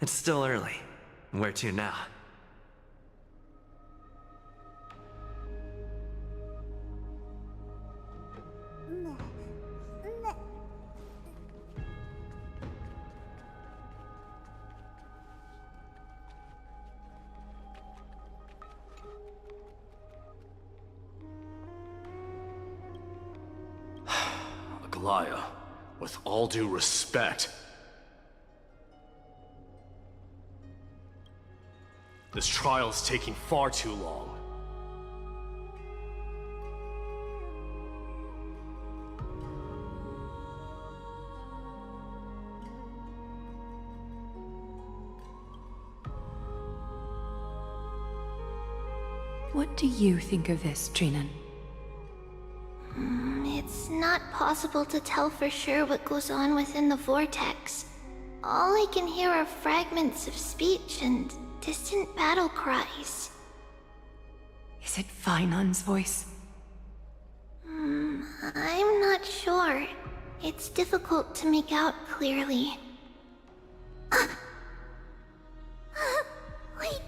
It's still early. Where to now? Aglaya, with all due respect, this trial's taking far too long. What do you think of this, Trinan? It's not possible to tell for sure what goes on within the vortex. All I can hear are fragments of speech and distant battle cries. Is it Vainan's voice? I'm not sure. It's difficult to make out clearly. Wait,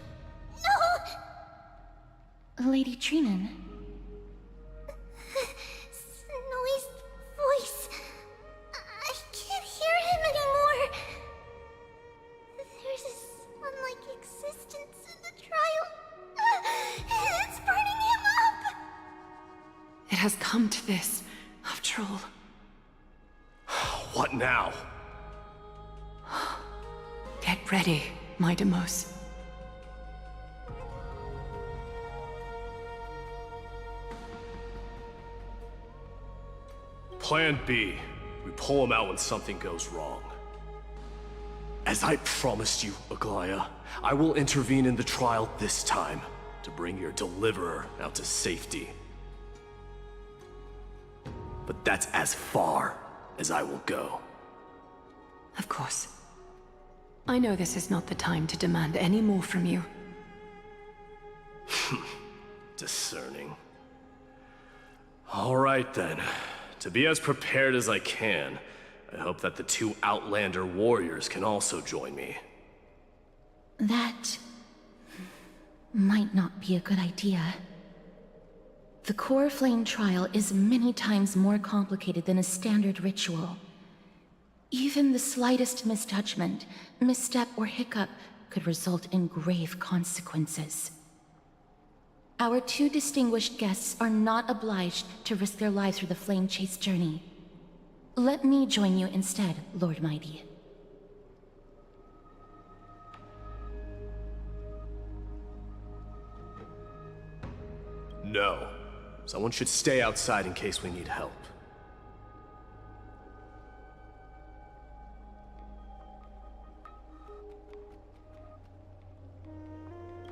no! Lady Trinan. Snowy's voice. I can't hear him anymore. There's a sun-like existence in the trial. It's burning him up. It has come to this, after all. What now? Get ready, my Demos. Plan B. We pull him out when something goes wrong. As I promised you, Aglaya, I will intervene in the trial this time to bring your deliverer out to safety. But that's as far as I will go. Of course. I know this is not the time to demand any more from you. Discerning. All right then. To be as prepared as I can, I hope that the two Outlander warriors can also join me. That might not be a good idea. The Core Flame trial is many times more complicated than a standard ritual. Even the slightest misjudgment, misstep, or hiccup could result in grave consequences. Our two distinguished guests are not obliged to risk their lives for the Flame Chase journey. Let me join you instead, Lord Mighty. No. Someone should stay outside in case we need help.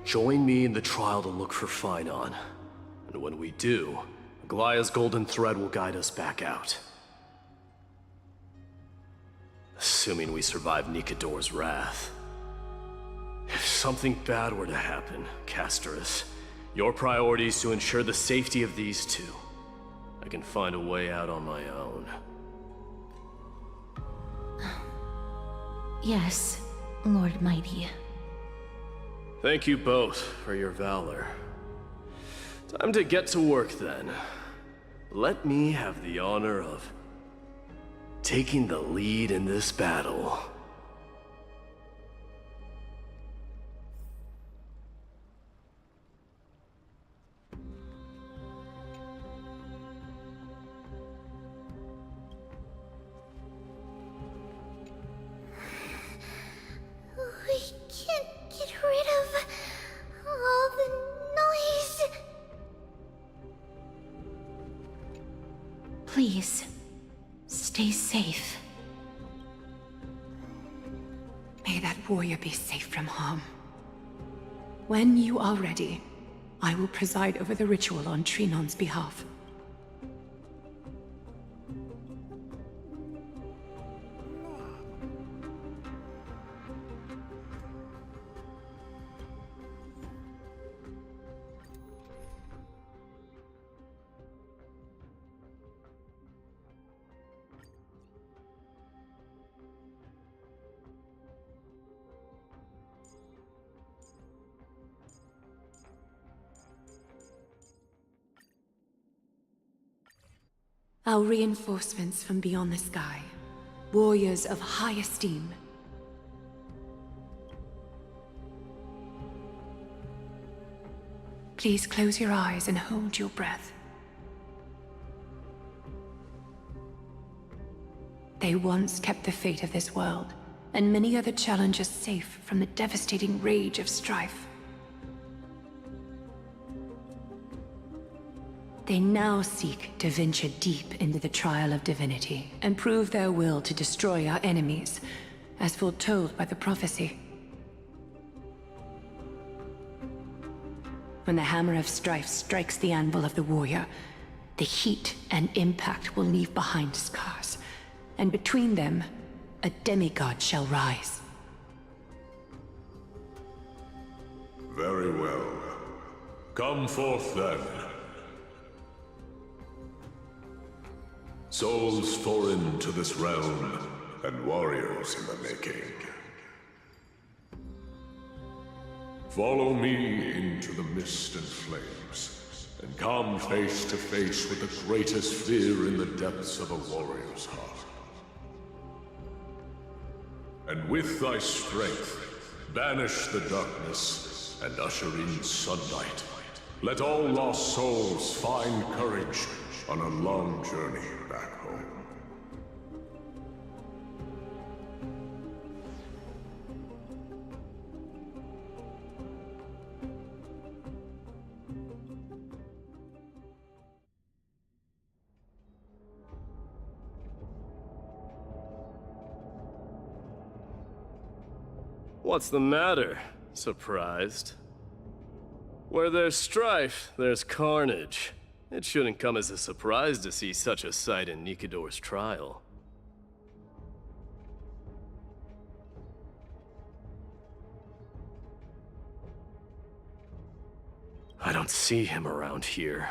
Join me in the trial to look for Finon. And when we do, Aglaya's golden thread will guide us back out. Assuming we survive Nikador's wrath. If something bad were to happen, Casterus, your priority is to ensure the safety of these two. I can find a way out on my own. Yes, Lord Mighty. Thank you both for your valor. Time to get to work then. Let me have the honor of taking the lead in this battle. We can't get rid of all the noise. Please, stay safe. May that warrior be safe from harm. When you are ready, I will preside over the ritual on Trinon's behalf. Our reinforcements from beyond the sky. Warriors of high esteem. Please close your eyes and hold your breath. They once kept the fate of this world, and many other challengers safe from the devastating rage of strife. They now seek to venture deep into the trial of divinity, and prove their will to destroy our enemies, as foretold by the prophecy. When the hammer of strife strikes the anvil of the warrior, the heat and impact will leave behind scars, and between them, a demigod shall rise. Very well. Come forth then. Souls foreign to this realm, and warriors in the making. Follow me into the mist and flames, and come face to face with the greatest fear in the depths of a warrior's heart. And with thy strength, banish the darkness and usher in sunlight. Let all lost souls find courage on a long journey back home. What's the matter? Surprised? Where there's strife, there's carnage. It shouldn't come as a surprise to see such a sight in Nikador's trial. I don't see him around here.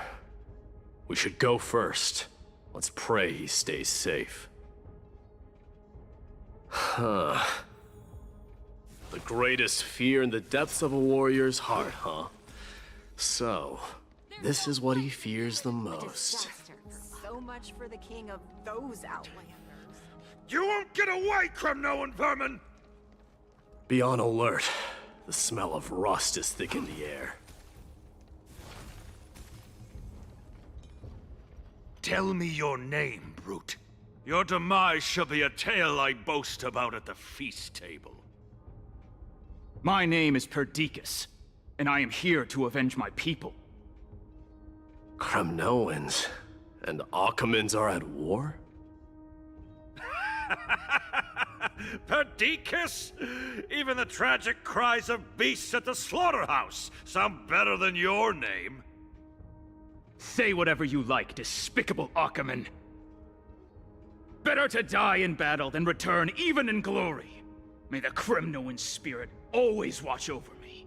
We should go first. Let's pray he stays safe. Huh. The greatest fear in the depths of a warrior's heart, huh? So, this is what he fears the most. So much for the king of those outlanders. You won't get away, Kremnoan vermin! Be on alert. The smell of rust is thick in the air. Tell me your name, brute. Your demise shall be a tale I boast about at the feast table. My name is Perdiccas, and I am here to avenge my people. Kremnoans and Akamans are at war? Perdiccas? Even the tragic cries of beasts at the slaughterhouse sound better than your name. Say whatever you like, despicable Achaman. Better to die in battle than return even in glory. May the Kremnoan spirit always watch over me.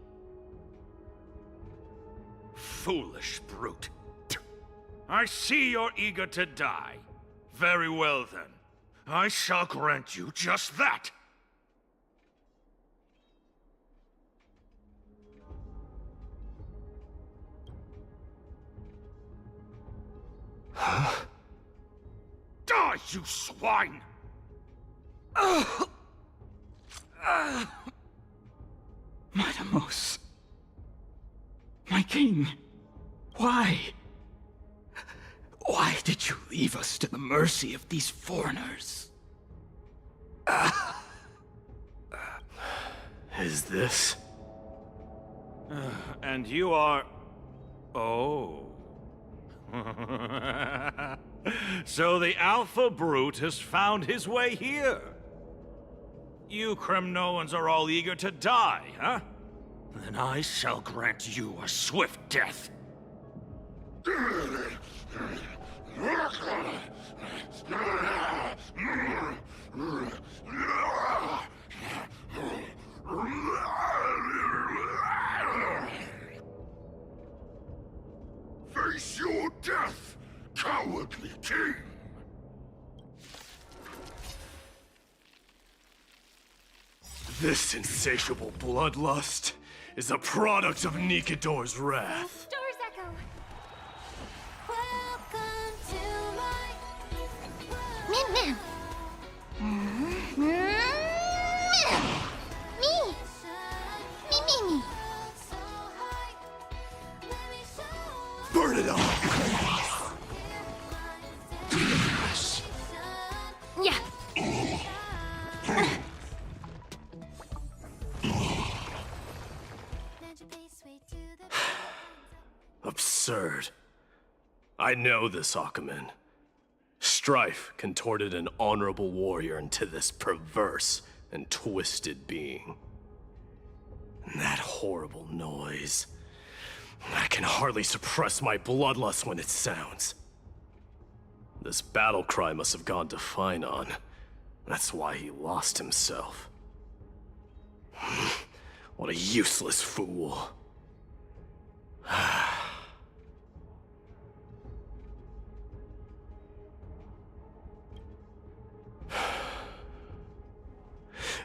Foolish brute. I see you're eager to die. Very well then. I shall grant you just that. Huh? Die, you swine! Matamos. My king. Why? Why did you leave us to the mercy of these foreigners? Is this? And you are... Oh. So the Alpha Brute has found his way here. You Kremnoans are all eager to die, huh? Then I shall grant you a swift death. Face your death, cowardly king! This insatiable bloodlust is a product of Nikador's wrath. Stars echo. Welcome to my Yeah. Absurd. I know this, Akumen. Strife contorted an honorable warrior into this perverse and twisted being. And that horrible noise. I can hardly suppress my bloodlust when it sounds. This battle cry must have gone to Finon. That's why he lost himself. What a useless fool.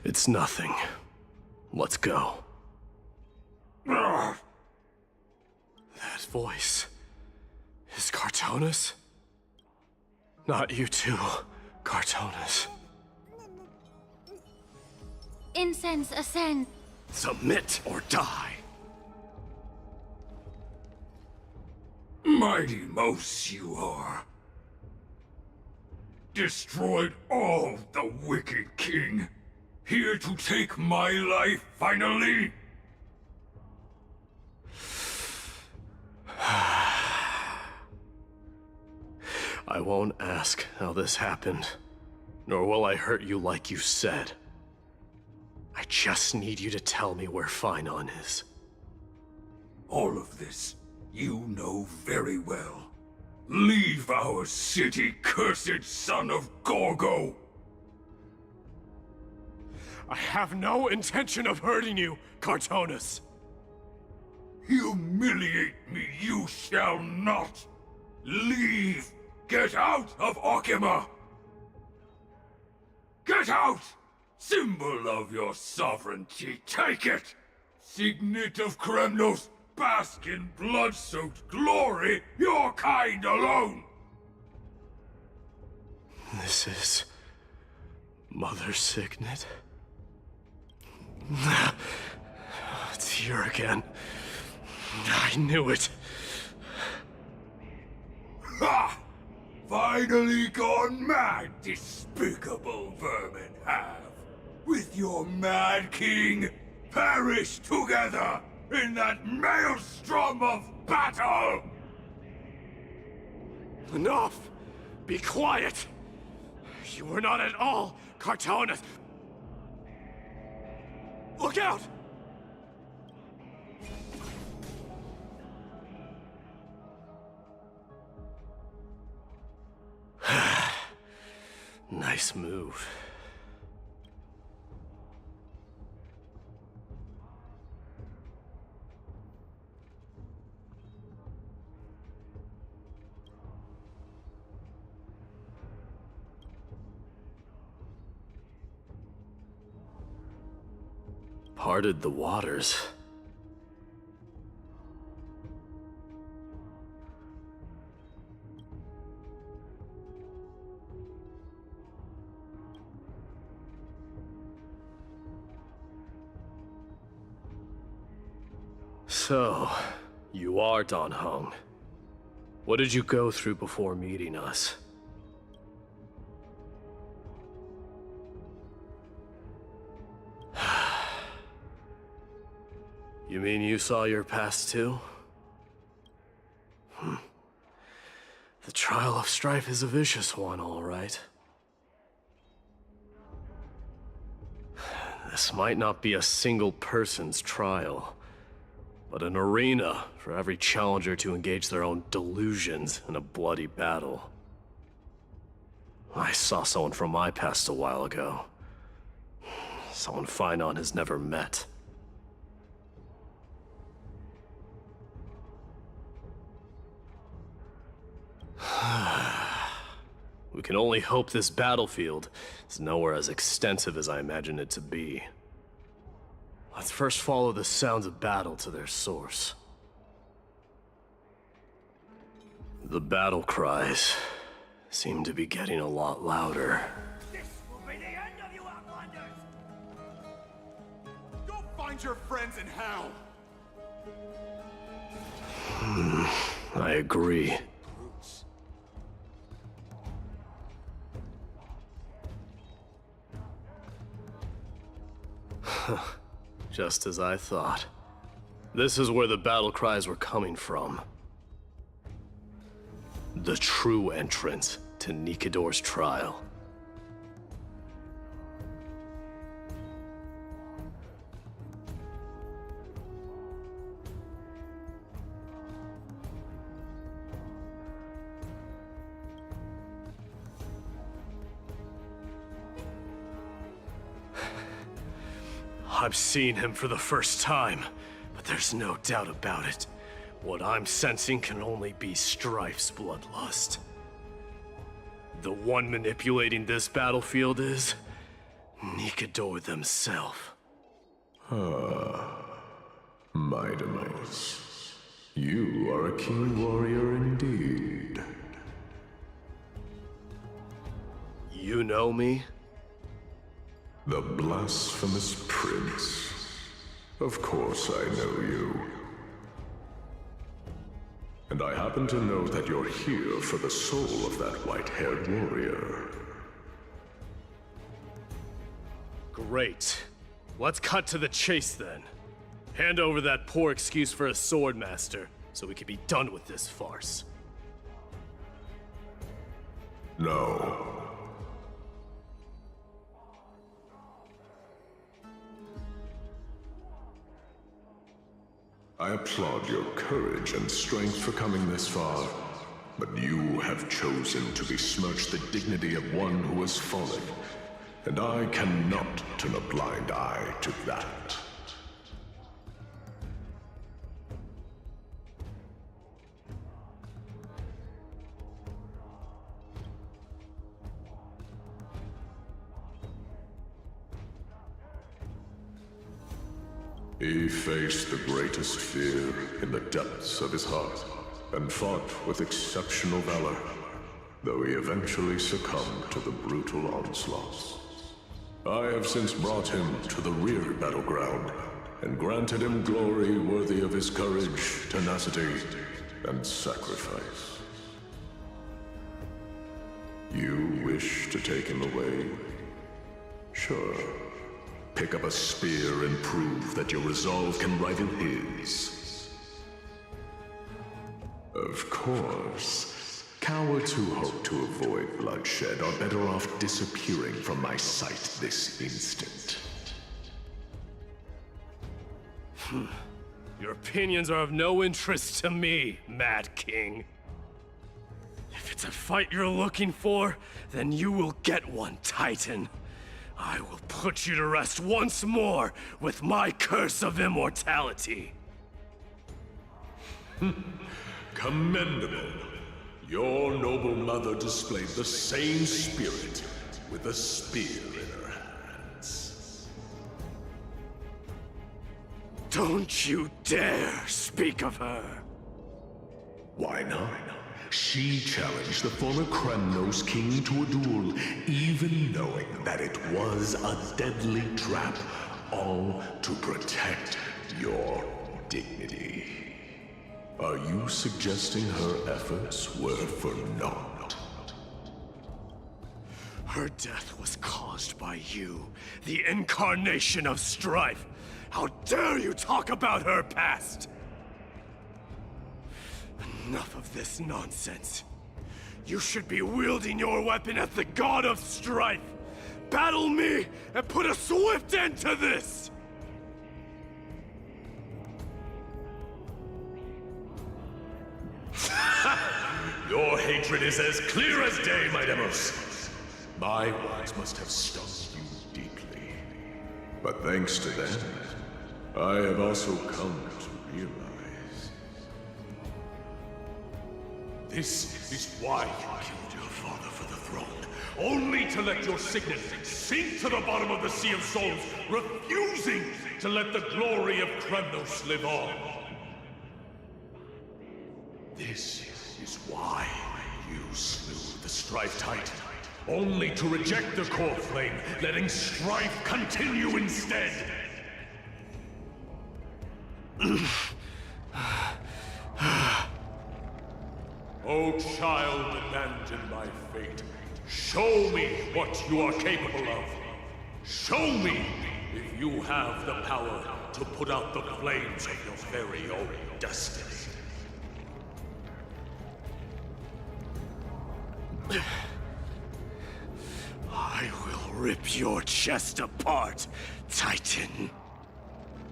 It's nothing. Let's go. That voice is Cartonis? Not you too, Cartonis. Incense ascend. Submit or die. Mighty Mos you are. Destroyed all the wicked king. Here to take my life finally? I won't ask how this happened, nor will I hurt you like you said. I just need you to tell me where Finon is. All of this, you know very well. Leave our city, cursed son of Gorgo! I have no intention of hurting you, Cartonis. Humiliate me you shall not! Leave! Get out of Okima! Get out! Symbol of your sovereignty, take it! Signet of Kremnos, bask in blood-soaked glory, your kind alone! This is... Mother's signet? It's here again. I knew it. Ha! Finally gone mad, despicable vermin have. With your mad king, perish together in that maelstrom of battle! Enough! Be quiet! You were not at all Cartonis! Look out! Nice move. Parted the waters. So, you are Dan Heng. What did you go through before meeting us? You mean you saw your past too? The trial of strife is a vicious one, all right. This might not be a single person's trial, but an arena for every challenger to engage their own delusions in a bloody battle. I saw someone from my past a while ago. Someone Finon has never met. We can only hope this battlefield is nowhere as extensive as I imagine it to be. Let's first follow the sounds of battle to their source. The battle cries seem to be getting a lot louder. This will be the end of you outlanders! Go find your friends in hell! I agree. Just as I thought. This is where the battle cries were coming from. The true entrance to Nikador's trial. I've seen him for the first time, but there's no doubt about it. What I'm sensing can only be Strife's bloodlust. The one manipulating this battlefield is Nikador themselves. Mightimus, you are a keen warrior indeed. You know me? The blasphemous prince. Of course I know you. And I happen to know that you're here for the soul of that white-haired warrior. Great. Let's cut to the chase then. Hand over that poor excuse for a swordmaster, so we can be done with this farce. No. I applaud your courage and strength for coming this far, but you have chosen to besmirch the dignity of one who has fallen, and I cannot turn a blind eye to that. He faced the greatest fear in the depths of his heart, and fought with exceptional valor, though he eventually succumbed to the brutal onslaughts. I have since brought him to the rear battleground, and granted him glory worthy of his courage, tenacity, and sacrifice. You wish to take him away? Sure. Pick up a spear and prove that your resolve can rival his. Of course, cowards who hope to avoid bloodshed are better off disappearing from my sight this instant. Your opinions are of no interest to me, Mad King. If it's a fight you're looking for, then you will get one, Titan. I will put you to rest once more with my curse of immortality. Commendable. Your noble mother displayed the same spirit with a spear in her hands. Don't you dare speak of her. Why not? She challenged the former Kremnos king to a duel, even knowing that it was a deadly trap, all to protect your dignity. Are you suggesting her efforts were for naught? Her death was caused by you, the incarnation of strife. How dare you talk about her past? Enough of this nonsense. You should be wielding your weapon at the god of strife. Battle me and put a swift end to this! Your hatred is as clear as day, my demos. My words must have stung you deeply. But thanks to them, I have also come to realize. This is why you killed your father for the throne. Only to let your signet sink to the bottom of the Sea of Souls, refusing to let the glory of Kremnos live on. This is why you slew the Strife Titan, only to reject the core flame, letting strife continue instead. O child abandoned by fate, show me what you are capable of. Show me if you have the power to put out the flames of your very own destiny. I will rip your chest apart, Titan.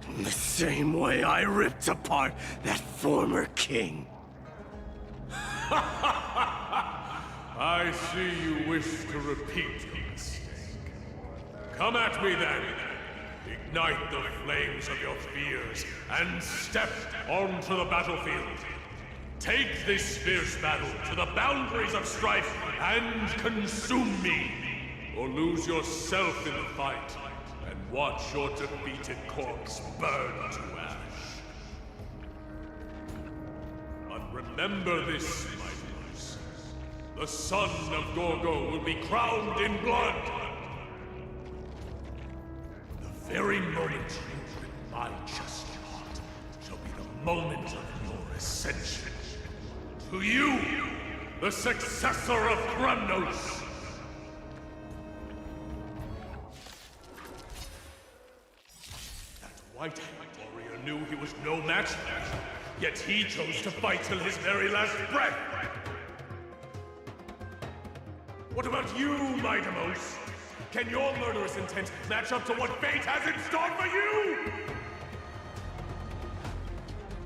In the same way I ripped apart that former king. I see you wish to repeat the mistake. Come at me then. Ignite the flames of your fears and step onto the battlefield. Take this fierce battle to the boundaries of strife and consume me. Or lose yourself in the fight and watch your defeated corpse burn to ash. But remember this, my dears. The son of Gorgo will be crowned in blood. The very moment you grip my chest heart shall be the moment of your ascension. To you, the successor of Kremnos. White-haired warrior knew he was no match for me, yet he chose to fight till his very last breath. What about you, Midamos? Can your murderous intent match up to what fate has in store for you?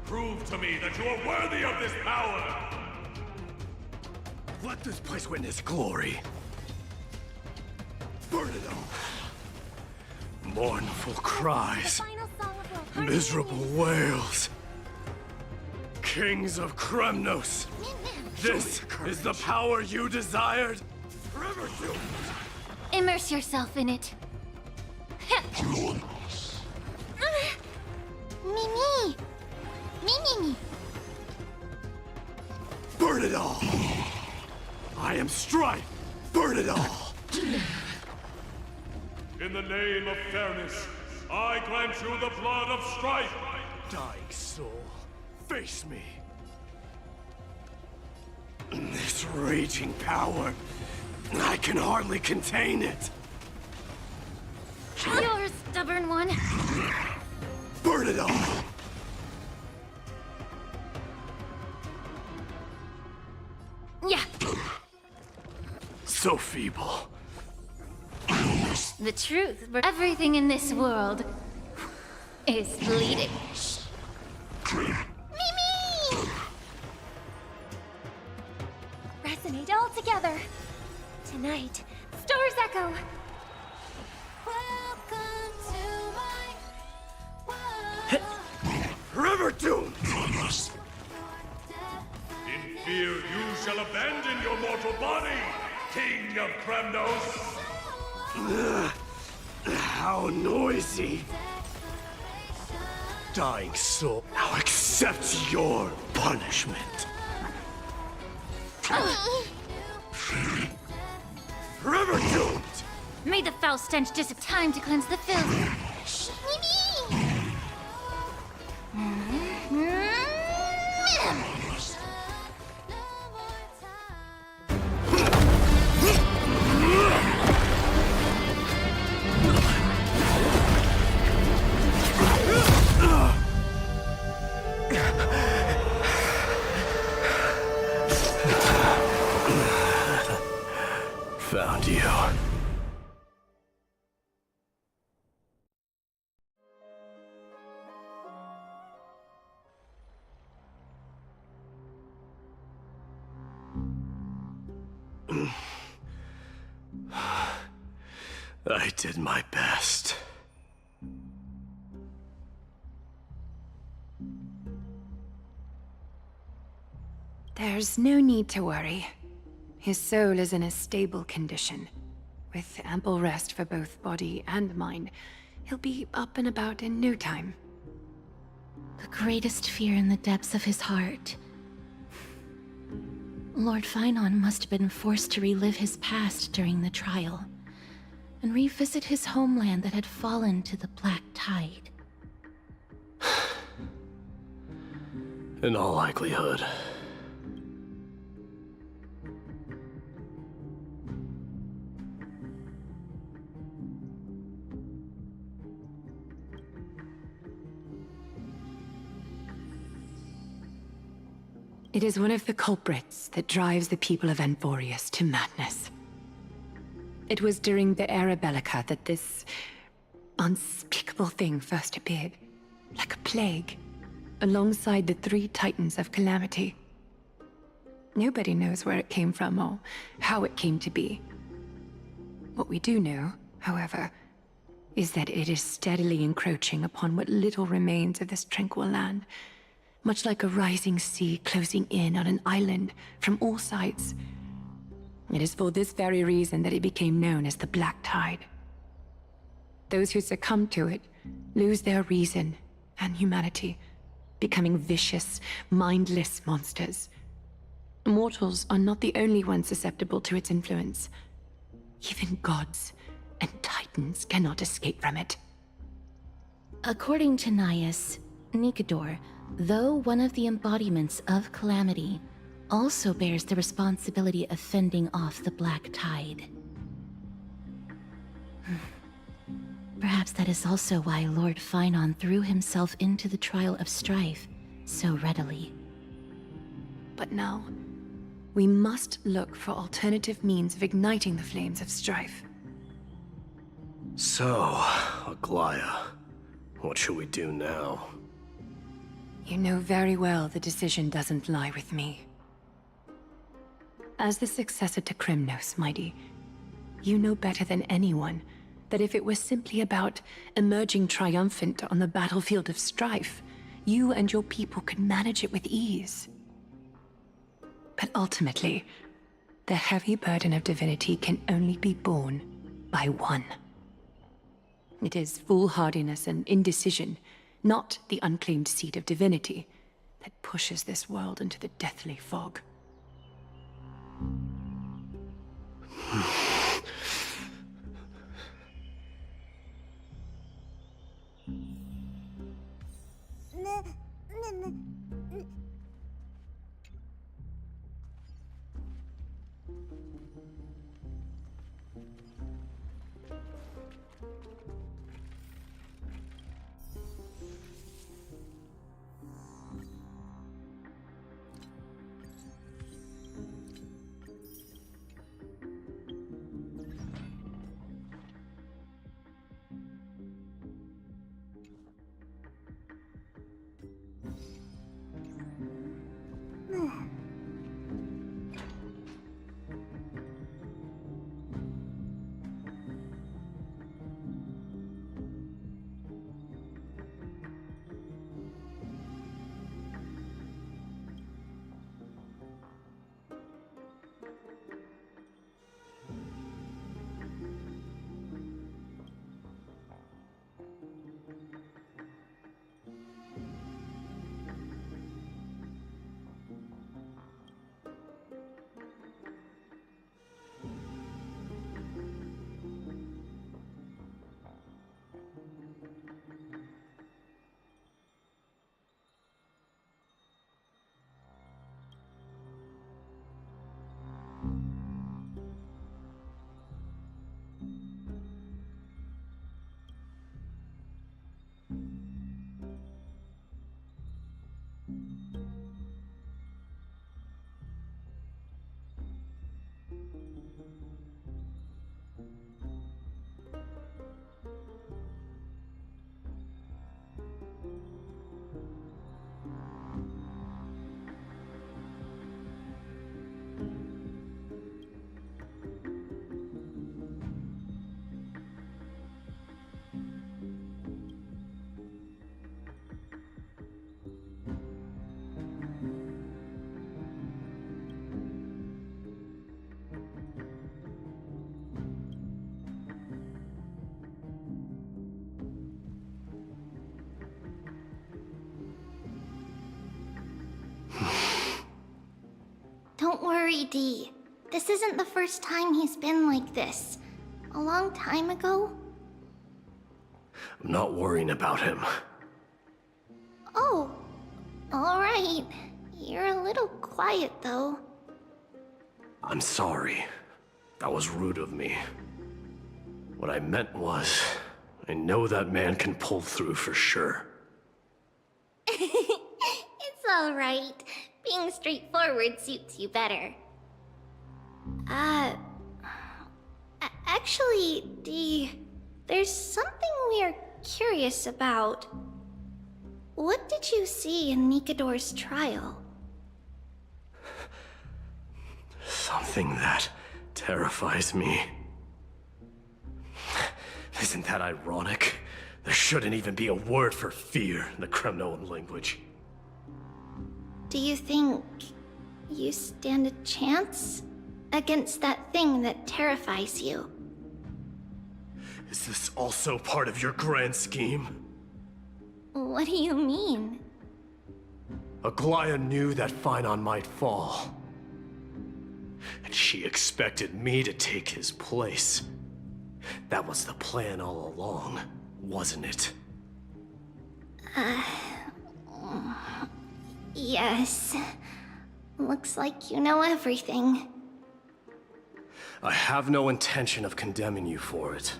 Prove to me that you are worthy of this power! Let this place witness glory. Burn it all. Mournful cries. Miserable wails. Kings of Kremnos. This is the power you desired? Immerse yourself in it. Mimi! Mimi! Burn it all! I am strife! Burn it all! In the name of fairness, I grant you the blood of strife! Dying soul, face me! This raging power, I can hardly contain it! You're a stubborn one. Burn it all! Yeah. So feeble. The truth, but everything in this world is bleeding. Mimi! Resonate all together. Tonight, stars echo. Welcome to my world. River Doom! In fear you shall abandon your mortal body, King of Kremnos! How noisy! Dying soul, now accept your punishment. River Doomed! May the foul stench disappear. Time to cleanse the filth. Found you. I did my best. There's no need to worry. His soul is in a stable condition. With ample rest for both body and mind, he'll be up and about in no time. The greatest fear in the depths of his heart. Lord Finon must have been forced to relive his past during the trial, and revisit his homeland that had fallen to the Black Tide. In all likelihood. It is one of the culprits that drives the people of Anforius to madness. It was during the Era Bellica that this unspeakable thing first appeared, like a plague, alongside the three titans of calamity. Nobody knows where it came from or how it came to be. What we do know, however, is that it is steadily encroaching upon what little remains of this tranquil land, much like a rising sea closing in on an island from all sides. It is for this very reason that it became known as the Black Tide. Those who succumb to it lose their reason and humanity, becoming vicious, mindless monsters. Mortals are not the only ones susceptible to its influence. Even gods and titans cannot escape from it. According to Naias, Nikador, though one of the embodiments of calamity, also bears the responsibility of fending off the Black Tide. Perhaps that is also why Lord Finon threw himself into the trial of strife so readily. But now, we must look for alternative means of igniting the flames of strife. So, Aglaya, what should we do now? You know very well the decision doesn't lie with me. As the successor to Krymnos, Mighty, you know better than anyone that if it was simply about emerging triumphant on the battlefield of strife, you and your people could manage it with ease. But ultimately, the heavy burden of divinity can only be borne by one. It is foolhardiness and indecision, not the unclaimed seat of divinity, that pushes this world into the deathly fog. Don't worry, Dee. This isn't the first time he's been like this. A long time ago? I'm not worrying about him. Oh, alright. You're a little quiet, though. I'm sorry. That was rude of me. What I meant was, I know that man can pull through for sure. It's alright. Being straightforward suits you better. Actually, Dee, there's something we're curious about. What did you see in Nikador's trial? Something that terrifies me. Isn't that ironic? There shouldn't even be a word for fear in the Kremnoan language. Do you think you stand a chance against that thing that terrifies you? Is this also part of your grand scheme? What do you mean? Aglaya knew that Phynon might fall. And she expected me to take his place. That was the plan all along, wasn't it? Yes. Looks like you know everything. I have no intention of condemning you for it.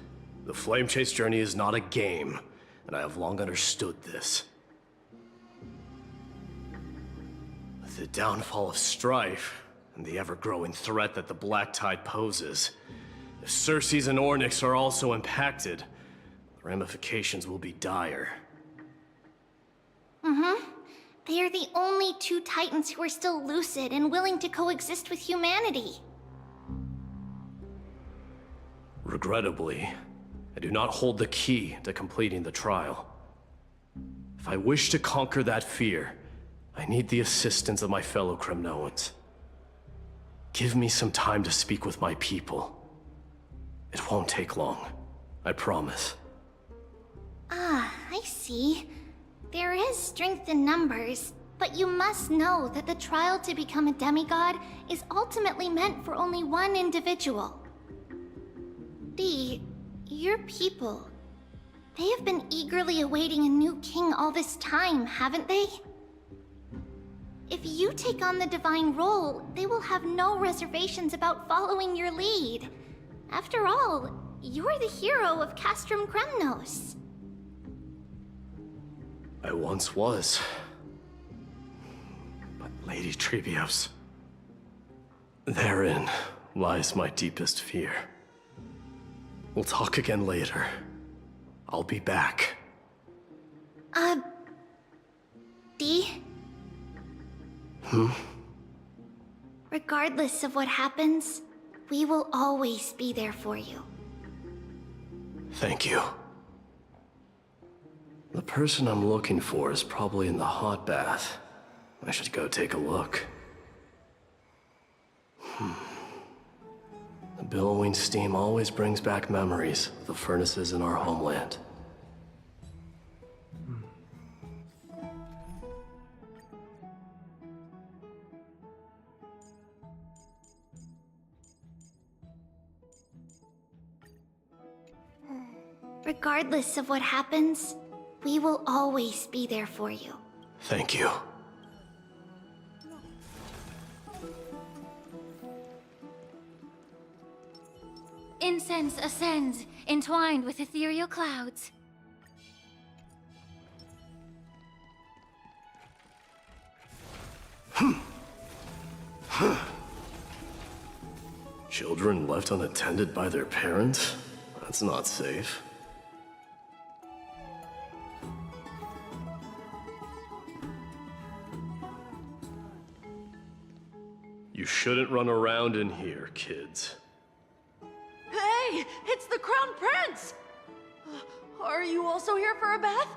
The Flame Chase journey is not a game, and I have long understood this. With the downfall of strife, and the ever-growing threat that the Black Tide poses, if Circes and Ornyx are also impacted, the ramifications will be dire. They are the only two Titans who are still lucid and willing to coexist with humanity. Regrettably, I do not hold the key to completing the trial. If I wish to conquer that fear, I need the assistance of my fellow Kremnoans. Give me some time to speak with my people. It won't take long, I promise. Ah, I see. There is strength in numbers, but you must know that the trial to become a demigod is ultimately meant for only one individual. Dee, your people, they have been eagerly awaiting a new king all this time, haven't they? If you take on the divine role, they will have no reservations about following your lead. After all, you're the hero of Castrum Kremnos. I once was. But Lady Trebios, therein lies my deepest fear. We'll talk again later. I'll be back. Dee? Regardless of what happens, we will always be there for you. Thank you. The person I'm looking for is probably in the hot bath. I should go take a look. The billowing steam always brings back memories of the furnaces in our homeland. Regardless of what happens, we will always be there for you. Thank you. Incense ascends, entwined with ethereal clouds. Children left unattended by their parents? That's not safe. You shouldn't run around in here, kids. Hey, it's the Crown Prince! Are you also here for a bath?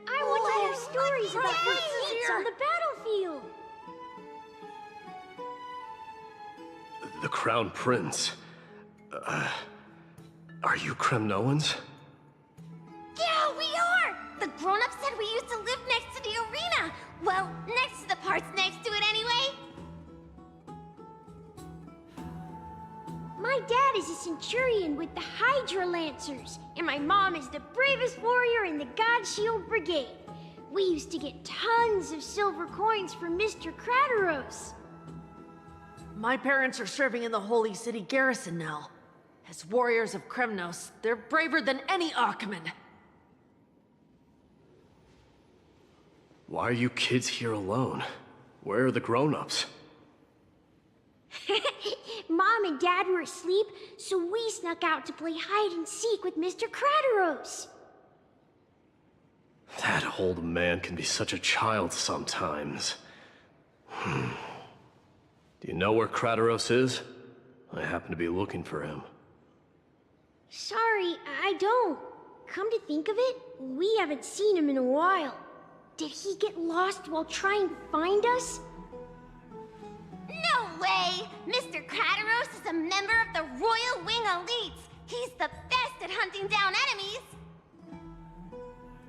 I want to hear stories about your feats on the battlefield! The Crown Prince. Are you Kremnoans? Yeah, we are! The grown-ups said we used to live next to the arena! Well, next to the parts next to it anyway! My dad is a centurion with the Hydra Lancers, and my mom is the bravest warrior in the God Shield Brigade. We used to get tons of silver coins from Mr. Krateros. My parents are serving in the Holy City garrison now. As warriors of Kremnos, they're braver than any Achaemen. Why are you kids here alone? Where are the grown-ups? Mom and Dad were asleep, so we snuck out to play hide and seek with Mr. Crateros. That old man can be such a child sometimes. Do you know where Crateros is? I happen to be looking for him. Sorry, I don't. Come to think of it, we haven't seen him in a while. Did he get lost while trying to find us? No way! Mr. Crateros is a member of the Royal Wing Elites. He's the best at hunting down enemies.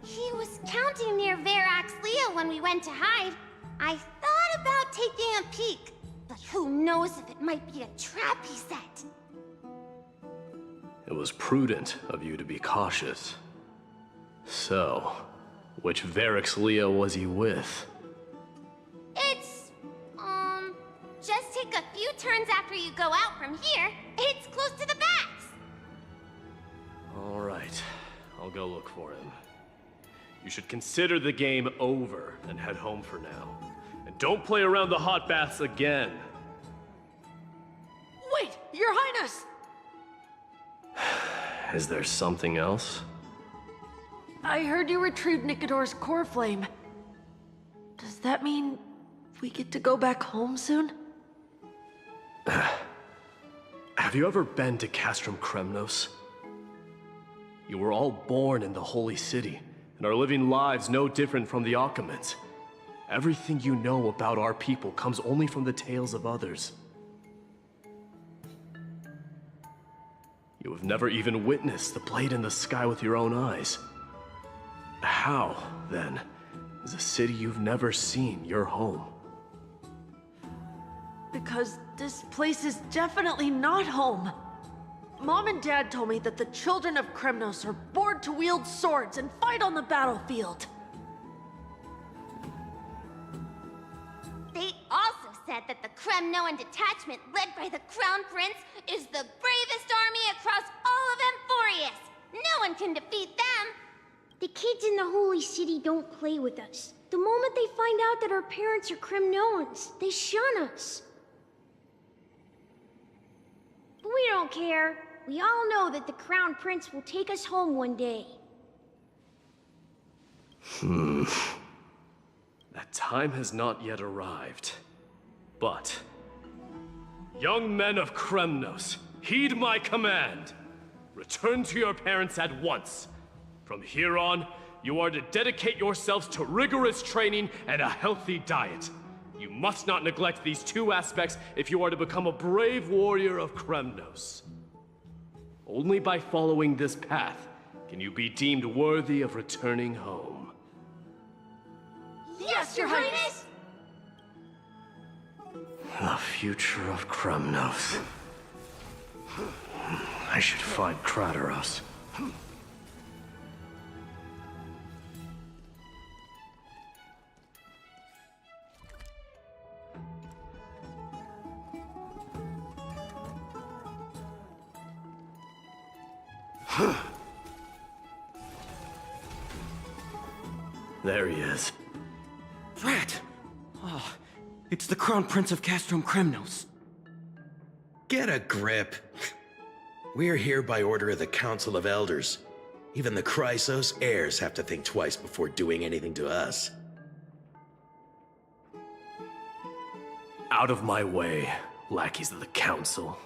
He was counting near Verax Leo when we went to hide. I thought about taking a peek, but who knows if it might be a trap he set. It was prudent of you to be cautious. So, which Verax Leo was he with? It's, just take a few turns after you go out from here. It's close to the bats. All right, I'll go look for him. You should consider the game over and head home for now. And don't play around the hot baths again. Wait, Your Highness! Is there something else? I heard you retrieved Nicodor's core flame. Does that mean we get to go back home soon? Have you ever been to Castrum Kremnos? You were all born in the Holy City, and are living lives no different from the Occamans. Everything you know about our people comes only from the tales of others. You have never even witnessed the blade in the sky with your own eyes. How, then, is a city you've never seen your home? Because this place is definitely not home. Mom and Dad told me that the children of Kremnos are born to wield swords and fight on the battlefield. They also said that the Kremnoan detachment led by the Crown Prince is the bravest army across all of Emphorius. No one can defeat them. The kids in the Holy City don't play with us. The moment they find out that our parents are Kremnoans, they shun us. But we don't care. We all know that the Crown Prince will take us home one day. That time has not yet arrived. But, young men of Kremnos, heed my command. Return to your parents at once. From here on, you are to dedicate yourselves to rigorous training and a healthy diet. You must not neglect these two aspects if you are to become a brave warrior of Kremnos. Only by following this path can you be deemed worthy of returning home. Yes, Your Highness! The future of Kremnos. I should find Crateros. There he is. Drat! Oh, it's the Crown Prince of Castrum Kremnos. Get a grip. We're here by order of the Council of Elders. Even the Chrysos heirs have to think twice before doing anything to us. Out of my way, lackeys of the Council.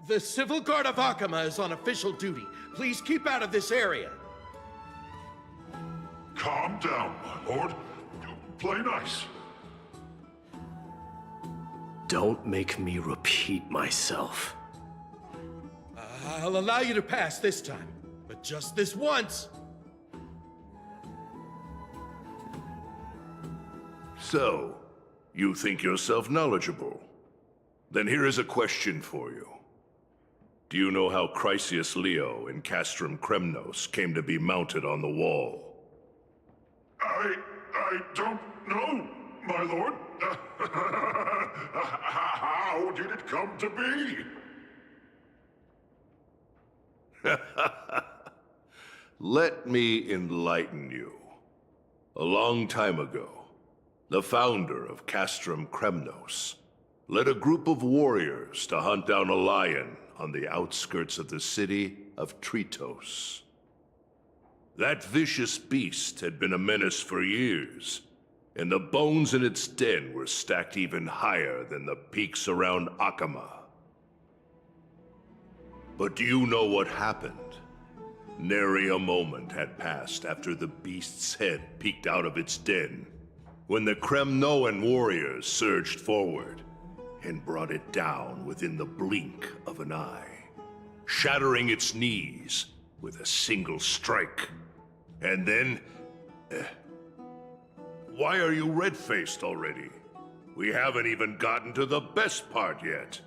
The Civil Guard of Akama is on official duty. Please keep out of this area. Calm down, my lord. Play nice. Don't make me repeat myself. I'll allow you to pass this time, but just this once. So, you think yourself knowledgeable? Then here is a question for you. Do you know how Chrysius Leo in Castrum Kremnos came to be mounted on the wall? I don't know, my lord. How did it come to be? Let me enlighten you. A long time ago, the founder of Castrum Kremnos led a group of warriors to hunt down a lion on the outskirts of the city of Tritos. That vicious beast had been a menace for years, and the bones in its den were stacked even higher than the peaks around Akama. But do you know what happened? Nary a moment had passed after the beast's head peeked out of its den, when the Kremnoan warriors surged forward and brought it down within the blink of an eye, shattering its knees with a single strike. And then... Why are you red-faced already? We haven't even gotten to the best part yet.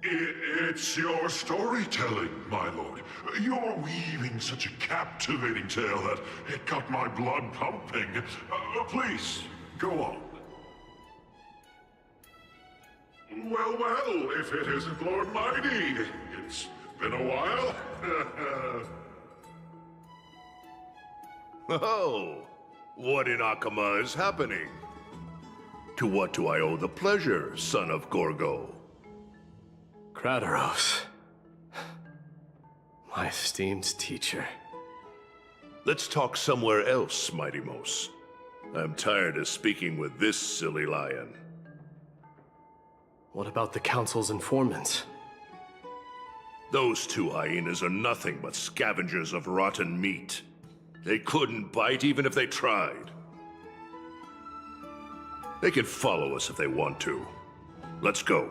It's your storytelling, my lord. You're weaving such a captivating tale that it got my blood pumping. Please, go on. Well, if it isn't Lord Mighty. It's been a while. Oh, what in Akama is happening? To what do I owe the pleasure, son of Gorgo? Kratoros. My esteemed teacher. Let's talk somewhere else, Mighty Mos. I'm tired of speaking with this silly lion. What about the Council's informants? Those two hyenas are nothing but scavengers of rotten meat. They couldn't bite even if they tried. They can follow us if they want to. Let's go.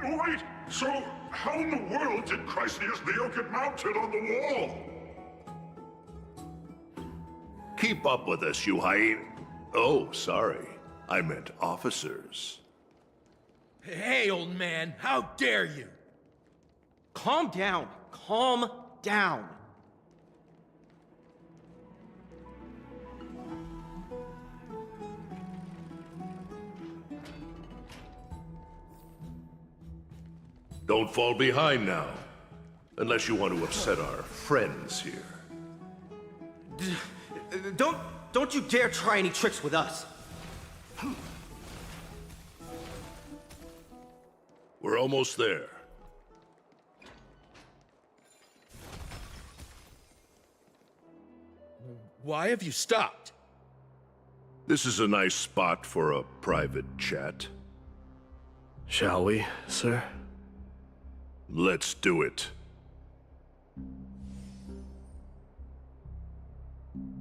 Wait, so how in the world did Chrysius Leo get mounted on the wall? Keep up with us, you hyena. Oh, sorry. I meant officers. Hey, old man, how dare you? Calm down. Calm down. Don't fall behind now. Unless you want to upset our friends here. Don't you dare try any tricks with us. We're almost there. Why have you stopped? This is a nice spot for a private chat. Shall we, sir? Let's do it.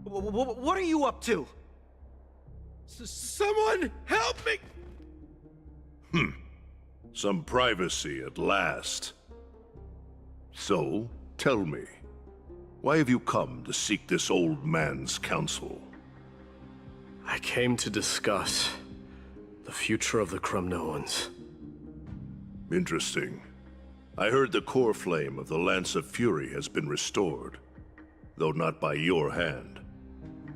What are you up to? Someone help me! Some privacy at last. So, tell me, why have you come to seek this old man's counsel? I came to discuss the future of the Kremnoans. Interesting. I heard the core flame of the Lance of Fury has been restored, though not by your hand.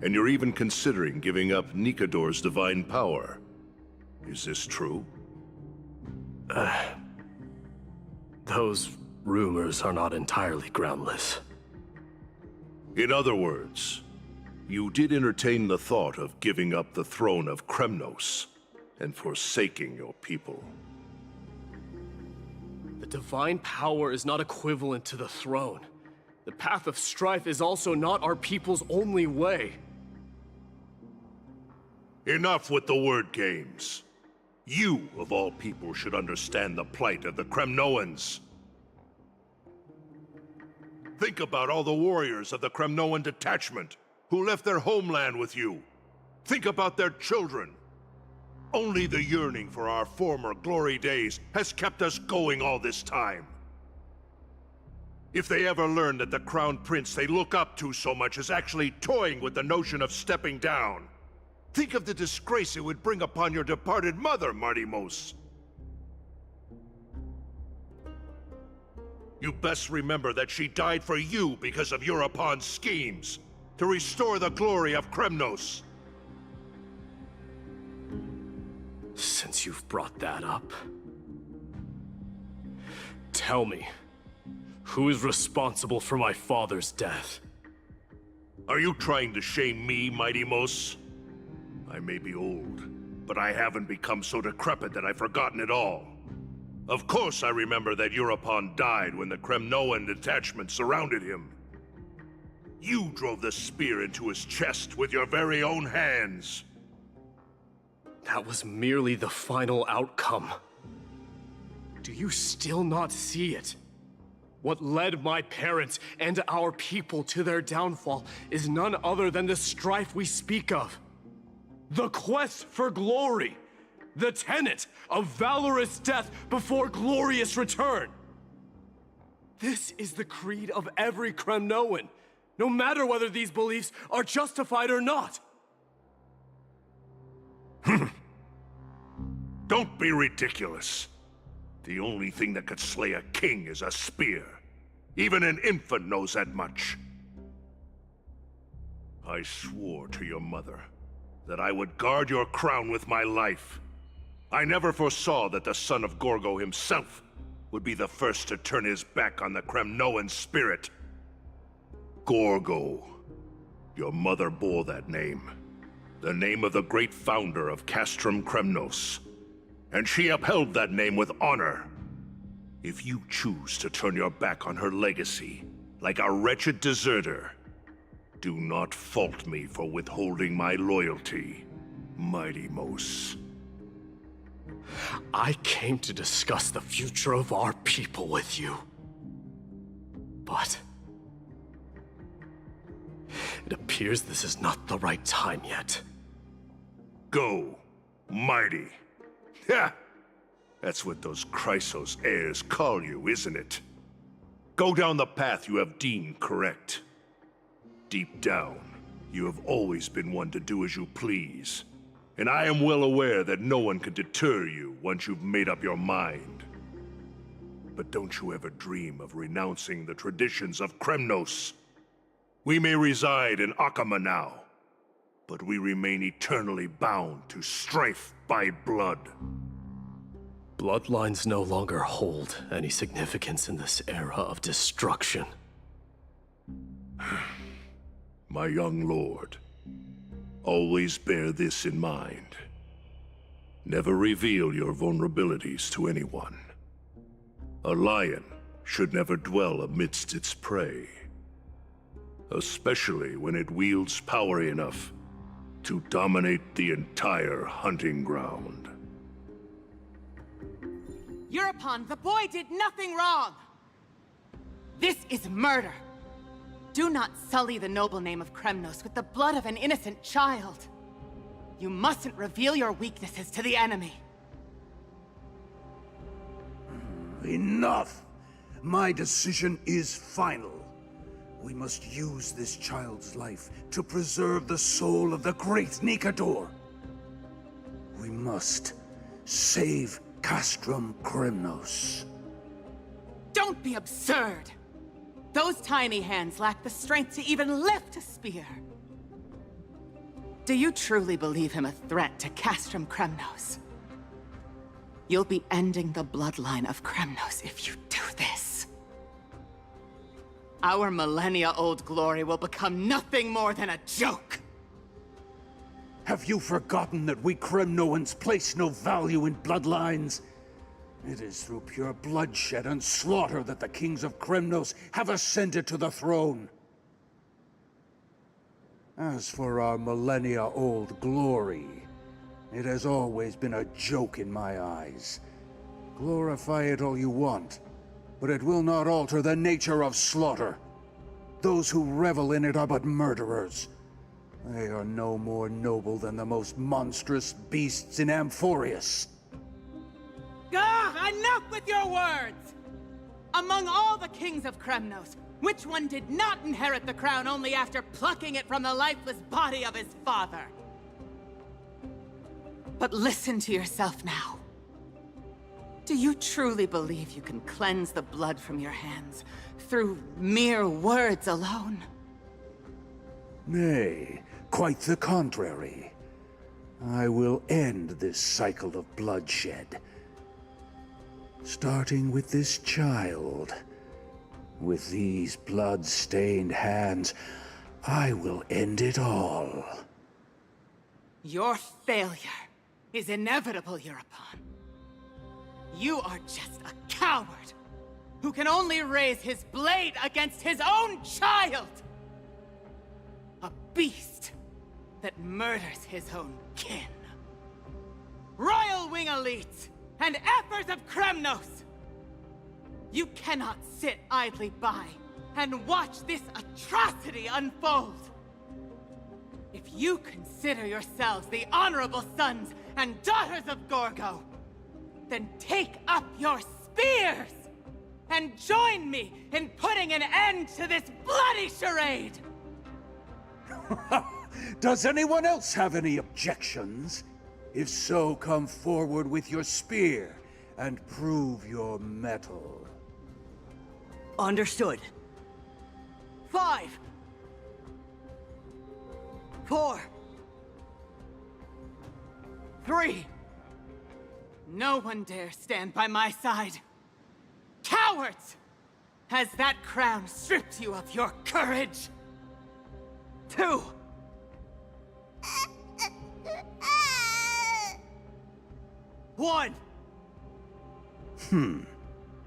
And you're even considering giving up Nikador's divine power. Is this true? Those rumors are not entirely groundless. In other words, you did entertain the thought of giving up the throne of Kremnos and forsaking your people. The divine power is not equivalent to the throne. The path of strife is also not our people's only way. Enough with the word games. You, of all people, should understand the plight of the Kremnoans. Think about all the warriors of the Kremnoan detachment who left their homeland with you. Think about their children. Only the yearning for our former glory days has kept us going all this time. If they ever learn that the Crown Prince they look up to so much is actually toying with the notion of stepping down, think of the disgrace it would bring upon your departed mother, Marty Mos. You best remember that she died for you because of Europon's schemes, to restore the glory of Kremnos. Since you've brought that up, Tell me, who is responsible for my father's death? Are you trying to shame me, Mighty Mos? I may be old, but I haven't become so decrepit that I've forgotten it all. Of course I remember that Europon died when the Kremnoan detachment surrounded him. You drove the spear into his chest with your very own hands. That was merely the final outcome. Do you still not see it? What led my parents and our people to their downfall is none other than the strife we speak of. The quest for glory. The tenet of valorous death before glorious return. This is the creed of every Kremnoan, no matter whether these beliefs are justified or not. Don't be ridiculous. The only thing that could slay a king is a spear. Even an infant knows that much. I swore to your mother that I would guard your crown with my life. I never foresaw that the son of Gorgo himself would be the first to turn his back on the Kremnoan spirit. Gorgo. Your mother bore that name. The name of the great founder of Castrum Kremnos. And she upheld that name with honor. If you choose to turn your back on her legacy, like a wretched deserter, do not fault me for withholding my loyalty, Mighty Mos. I came to discuss the future of our people with you. But it appears this is not the right time yet. Go, Mighty. Ha! That's what those Chrysos heirs call you, isn't it? Go down the path you have deemed correct. Deep down, you have always been one to do as you please. And I am well aware that no one can deter you once you've made up your mind. But don't you ever dream of renouncing the traditions of Kremnos. We may reside in Akama now, but we remain eternally bound to strife by blood. Bloodlines no longer hold any significance in this era of destruction. My young lord, always bear this in mind. Never reveal your vulnerabilities to anyone. A lion should never dwell amidst its prey, especially when it wields power enough to dominate the entire hunting ground. Europon, the boy did nothing wrong! This is murder! Do not sully the noble name of Kremnos with the blood of an innocent child. You mustn't reveal your weaknesses to the enemy. Enough! My decision is final. We must use this child's life to preserve the soul of the great Nikador. We must save Castrum Kremnos. Don't be absurd! Those tiny hands lack the strength to even lift a spear. Do you truly believe him a threat to Castrum Kremnos? You'll be ending the bloodline of Kremnos if you do this. Our millennia-old glory will become nothing more than a joke. Have you forgotten that we Kremnoans place no value in bloodlines? It is through pure bloodshed and slaughter that the kings of Kremnos have ascended to the throne. As for our millennia-old glory, it has always been a joke in my eyes. Glorify it all you want, but it will not alter the nature of slaughter. Those who revel in it are but murderers. They are no more noble than the most monstrous beasts in Amphorius. Ah, enough with your words! Among all the kings of Kremnos, which one did not inherit the crown only after plucking it from the lifeless body of his father? But listen to yourself now. Do you truly believe you can cleanse the blood from your hands through mere words alone? Nay, quite the contrary. I will end this cycle of bloodshed. Starting with this child. With these blood-stained hands, I will end it all. Your failure is inevitable, Eurepon. You are just a coward who can only raise his blade against his own child! A beast that murders his own kin. Royal Wing Elite and Ephors of Kremnos! You cannot sit idly by and watch this atrocity unfold. If you consider yourselves the honorable sons and daughters of Gorgo, then take up your spears and join me in putting an end to this bloody charade! Does anyone else have any objections? If so, come forward with your spear and prove your mettle. Understood. 5, 4, 3. No one dare stand by my side. Cowards! Has that crown stripped you of your courage? 2. One.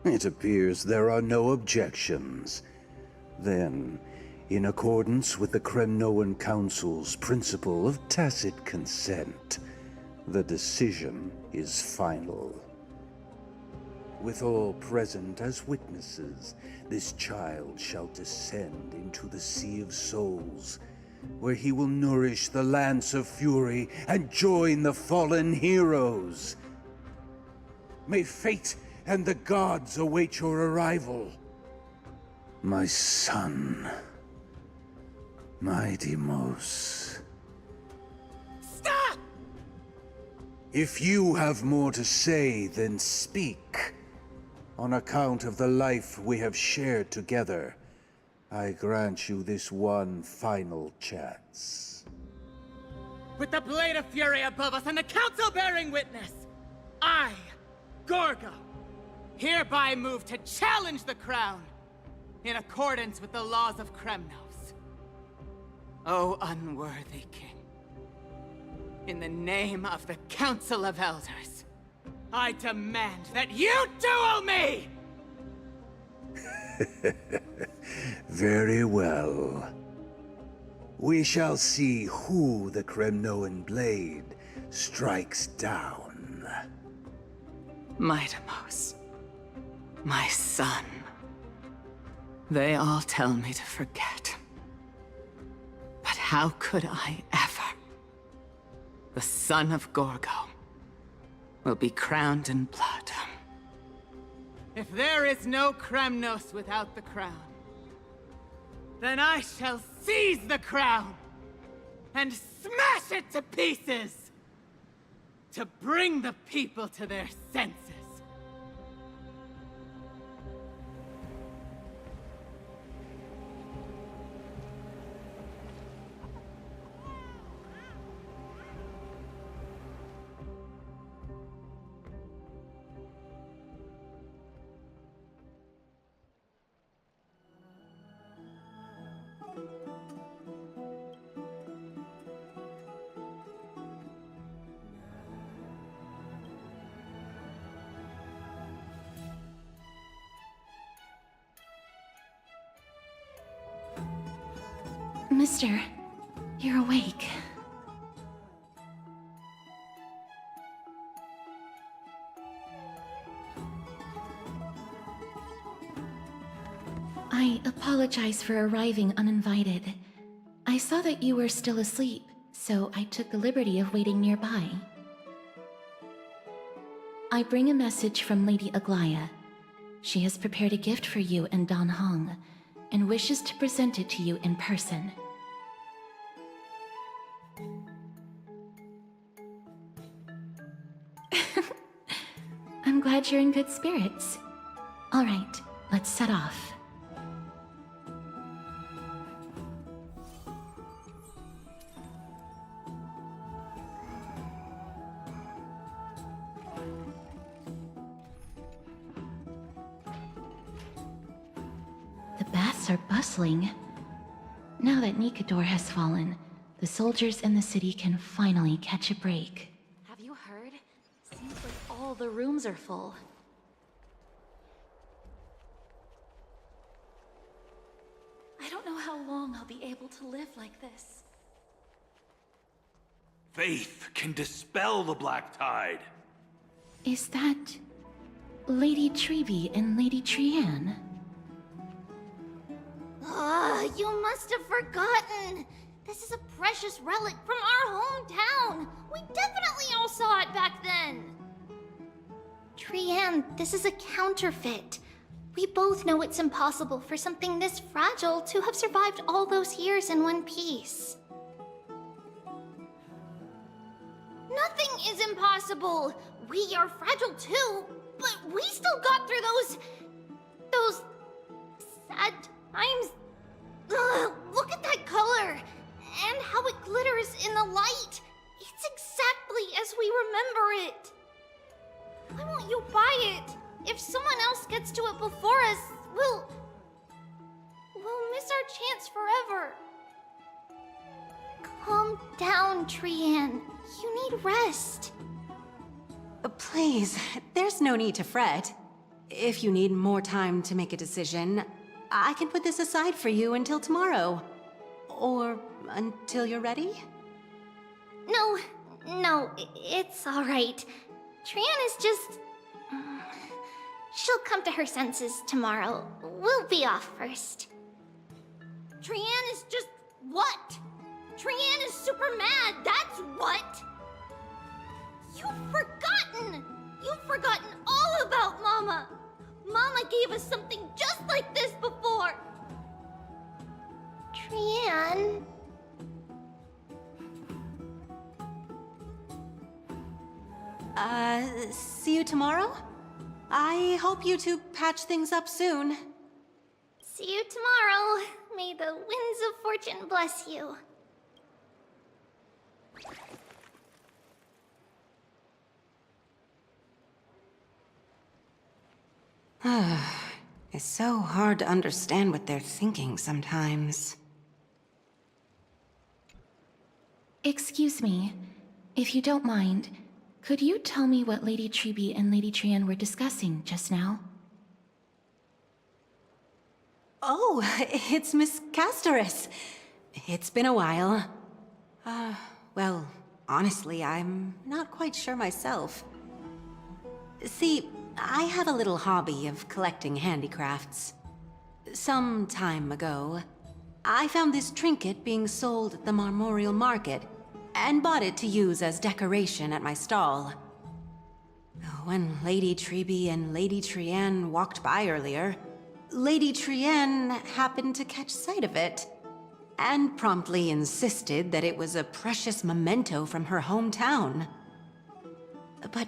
It appears there are no objections. Then, in accordance with the Kremnoan Council's principle of tacit consent, the decision is final. With all present as witnesses, this child shall descend into the Sea of Souls, where he will nourish the Lance of Fury and join the fallen heroes. May fate and the gods await your arrival. My son, my Deimos. Stop! If you have more to say, then speak. On account of the life we have shared together, I grant you this one final chance. With the Blade of Fury above us and the Council bearing witness, I, Gorgo, hereby move to challenge the crown in accordance with the laws of Kremnos. O unworthy king, in the name of the Council of Elders, I demand that you duel me! Very well. We shall see who the Kremnoan blade strikes down. My Deimos, my son. They all tell me to forget. But how could I ever? The son of Gorgo will be crowned in blood. If there is no Kremnos without the crown, then I shall seize the crown and smash it to pieces to bring the people to their senses. Mister, you're awake. I apologize for arriving uninvited. I saw that you were still asleep, so I took the liberty of waiting nearby. I bring a message from Lady Aglaya. She has prepared a gift for you and Dan Hong, and wishes to present it to you in person. I'm glad you're in good spirits. All right, let's set off. streets are bustling. Now that Nikador has fallen, the soldiers in the city can finally catch a break. Have you heard? Seems like all the rooms are full. I don't know how long I'll be able to live like this. Faith can dispel the black tide. Is that Lady Treby and Lady Trianne? You must have forgotten. This is a precious relic from our hometown. We definitely all saw it back then. Trianne, this is a counterfeit. We both know it's impossible for something this fragile to have survived all those years in one piece. Nothing is impossible. We are fragile too, but we still got through those sad times. Ugh, look at that color and how it glitters in the light. It's exactly as we remember it. Why won't you buy it? If someone else gets to it before us, we'll miss our chance forever. Calm down, Trianne. You need rest. Please, there's no need to fret. If you need more time to make a decision, I can put this aside for you until tomorrow. Or until you're ready? No, it's all right. Trianne is just... She'll come to her senses tomorrow. We'll be off first. Trianne is just... what? Trianne is super mad, that's what! You've forgotten! You've forgotten all about Mama! Mama gave us something just like this before! Trianne... See you tomorrow? I hope you two patch things up soon. See you tomorrow. May the winds of fortune bless you. It's so hard to understand what they're thinking sometimes. Excuse me, if you don't mind, could you tell me what Lady Treby and Lady Trianne were discussing just now? Oh, it's Miss Casterus. It's been a while. Well, honestly, I'm not quite sure myself. See, I have a little hobby of collecting handicrafts. Some time ago, I found this trinket being sold at the Marmorial Market, and bought it to use as decoration at my stall. When Lady Treby and Lady Trianne walked by earlier, Lady Trianne happened to catch sight of it, and promptly insisted that it was a precious memento from her hometown. But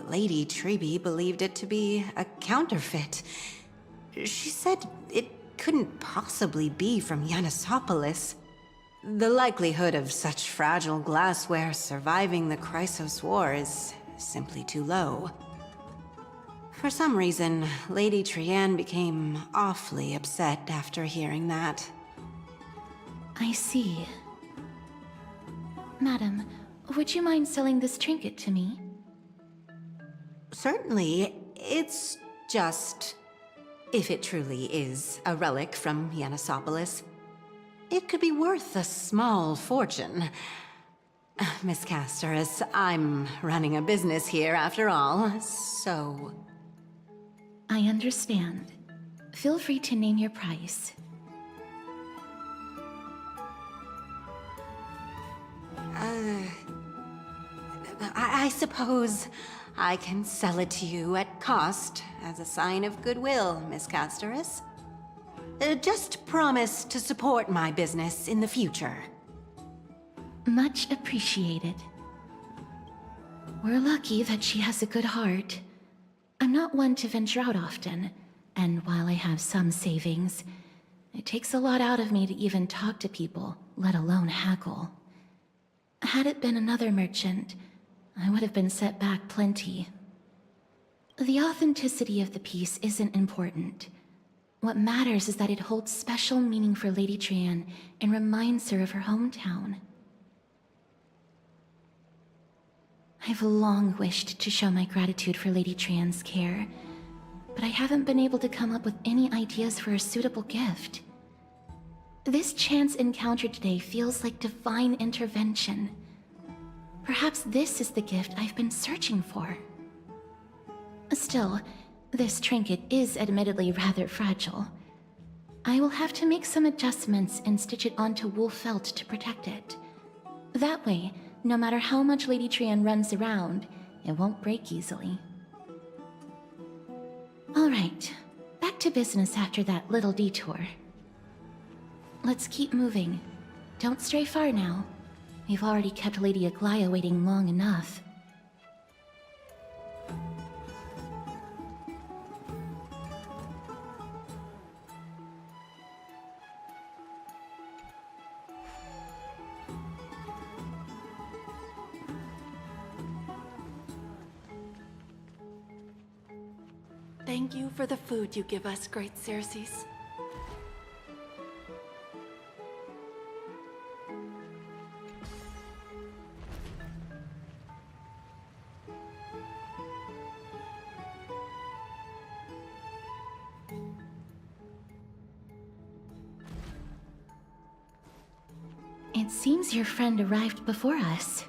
Lady Treby believed it to be a counterfeit. She said it couldn't possibly be from Yanisopolis. The likelihood of such fragile glassware surviving the Chrysos War is simply too low. For some reason, Lady Trianne became awfully upset after hearing that. I see. Madam, would you mind selling this trinket to me? Certainly. It's just... if it truly is a relic from Yanisopolis, it could be worth a small fortune. Miss Casterus, I'm running a business here after all, so... I understand. Feel free to name your price. I suppose I can sell it to you at cost as a sign of goodwill, Miss Casterus. Just promise to support my business in the future. Much appreciated. We're lucky that she has a good heart. I'm not one to venture out often, and while I have some savings, it takes a lot out of me to even talk to people, let alone haggle. Had it been another merchant, I would have been set back plenty. The authenticity of the piece isn't important. What matters is that it holds special meaning for Lady Trian and reminds her of her hometown. I've long wished to show my gratitude for Lady Trian's care, but I haven't been able to come up with any ideas for a suitable gift. This chance encounter today feels like divine intervention. Perhaps this is the gift I've been searching for. Still, this trinket is admittedly rather fragile. I will have to make some adjustments and stitch it onto wool felt to protect it. That way, no matter how much Lady Trian runs around, it won't break easily. Alright, back to business after that little detour. Let's keep moving. Don't stray far now. We've already kept Lady Aglaia waiting long enough. Thank you for the food you give us, Great Circes. It seems your friend arrived before us.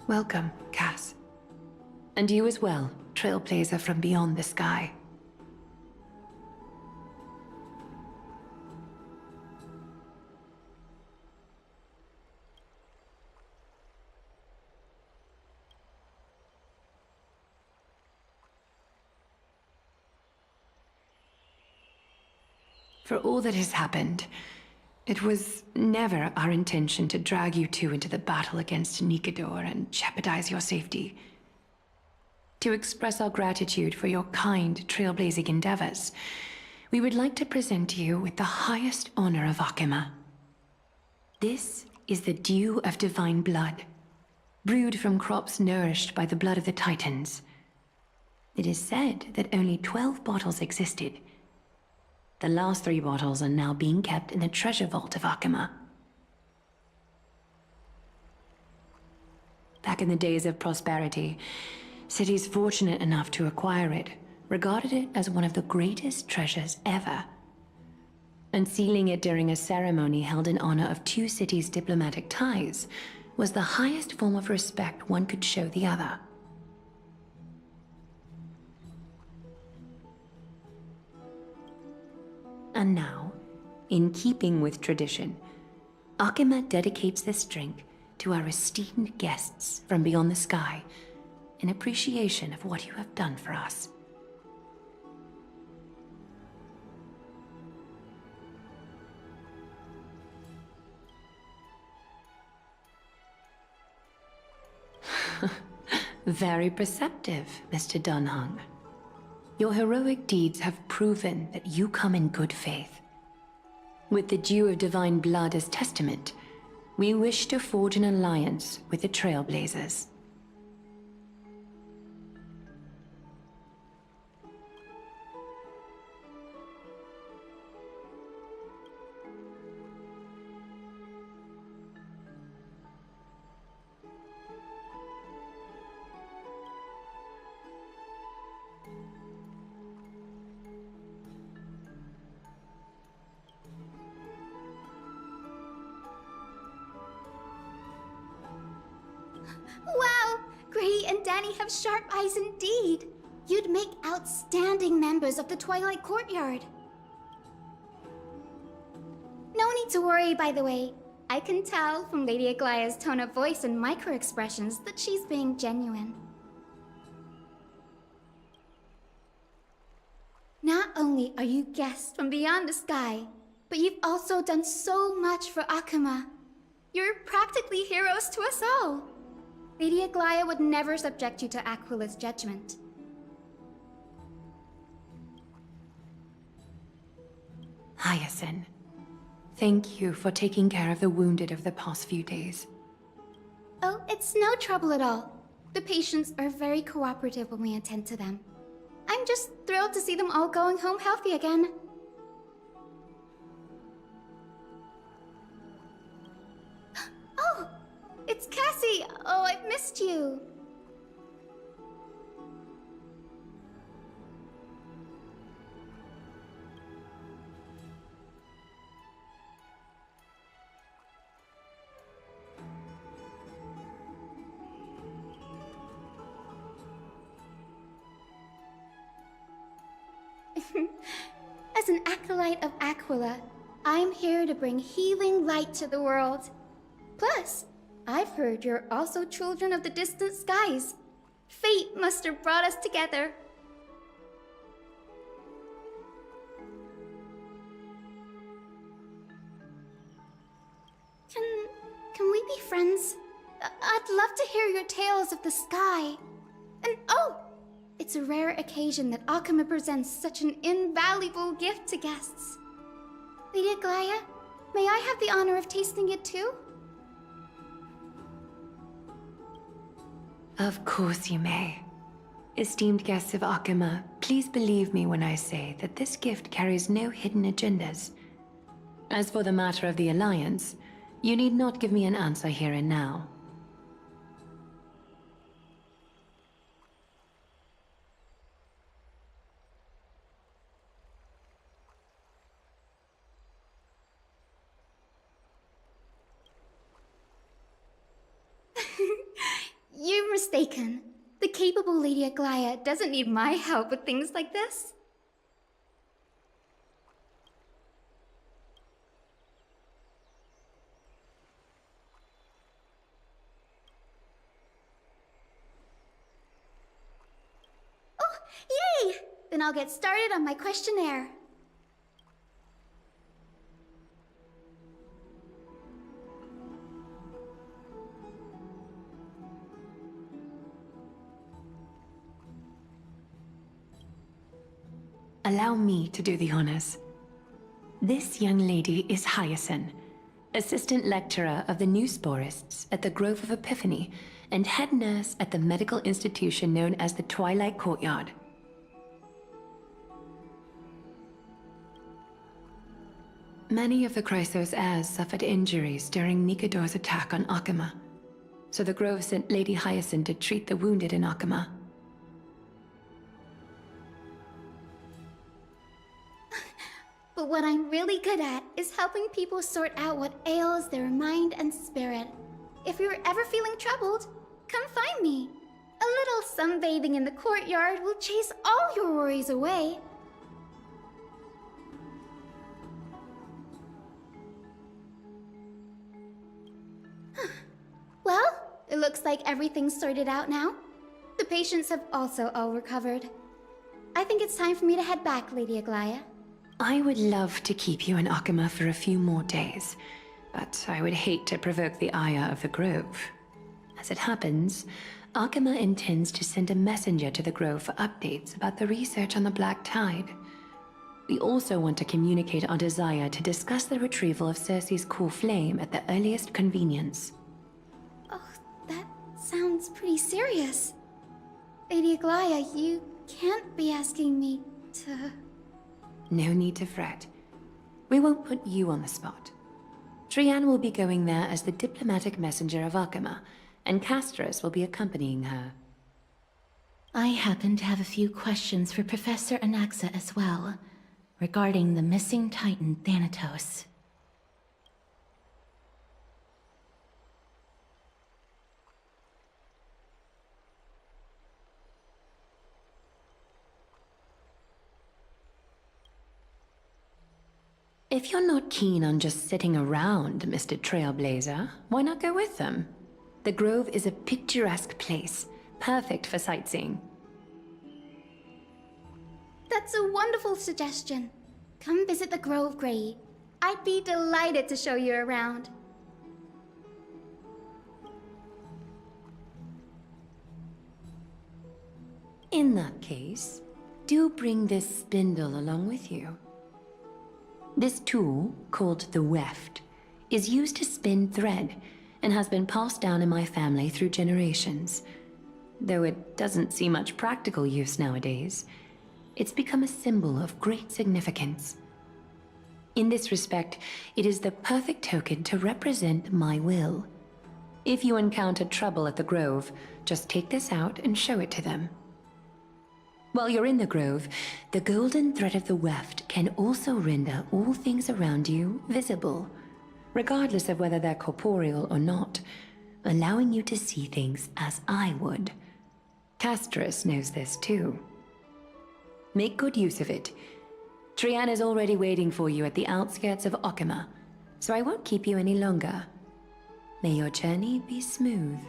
Welcome, Cass. And you as well, trailblazer from beyond the sky. For all that has happened, it was never our intention to drag you two into the battle against Nikador and jeopardize your safety. To express our gratitude for your kind, trailblazing endeavors, we would like to present you with the highest honor of Akima. This is the Dew of Divine Blood, brewed from crops nourished by the blood of the Titans. It is said that only 12 bottles existed. The last 3 bottles are now being kept in the treasure vault of Akima. Back in the days of prosperity, cities fortunate enough to acquire it regarded it as one of the greatest treasures ever. Unsealing it during a ceremony held in honor of 2 cities' diplomatic ties was the highest form of respect one could show the other. And now, in keeping with tradition, Akima dedicates this drink to our esteemed guests from beyond the sky in appreciation of what you have done for us. Very perceptive, Mr. Dunhung. Your heroic deeds have proven that you come in good faith. With the Dew of Divine Blood as testament, we wish to forge an alliance with the Trailblazers. Wow! Gray and Danny have sharp eyes indeed. You'd make outstanding members of the Twilight Courtyard. No need to worry, by the way. I can tell from Lady Aglaia's tone of voice and micro-expressions that she's being genuine. Not only are you guests from beyond the sky, but you've also done so much for Akima. You're practically heroes to us all. Lady Aglaia would never subject you to Aquila's judgment. Hyacinth, Thank you for taking care of the wounded of the past few days. Oh, it's no trouble at all. The patients are very cooperative when we attend to them. I'm just thrilled to see them all going home healthy again. Oh, it's Cassie! Oh, I've missed you. As an acolyte of Aquila, I'm here to bring healing light to the world. Plus, I've heard you're also children of the distant skies. Fate must have brought us together. Can we be friends? I'd love to hear your tales of the sky. And oh! It's a rare occasion that Akama presents such an invaluable gift to guests. Lady Aglaya, may I have the honor of tasting it too? Of course you may. Esteemed guests of Akama, please believe me when I say that this gift carries no hidden agendas. As for the matter of the Alliance, you need not give me an answer here and now. You're mistaken. The capable Lady Aglaya doesn't need my help with things like this. Oh, yay! Then I'll get started on my questionnaire. Allow me to do the honors. This young lady is Hyacinth, assistant lecturer of the new sporists at the Grove of Epiphany and head nurse at the medical institution known as the Twilight Courtyard. Many of the Chrysos heirs suffered injuries during Nikador's attack on Akama, so the Grove sent Lady Hyacinth to treat the wounded in Akama. But what I'm really good at is helping people sort out what ails their mind and spirit. If you're ever feeling troubled, come find me. A little sunbathing in the courtyard will chase all your worries away. Well, it looks like everything's sorted out now. The patients have also all recovered. I think it's time for me to head back, Lady Aglaya. I would love to keep you in Akama for a few more days, but I would hate to provoke the ire of the Grove. As it happens, Akama intends to send a messenger to the Grove for updates about the research on the Black Tide. We also want to communicate our desire to discuss the retrieval of Circe's core flame at the earliest convenience. Oh, that sounds pretty serious. Lady Aglaya, you can't be asking me to... No need to fret. We won't put you on the spot. Trianne will be going there as the diplomatic messenger of Akama, and Castris will be accompanying her. I happen to have a few questions for Professor Anaxa as well, regarding the missing Titan Thanatos. If you're not keen on just sitting around, Mr. Trailblazer, why not go with them? The Grove is a picturesque place, perfect for sightseeing. That's a wonderful suggestion. Come visit the Grove, Grey. I'd be delighted to show you around. In that case, do bring this spindle along with you. This tool, called the weft, is used to spin thread and has been passed down in my family through generations. Though it doesn't see much practical use nowadays, it's become a symbol of great significance. In this respect, it is the perfect token to represent my will. If you encounter trouble at the Grove, just take this out and show it to them. While you're in the Grove, the golden thread of the weft can also render all things around you visible, regardless of whether they're corporeal or not, allowing you to see things as I would. Castorus knows this too. Make good use of it. Trian is already waiting for you at the outskirts of Okima, so I won't keep you any longer. May your journey be smooth.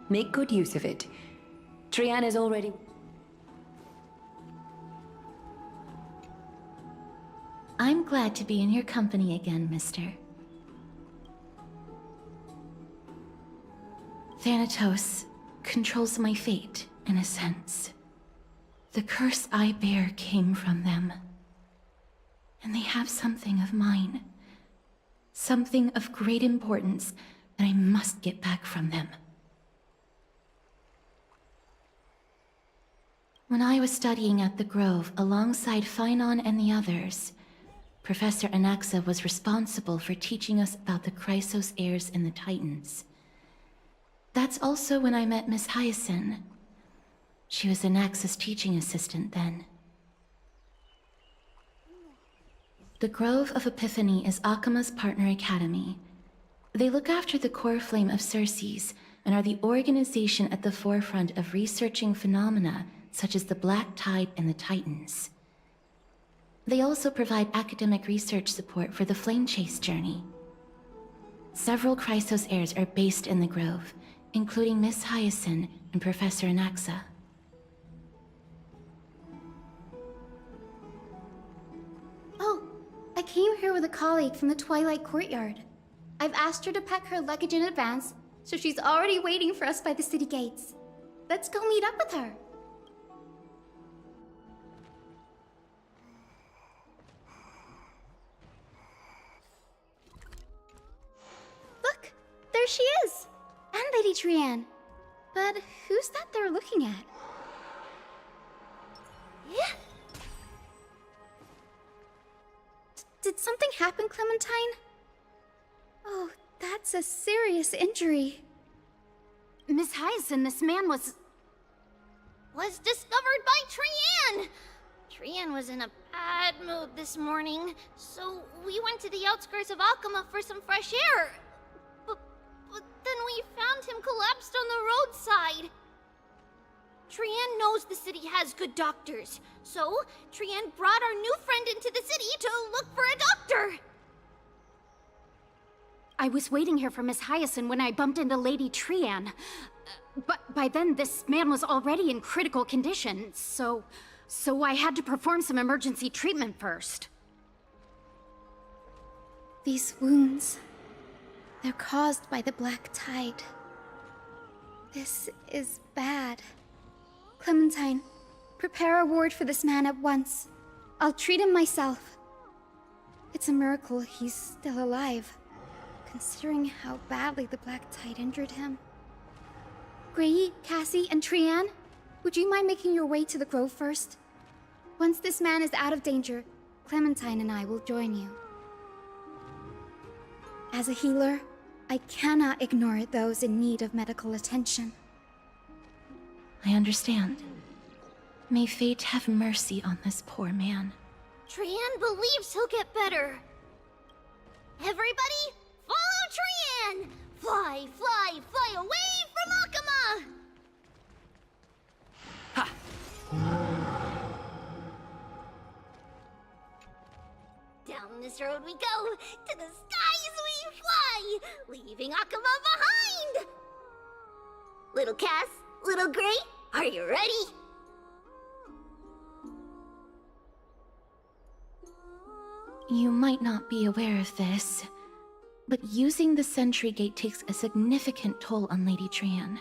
Make good use of it. Trian is already... I'm glad to be in your company again, mister. Thanatos controls my fate, in a sense. The curse I bear came from them. And they have something of mine. Something of great importance that I must get back from them. When I was studying at the Grove alongside Phainon and the others, Professor Anaxa was responsible for teaching us about the Chrysos heirs and the Titans. That's also when I met Miss Hyacinth. She was Anaxa's teaching assistant then. The Grove of Epiphany is Akima's partner academy. They look after the core flame of Circes and are the organization at the forefront of researching phenomena such as the Black Tide and the Titans. They also provide academic research support for the Flame Chase journey. Several Chrysos heirs are based in the Grove, including Miss Hyacinth and Professor Anaxa. Oh, I came here with a colleague from the Twilight Courtyard. I've asked her to pack her luggage in advance, so she's already waiting for us by the city gates. Let's go meet up with her. Look, there she is! And Lady Trian. But who's that they're looking at? Yeah? Did something happen, Clementine? Oh, that's a serious injury. Miss Hyacinth, this man was discovered by Trian! Trian was in a bad mood this morning, so we went to the outskirts of Akama for some fresh air. But then we found him collapsed on the roadside. Trian knows the city has good doctors, so Trian brought our new friend into the city to look for a doctor. I was waiting here for Miss Hyacinth when I bumped into Lady Trian. But by then, this man was already in critical condition, so I had to perform some emergency treatment first. These wounds, they're caused by the Black Tide. This is bad. Clementine, prepare a ward for this man at once. I'll treat him myself. It's a miracle he's still alive, considering how badly the Black Tide injured him. Grey, Cassie, and Trian, would you mind making your way to the Grove first? Once this man is out of danger, Clementine and I will join you. As a healer, I cannot ignore those in need of medical attention. I understand. May fate have mercy on this poor man. Trian believes he'll get better. Everybody, follow Trian! Fly, fly, fly away from Akama! Down this road we go, to the skies we fly, leaving Akama behind! Little Cass, little Grey, are you ready? You might not be aware of this, But using the sentry gate takes a significant toll on Lady Trian.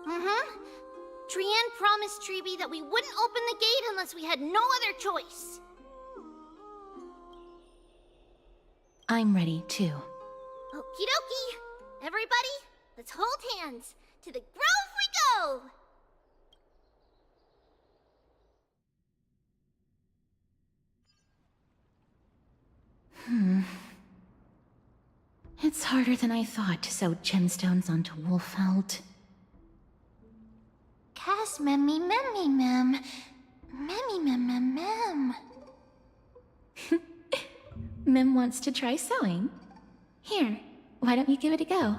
Mm-hmm. Trian promised Treeby that we wouldn't open the gate unless we had no other choice. I'm ready, too. Okie dokie. Everybody, let's hold hands. To the grove we go! It's harder than I thought to sew gemstones onto Wolfeld. Cass memmy memmy mem. Memmy mem mem mem. Mem wants to try sewing. Here, why don't you give it a go?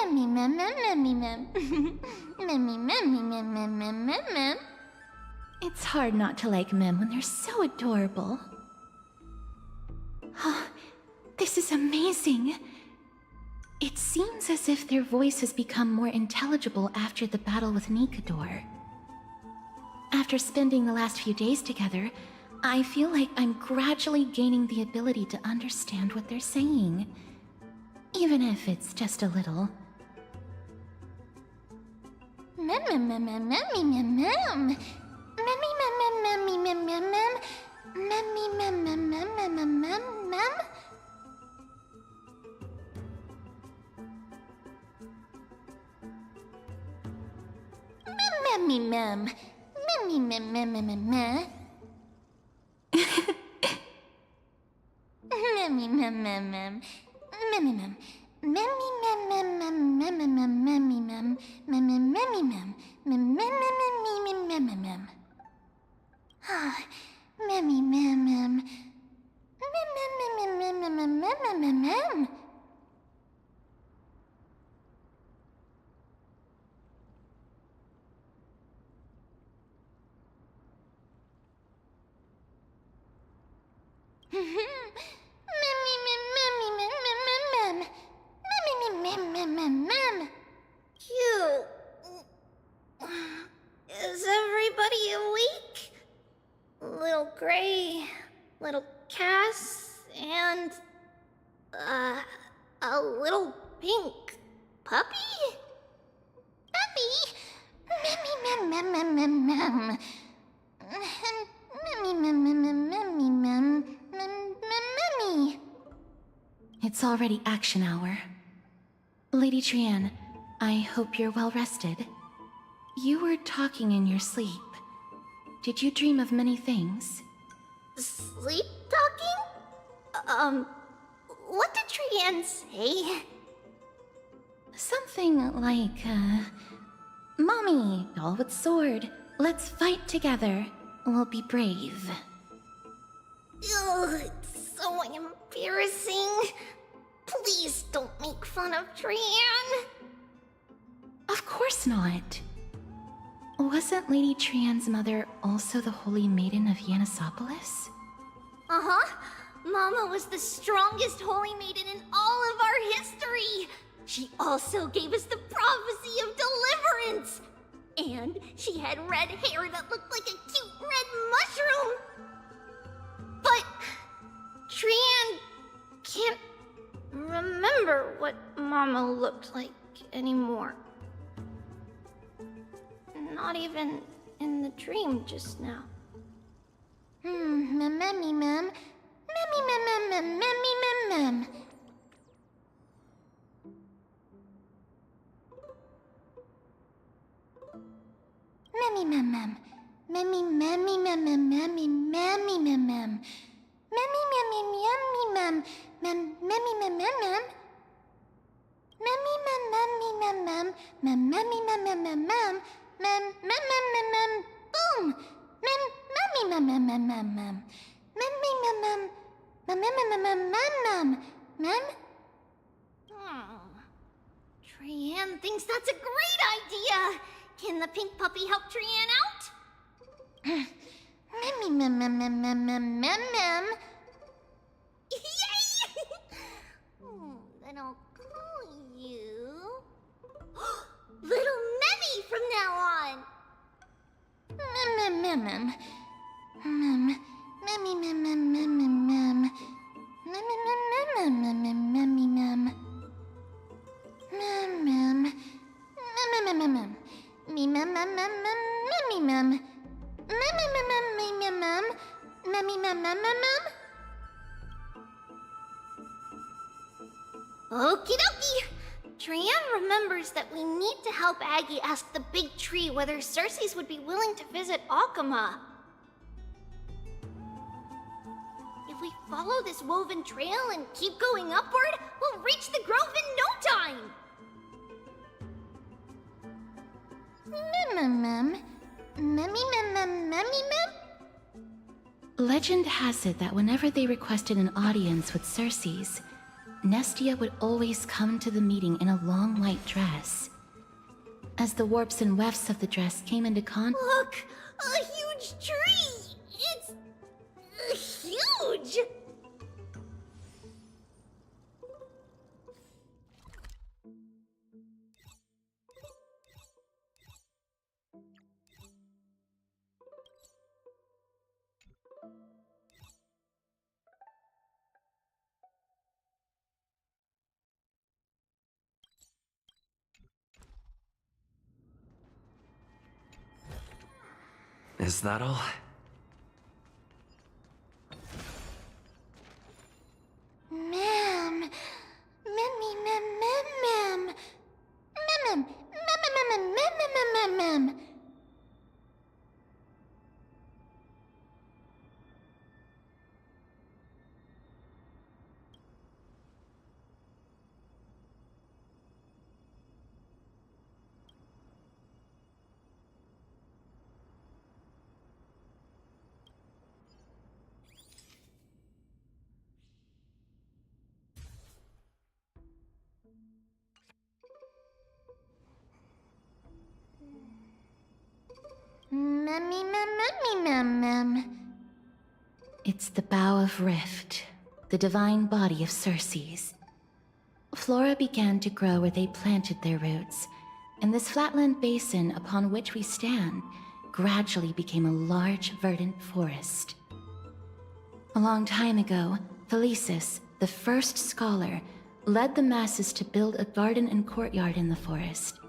Memmy mem mem memmy mem. Memmy memmy mem mem mem mem mem. It's hard not to like Mem when they're so adorable. Oh, this is amazing. It seems as if their voice has become more intelligible after the battle with Nikador. After spending the last few days together, I feel like I'm gradually gaining the ability to understand what they're saying. Even if it's just a little. Mem mem mem mem memmy mem mem. Memmy mem mem memmy mem mem mem. Memmy mem mem mem mem mem mem mem. Memmy mem. Memmy mem mem mem mem mem. Memmy mem mem mem. Memmy mem. Memmy mem mem mem mem mem mem memmy mem. Memmy memmy mem. Mem mem mem mem mem mem. Ah, memmy mem mem. Mem mem mem mem mem mem mem mem mem. Memmy mem memmy mem mem mem mem. Memmy mem mem mem mem. Cute. Is everybody awake? Little Gray, little Cass, and a little pink puppy? Puppy? Memmy mem mem mem mem mem. Memmy mem mem mem memmy mem mem memmy. It's already action hour. Lady Trian, I hope you're well rested. You were talking in your sleep. Did you dream of many things? Sleep talking? What did Trian say? Something like, Mommy, doll with sword, let's fight together. We'll be brave. Ugh, it's so embarrassing. Please don't make fun of Trian. Of course not. Wasn't Lady Trian's mother also the Holy Maiden of Yanisopolis? Uh-huh. Mama was the strongest holy maiden in all of our history. She also gave us the prophecy of deliverance. And she had red hair that looked like a cute red mushroom. But Trian can't remember what Mama looked like anymore. Not even in the dream just now. Memmy mem. Memmy mem mem memmy mem mem. Memmy mem mem. Memmy memmy mem mem memmy memmy mem mem. Memmy memmy memmy mem. Memmy mem mem mem. Memmy mem memmy mem mem. Memmy mem mem mem mem. Mem. Boom. Memmy mem mem mem mem mem. Memmy mem mem. Mem. Trian thinks that's a great idea. Can the pink puppy help Trian out? Memmy mem. Yay! Then I'll call you... Little Memmy from now on! Mem. Memmy. Okie dokie! Trian remembers that we need to help Aggie ask the big tree whether Cersei's would be willing to visit Akama. If we follow this woven trail and keep going upward, we'll reach the grove in no time! Legend has it that whenever they requested an audience with Cersei's, Nestia would always come to the meeting in a long white dress. As the warps and wefts of the dress came into Look! A huge tree! It's... huge! Is that all? Mem. It's the Bough of Rift, the divine body of Cersei's. Flora began to grow where they planted their roots, and this flatland basin upon which we stand gradually became a large, verdant forest. A long time ago, Felicis, the first scholar, led the masses to build a garden and courtyard in the forest,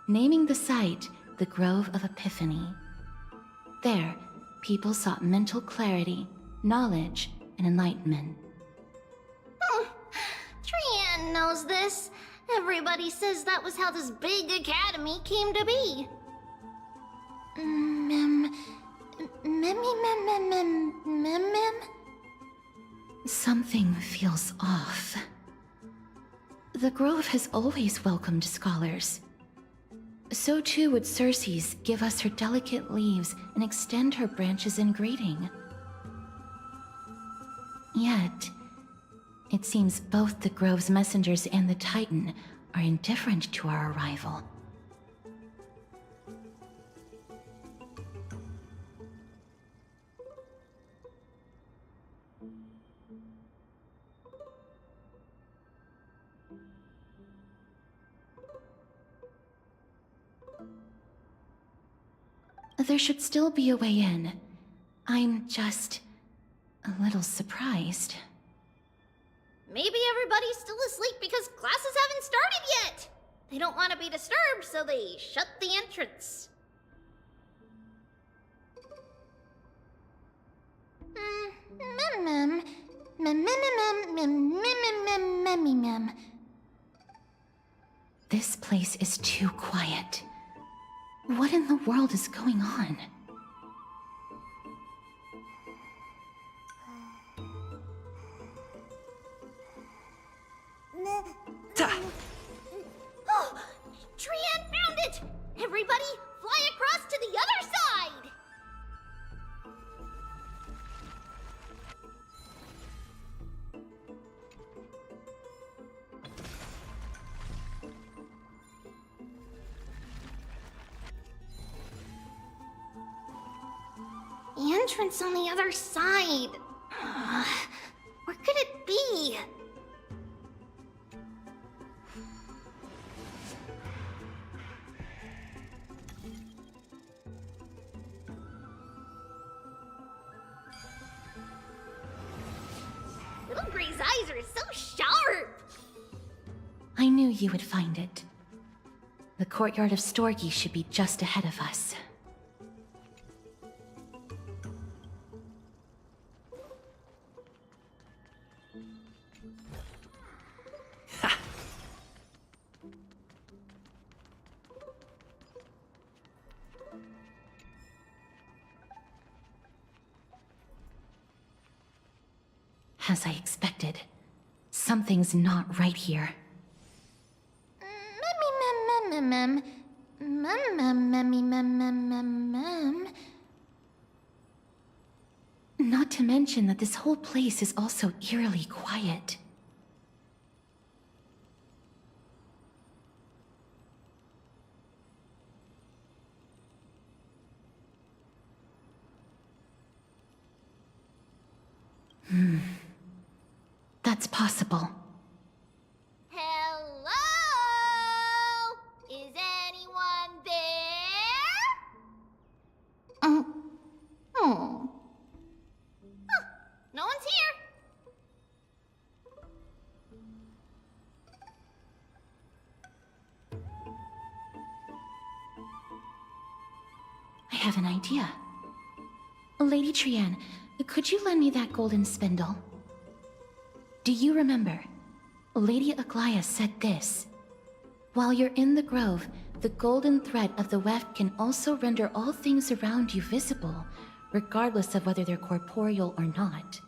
naming the site the Grove of Epiphany. There, people sought mental clarity, knowledge, and enlightenment. Trian knows this. Everybody says that was how this big academy came to be. Something feels off. The Grove has always welcomed scholars. So too would Cersei's give us her delicate leaves and extend her branches in greeting. Yet, it seems both the Grove's messengers and the Titan are indifferent to our arrival. There should still be a way in. I'm just a little surprised. Maybe everybody's still asleep because classes haven't started yet. They don't want to be disturbed, so they shut the entrance. This place is too quiet. What in the world is going on? Oh, Trian found it! Everybody, fly across to the other side! The entrance on the other side. Where could it be? Guy's eyes are so sharp! I knew you would find it. The courtyard of Storgi should be just ahead of us. As I expected, something's not right here. Not to mention that this whole place is also eerily quiet. That's possible. Hello? Is anyone there? Huh, no one's here. I have an idea. Lady Trian, could you lend me that golden spindle? Do you remember? Lady Aglaya said this. While you're in the grove, the golden thread of the weft can also render all things around you visible, regardless of whether they're corporeal or not.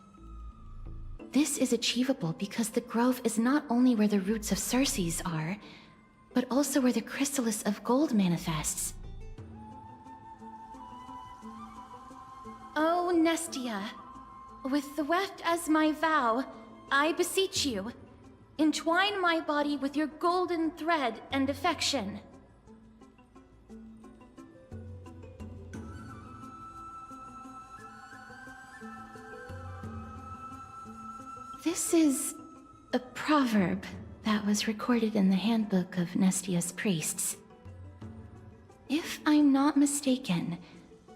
This is achievable because the grove is not only where the roots of Circes are, but also where the chrysalis of gold manifests. Oh, Nestia, with the weft as my vow, I beseech you, entwine my body with your golden thread and affection. This is a proverb that was recorded in the handbook of Nestia's priests. If I'm not mistaken,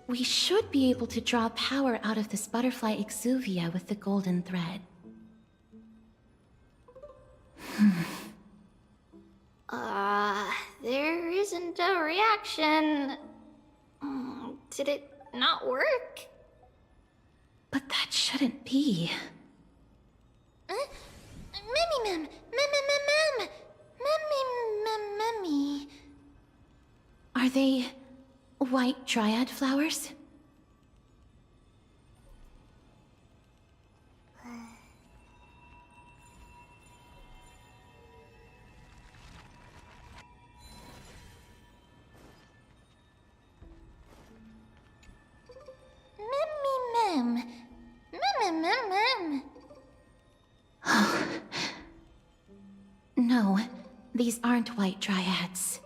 we should be able to draw power out of this butterfly exuvia with the golden thread. There isn't a reaction. Did it not work? But that shouldn't be. Memmy. Are they white dryad flowers? No, these aren't white dryads.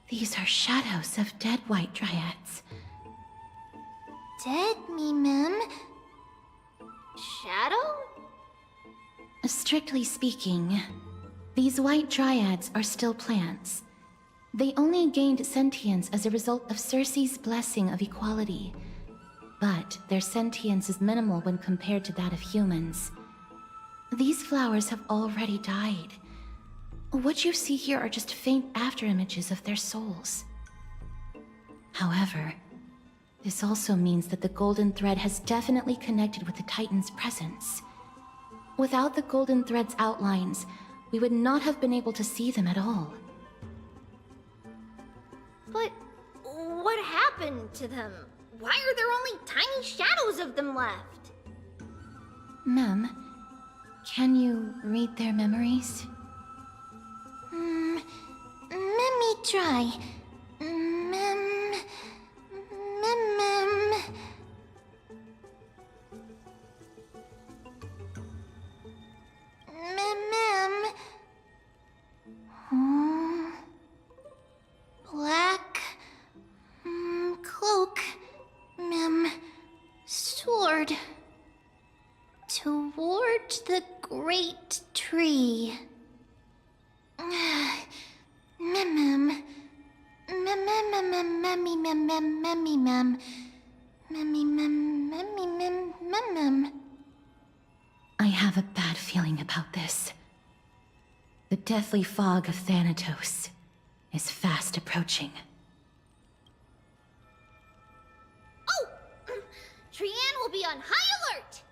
These are shadows of dead white dryads. Dead me, Mem. Shadow? Strictly speaking, these white dryads are still plants. They only gained sentience as a result of Circe's blessing of equality. But their sentience is minimal when compared to that of humans. These flowers have already died. What you see here are just faint afterimages of their souls. However, this also means that the golden thread has definitely connected with the Titan's presence. Without the golden thread's outlines, we would not have been able to see them at all. But what happened to them? Why are there only tiny shadows of them left? Mem, can you read their memories? Let me try. Mem. Black cloak, Mem. Sword. Towards the great tree. Mem. I have a bad feeling about this. The deathly fog of Thanatos is fast approaching. Oh! Trianne will be on high alert!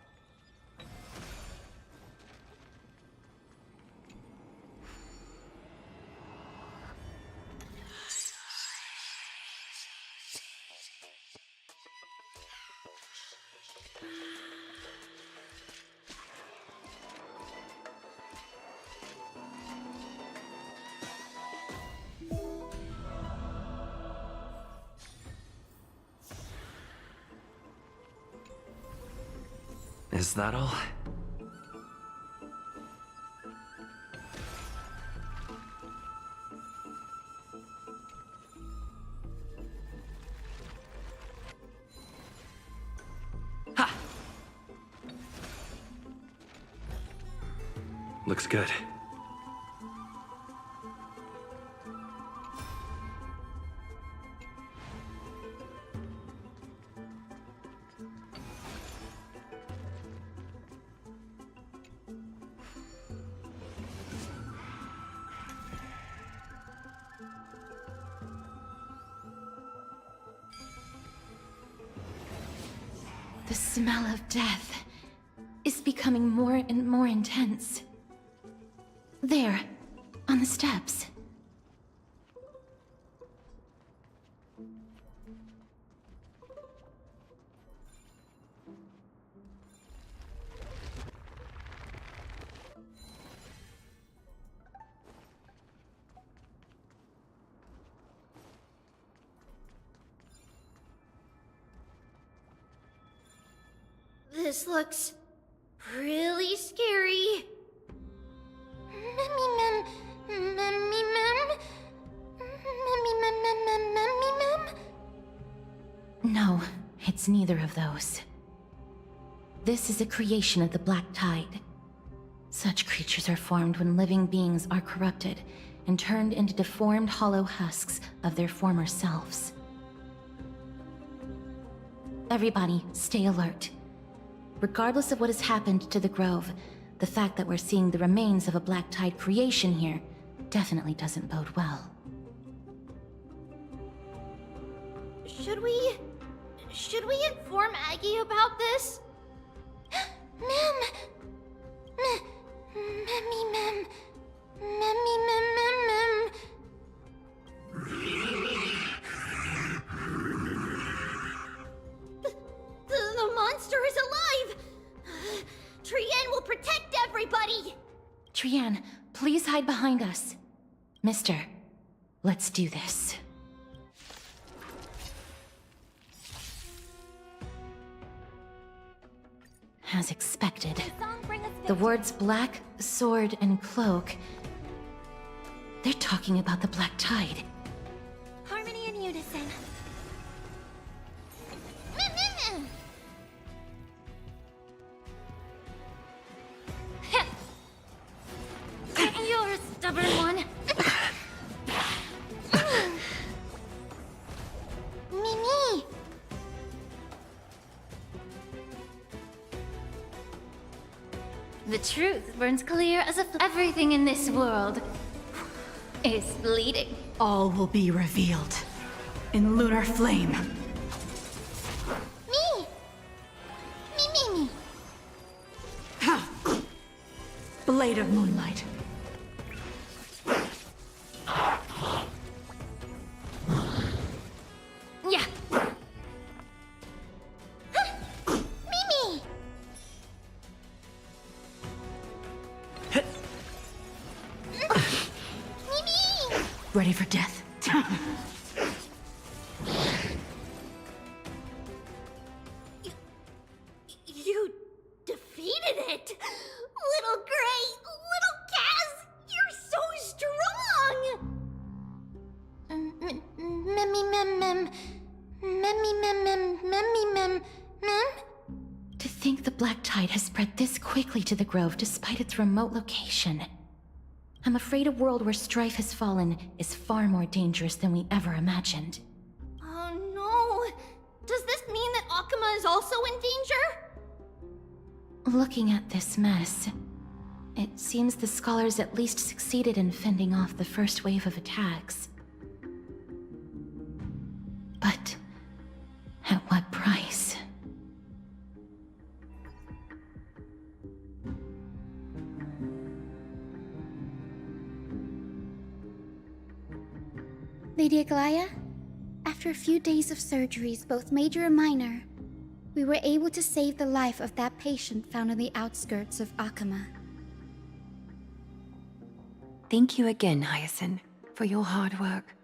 Is that all? Ha! Looks good. The smell of death is becoming more and more intense. There, on the steps. This looks really scary. Mem. No, it's neither of those. This is a creation of the Black Tide. Such creatures are formed when living beings are corrupted and turned into deformed hollow husks of their former selves. Everybody, stay alert. Regardless of what has happened to the Grove, the fact that we're seeing the remains of a Black Tide creation here definitely doesn't bode well. Should we inform Aggie about this? Mem. The monster is alive! Trianne will protect everybody! Trianne, please hide behind us. Mister, let's do this. As expected, the words black, sword, and cloak, they're talking about the Black Tide. Harmony and unison. You're a stubborn one. Mimi. The truth burns clear as if everything in this world is bleeding. All will be revealed in lunar flame. Me. Ha! Blade of moonlight. Yeah. Mimi. Mimi. Ready for death. You defeated it! Little Gray! Little Kaz! You're so strong! To think the Black Tide has spread this quickly to the Grove despite its remote location. I'm afraid a world where strife has fallen is far more dangerous than we ever imagined. Oh no! Does this mean that Akuma is also in danger? Looking at this mess, it seems the scholars at least succeeded in fending off the first wave of attacks. But at what price? Lady Aglaya, after a few days of surgeries, both major and minor, we were able to save the life of that patient found on the outskirts of Akama. Thank you again, Hyacinth, for your hard work.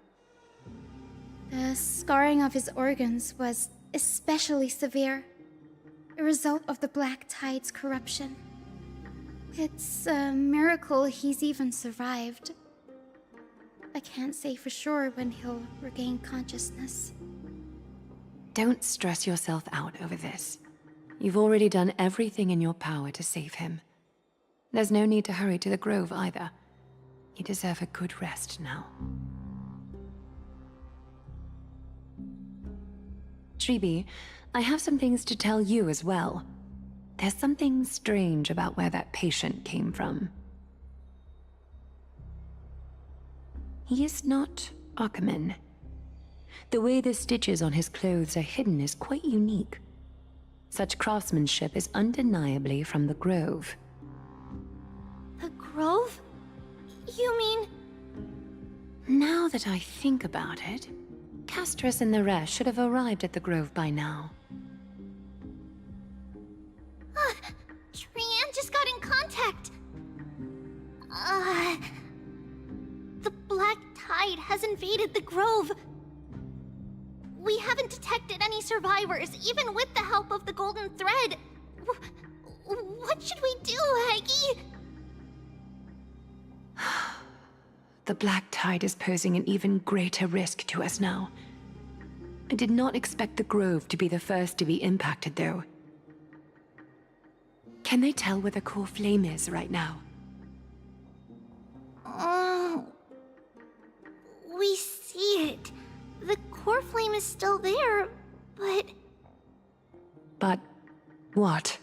The scarring of his organs was especially severe, a result of the Black Tide's corruption. It's a miracle he's even survived. I can't say for sure when he'll regain consciousness. Don't stress yourself out over this. You've already done everything in your power to save him. There's no need to hurry to the Grove either. You deserve a good rest now. Tribi, I have some things to tell you as well. There's something strange about where that patient came from. He is not Akaman. The way the stitches on his clothes are hidden is quite unique. Such craftsmanship is undeniably from the Grove. The Grove? You mean... Now that I think about it, Castrus and the rest should have arrived at the Grove by now. Trian just got in contact! The Black Tide has invaded the Grove. We haven't detected any survivors, even with the help of the Golden Thread. What should we do, Aggie? The Black Tide is posing an even greater risk to us now. I did not expect the Grove to be the first to be impacted, though. Can they tell where the core flame is right now? We see it. The core flame is still there, but... But what?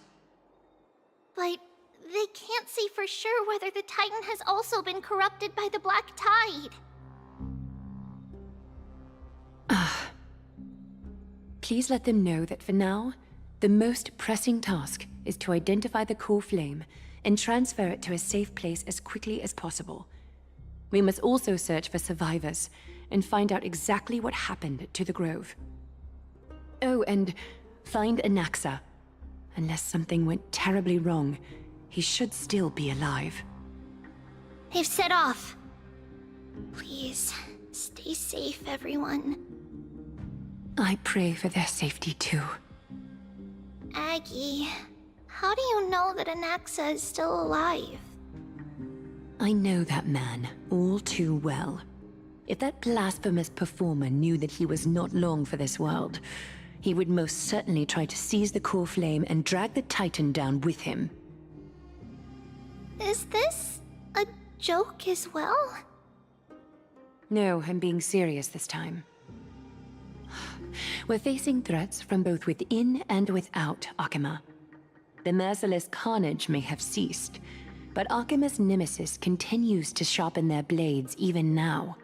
But they can't see for sure whether the Titan has also been corrupted by the Black Tide. Please let them know that for now, the most pressing task is to identify the core flame and transfer it to a safe place as quickly as possible. We must also search for survivors and find out exactly what happened to the Grove. Oh, and find Anaxa. Unless something went terribly wrong, he should still be alive. They've set off. Please, stay safe, everyone. I pray for their safety too. Aggie, how do you know that Anaxa is still alive? I know that man all too well. If that blasphemous performer knew that he was not long for this world, he would most certainly try to seize the core flame and drag the Titan down with him. Is this a joke as well? No, I'm being serious this time. We're facing threats from both within and without Akama. The merciless carnage may have ceased, but Akama's nemesis continues to sharpen their blades even now.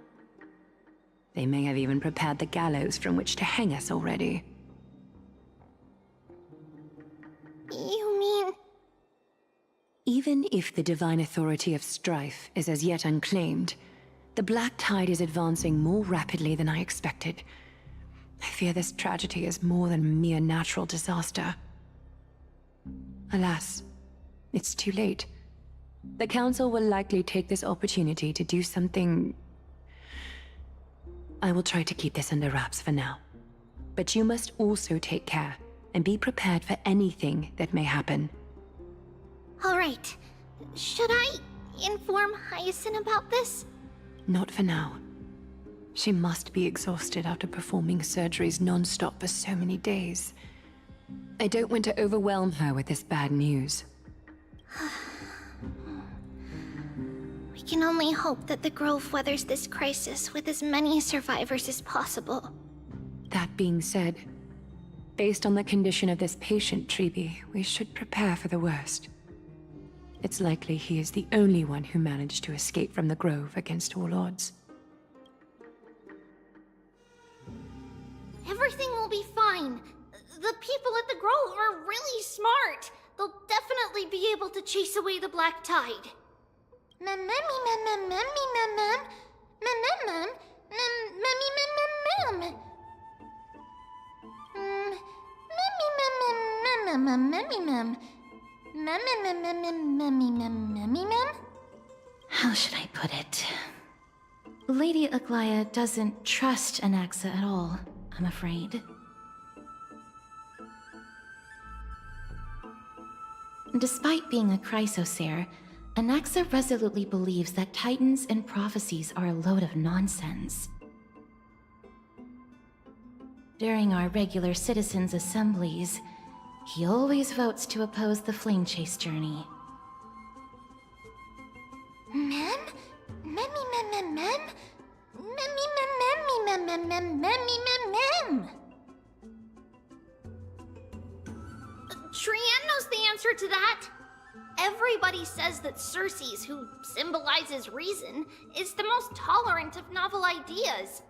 They may have even prepared the gallows from which to hang us already. You mean... Even if the divine authority of strife is as yet unclaimed, the Black Tide is advancing more rapidly than I expected. I fear this tragedy is more than a mere natural disaster. Alas, it's too late. The Council will likely take this opportunity to do something... I will try to keep this under wraps for now. But you must also take care and be prepared for anything that may happen. All right. Should I inform Hyacinth about this? Not for now. She must be exhausted after performing surgeries non-stop for so many days. I don't want to overwhelm her with this bad news. We can only hope that the Grove weathers this crisis with as many survivors as possible. That being said, Based on the condition of this patient, Treeby, we should prepare for the worst. It's likely he is the only one who managed to escape from the Grove against all odds. Everything will be fine. The people at the Grove are really smart. They'll definitely be able to chase away the black tide. How should I put it? Lady Aglaya doesn't trust Anaxa at all, I'm afraid. Despite being a chrysosaur, Anaxa resolutely believes that titans and prophecies are a load of nonsense. During our regular citizens' assemblies, he always votes to oppose the flame chase journey. Trian knows the answer to that. Everybody says that Circes, who symbolizes reason, is the most tolerant of novel ideas.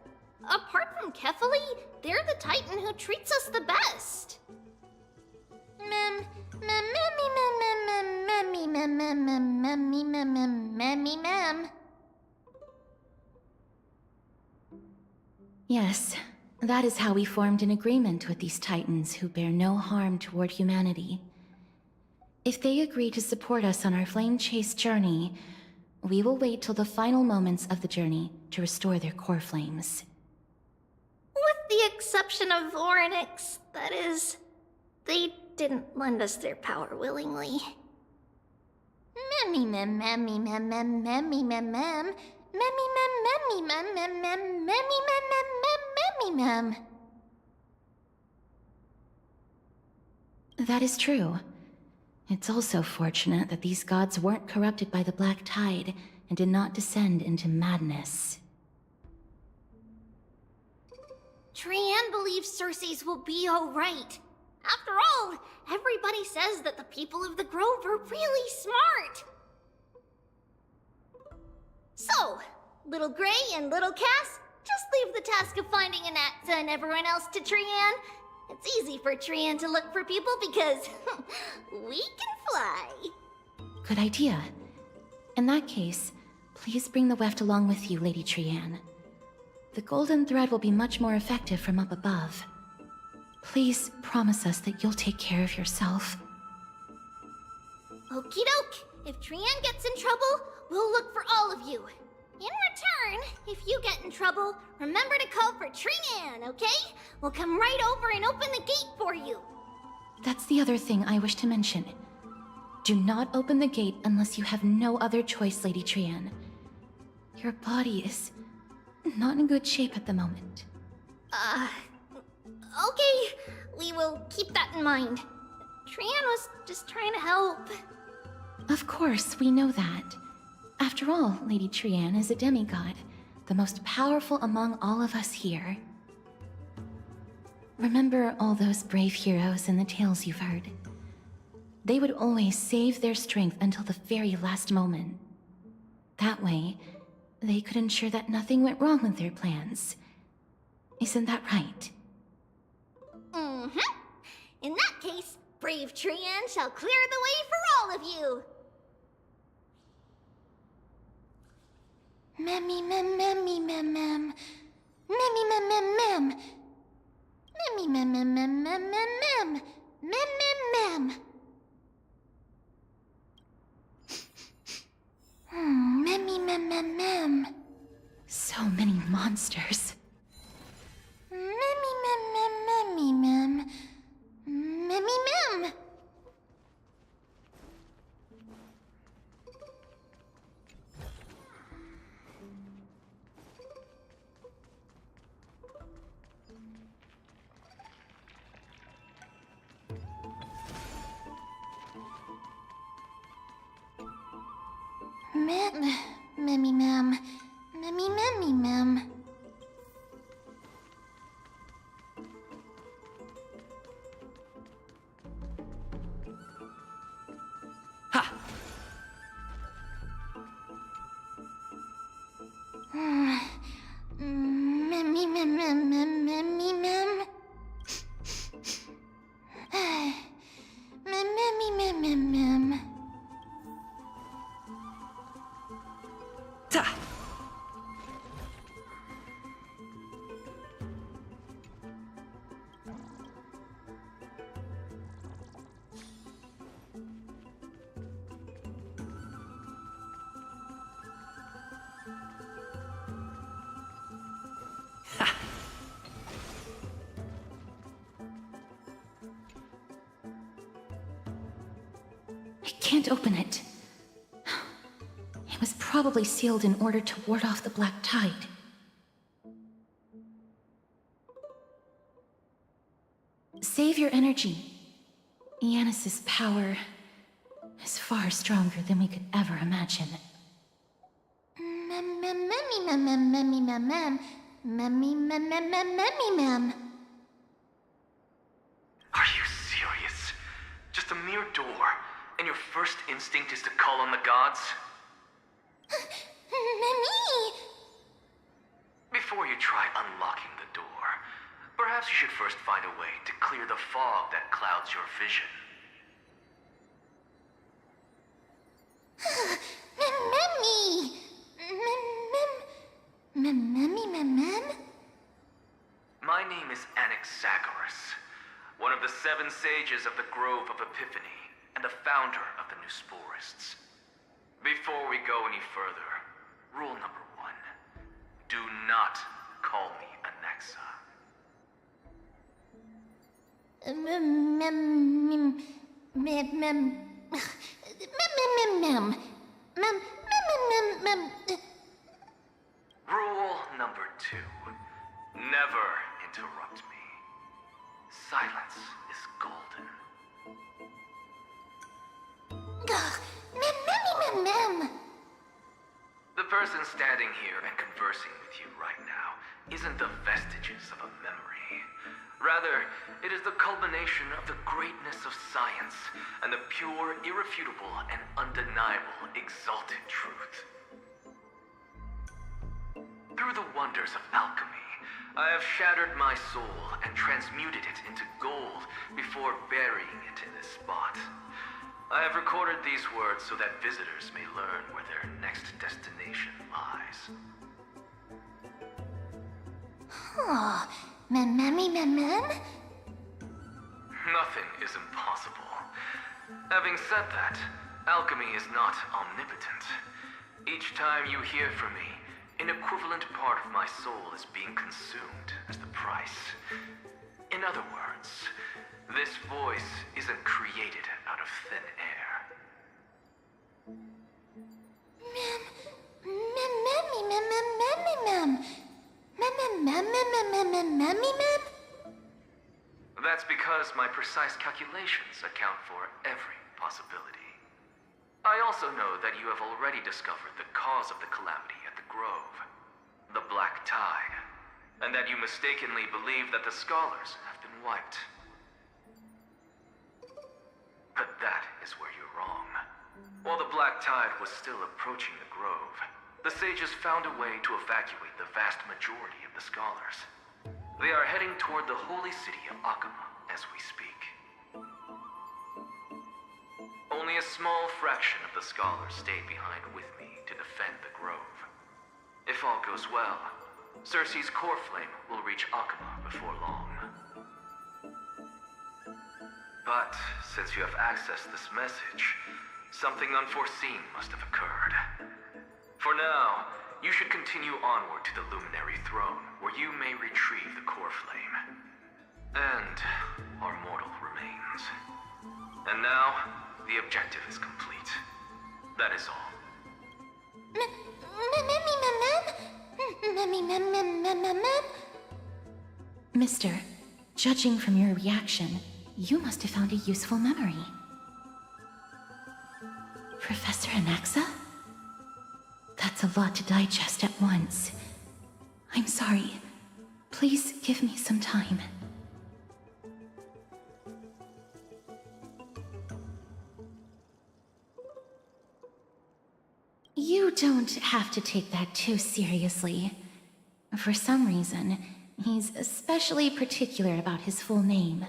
Apart from Kefali, they're the Titan who treats us the best. Yes, that is how we formed an agreement with these Titans who bear no harm toward humanity. If they agree to support us on our flame chase journey, we will wait till the final moments of the journey to restore their core flames. With the exception of Voronix, that is, they didn't lend us their power willingly. That is true. It's also fortunate that these gods weren't corrupted by the Black Tide and did not descend into madness. Trian believes Circes will be alright. After all, everybody says that the people of the Grove are really smart. So, Little Gray and Little Cass, just leave the task of finding Anaxa and everyone else to Trian. It's easy for Trian to look for people because we can fly. Good idea. In that case, please bring the weft along with you, Lady Trian. The golden thread will be much more effective from up above. Please promise us that you'll take care of yourself. Okie doke. If Trian gets in trouble, we'll look for all of you. In return, if you get in trouble, remember to call for Trian, okay? We'll come right over and open the gate for you. That's the other thing I wish to mention. Do not open the gate unless you have no other choice, Lady Trian. Your body is not in good shape at the moment. Okay. We will keep that in mind. Trian was just trying to help. Of course, we know that. After all, Lady Trian is a demigod, the most powerful among all of us here. Remember all those brave heroes in the tales you've heard? They would always save their strength until the very last moment. That way, they could ensure that nothing went wrong with their plans. Isn't that right? Mm-hmm. In that case, brave Trian shall clear the way for all of you. Memmy mem memmy mem mem. Memmy mem mem mem. Memmy mem mem mem mem mem mem. Mem mem mem. Memmy mem mem mem. So many monsters. Memmy mem mem memmy mem. Memmy mem. Memmy mem. Memmy memmy mem. I can't open it. It was probably sealed in order to ward off the black tide. Save your energy. Yanis's power is far stronger than we could ever imagine. Are you serious? Just a mere door, and your first instinct is to call on the gods? Before you try unlocking the door, perhaps you should first find a way to clear the fog that clouds your vision. My name is Anaxagoras, one of the 7 sages of the Grove of Epiphany, and the founder of the New Sporists. Before we go any further, rule number 1. Do not call me Anaxa. Rule number 2. Never interrupt me. Silence is golden. The person standing here and conversing with you right now isn't the vestiges of a memory. Rather, it is the culmination of the greatness of science and the pure, irrefutable, and undeniable exalted truth. Through the wonders of alchemy, I have shattered my soul and transmuted it into gold before burying it in this spot. I have recorded these words so that visitors may learn where their next destination lies. Nothing is impossible. Having said that, alchemy is not omnipotent. Each time you hear from me, an equivalent part of my soul is being consumed as the price. In other words, this voice isn't created out of thin air. That's because my precise calculations account for every possibility. I also know that you have already discovered the cause of the calamity at the Grove, the Black Tide, and that you mistakenly believe that the scholars have been wiped. But that is where you're wrong. While the Black Tide was still approaching the Grove, the sages found a way to evacuate the vast majority of the scholars. They are heading toward the holy city of Akama as we speak. Only a small fraction of the scholars stayed behind with me to defend the Grove. If all goes well, Circe's core flame will reach Akama before long. But since you have accessed this message, something unforeseen must have occurred. For now, you should continue onward to the Luminary Throne, where you may retrieve the core flame. And our mortal remains. And now, the objective is complete. That is all. Mister, judging from your reaction, you must have found a useful memory. Professor Anaxa? That's a lot to digest at once. I'm sorry. Please give me some time. You don't have to take that too seriously. For some reason, He's especially particular about his full name.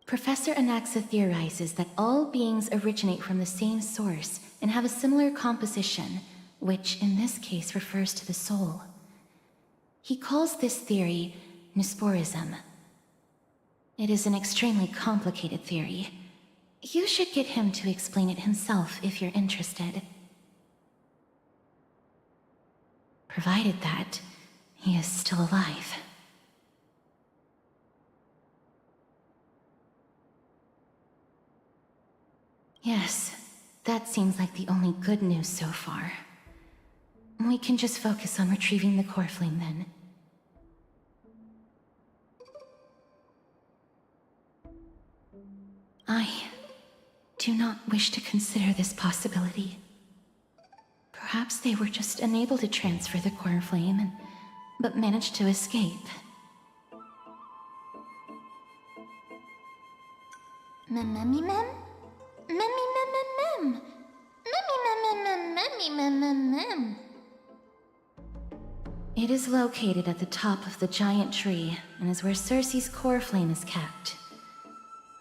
Professor Anaxa theorizes that all beings originate from the same source and have a similar composition, which in this case refers to the soul. He calls this theory Nusporism. It is an extremely complicated theory. You should get him to explain it himself if you're interested. Provided that he is still alive. Yes, that seems like the only good news so far. We can just focus on retrieving the core flame then. I do not wish to consider this possibility. Perhaps they were just unable to transfer the core flame, but managed to escape. Mem. It is located at the top of the giant tree, and is where Circe's core flame is kept.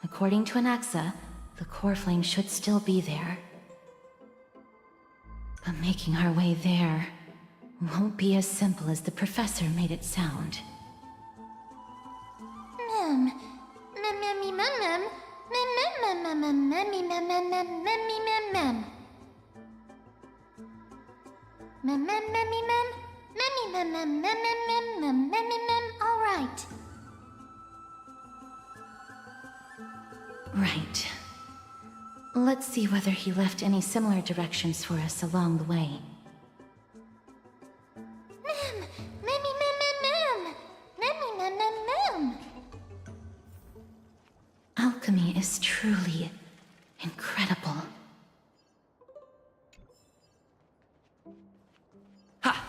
According to Anaxa, the core flame should still be there. But making our way there won't be as simple as the professor made it sound. All right. Right. Let's see whether he left any similar directions for us along the way. Alchemy is truly incredible. Ha!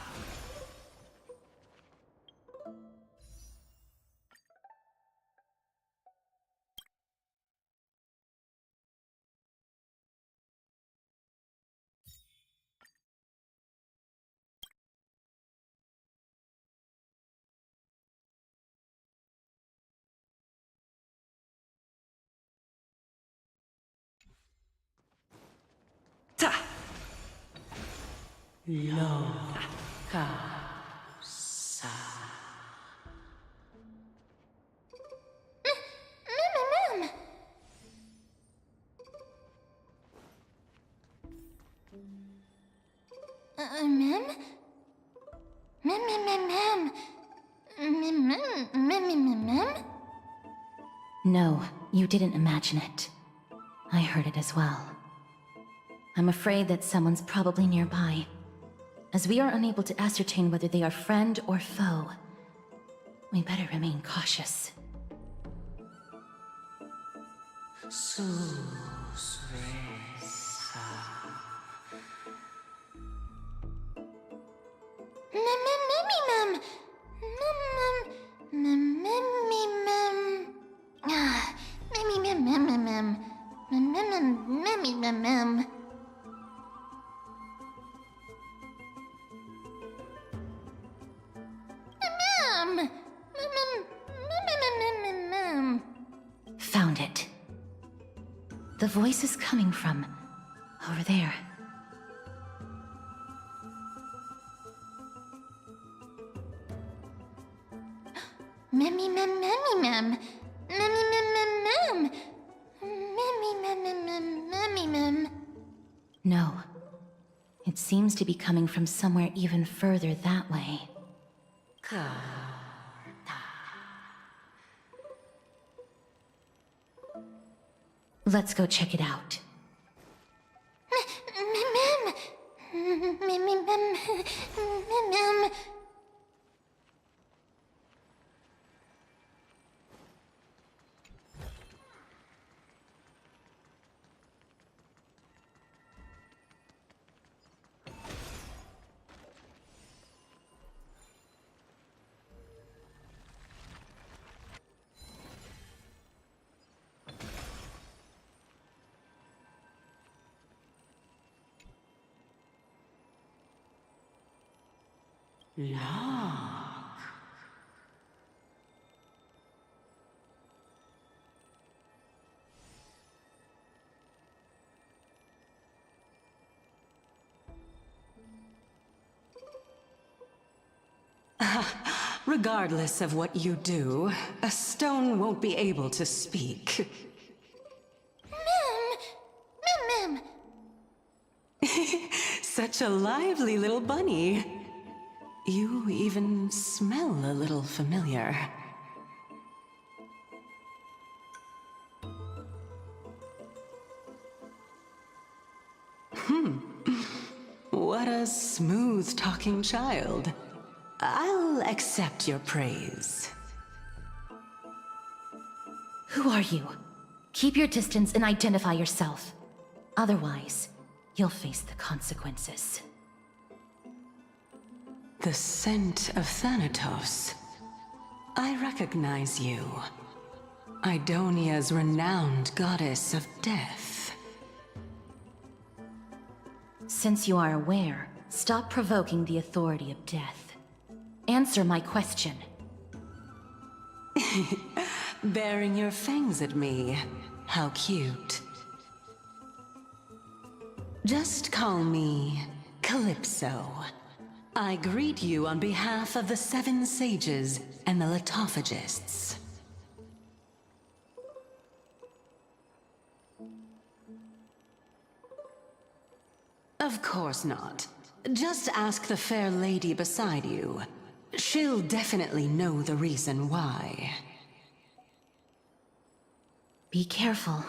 No, you didn't imagine it. I heard it as well. I'm afraid that someone's probably nearby. As we are unable to ascertain whether they are friend or foe, we better remain cautious. Found it. The voice is coming from over there. No. It seems to be coming from somewhere even further that way. Let's go check it out. Lock. Regardless of what you do, a stone won't be able to speak. Mim! Such a lively little bunny. You even smell a little familiar. What a smooth-talking child. I'll accept your praise. Who are you? Keep your distance and identify yourself. Otherwise, you'll face the consequences. The scent of Thanatos. I recognize you. Idonia's renowned goddess of death. Since you are aware, stop provoking the authority of death. Answer my question. Baring your fangs at me. How cute. Just call me Calypso. I greet you on behalf of the Seven Sages and the Litophagists. Of course not. Just ask the fair lady beside you. She'll definitely know the reason why. Be careful.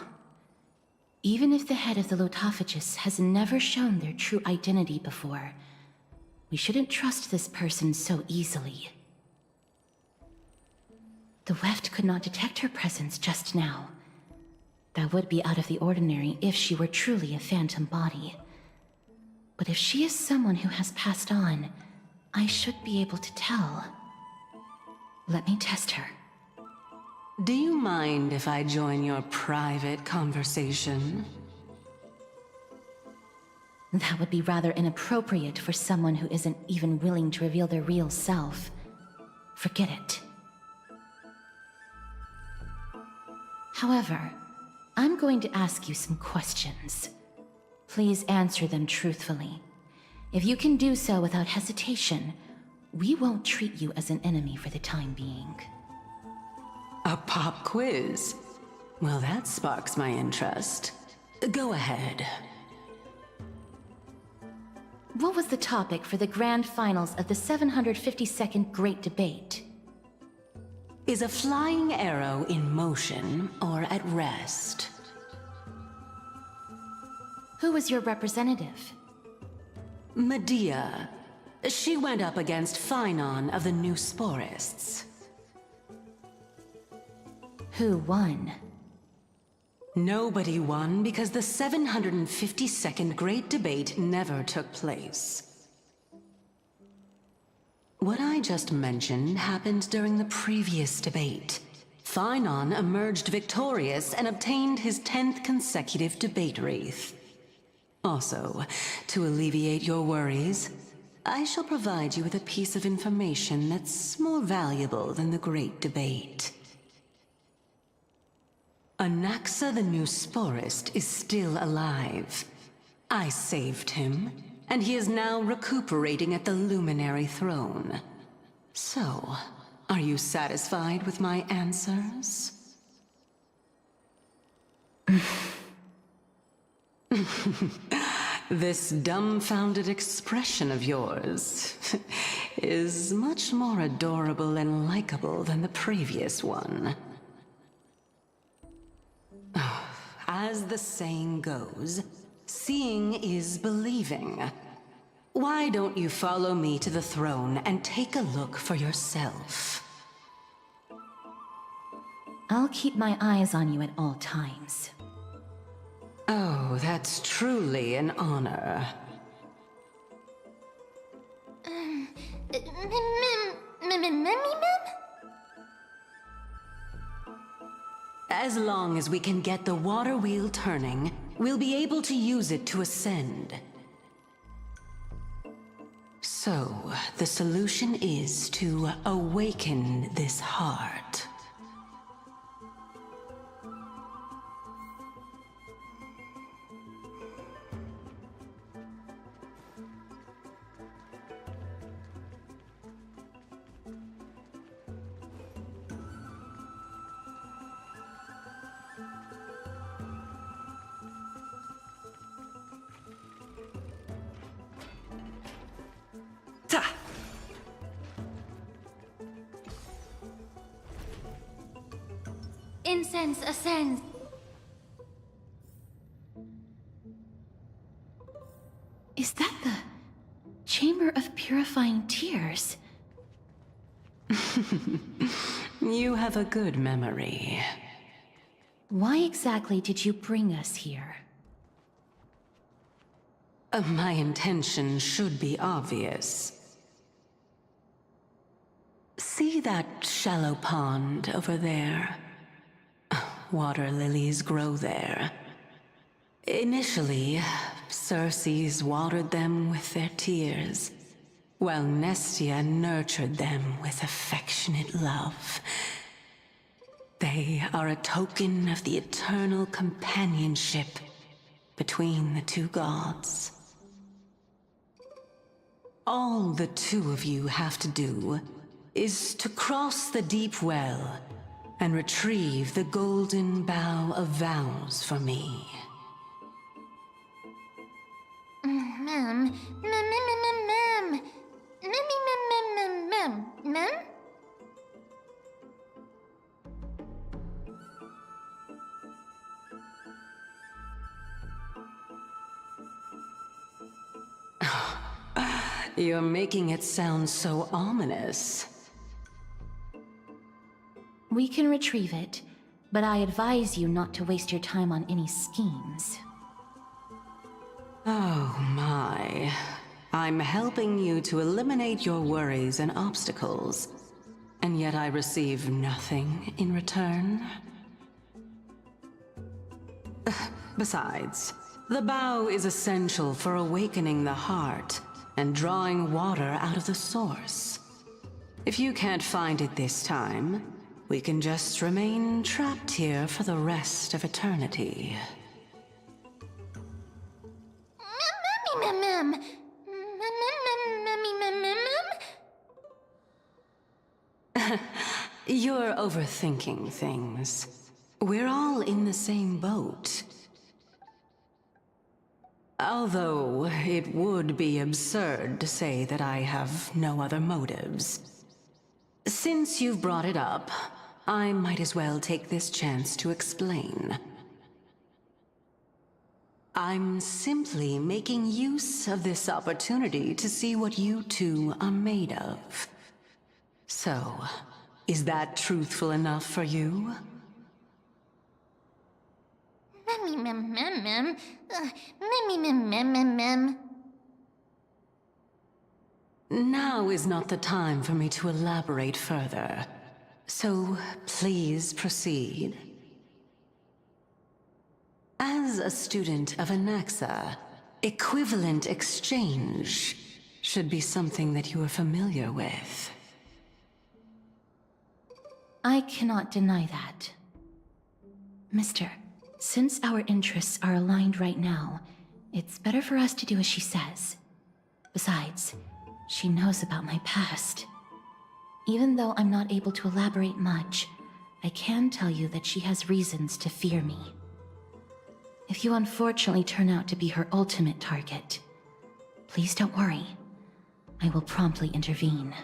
Even if the head of the Litophagists has never shown their true identity before, we shouldn't trust this person so easily. The Weft could not detect her presence just now. That would be out of the ordinary if she were truly a phantom body. But if she is someone who has passed on, I should be able to tell. Let me test her. Do you mind if I join your private conversation? That would be rather inappropriate for someone who isn't even willing to reveal their real self. Forget it. However, I'm going to ask you some questions. Please answer them truthfully. If you can do so without hesitation, we won't treat you as an enemy for the time being. A pop quiz? Well, that sparks my interest. Go ahead. What was the topic for the grand finals of the 752nd Great Debate? Is a flying arrow in motion or at rest? Who was your representative? Medea. She went up against Phynon of the New Sporists. Who won? Nobody won because the 752nd Great Debate never took place. What I just mentioned happened during the previous debate. Phynon emerged victorious and obtained his 10th consecutive debate wreath. Also, to alleviate your worries, I shall provide you with a piece of information that's more valuable than the Great Debate. Anaxa the New Sporist is still alive. I saved him, and he is now recuperating at the Luminary Throne. So, are you satisfied with my answers? This dumbfounded expression of yours is much more adorable and likable than the previous one. As the saying goes, seeing is believing. Why don't you follow me to the throne and take a look for yourself? I'll keep my eyes on you at all times. Oh, that's truly an honor. As long as we can get the water wheel turning, we'll be able to use it to ascend. So, the solution is to awaken this heart. Incense ascends. Is that the Chamber of Purifying Tears? You have a good memory. Why exactly did you bring us here? My intention should be obvious. See that shallow pond over there? Water lilies grow there. Initially, Circes watered them with their tears, while Nestia nurtured them with affectionate love. They are a token of the eternal companionship between the two gods. All the two of you have to do is to cross the deep well and retrieve the golden bough of vows for me. Mem. You're making it sound so ominous. We can retrieve it, but I advise you not to waste your time on any schemes. Oh my. I'm helping you to eliminate your worries and obstacles, and yet I receive nothing in return? Besides, the bow is essential for awakening the heart and drawing water out of the source. If you can't find it this time, we can just remain trapped here for the rest of eternity. You're overthinking things. We're all in the same boat. Although it would be absurd to say that I have no other motives. Since you've brought it up, I might as well take this chance to explain. I'm simply making use of this opportunity to see what you two are made of. So, is that truthful enough for you? Now is not the time for me to elaborate further. So, please proceed. As a student of Anaxa, equivalent exchange should be something that you are familiar with. I cannot deny that. Mister, since our interests are aligned right now, it's better for us to do as she says. Besides, she knows about my past. Even though I'm not able to elaborate much, I can tell you that she has reasons to fear me. If you unfortunately turn out to be her ultimate target, please don't worry. I will promptly intervene.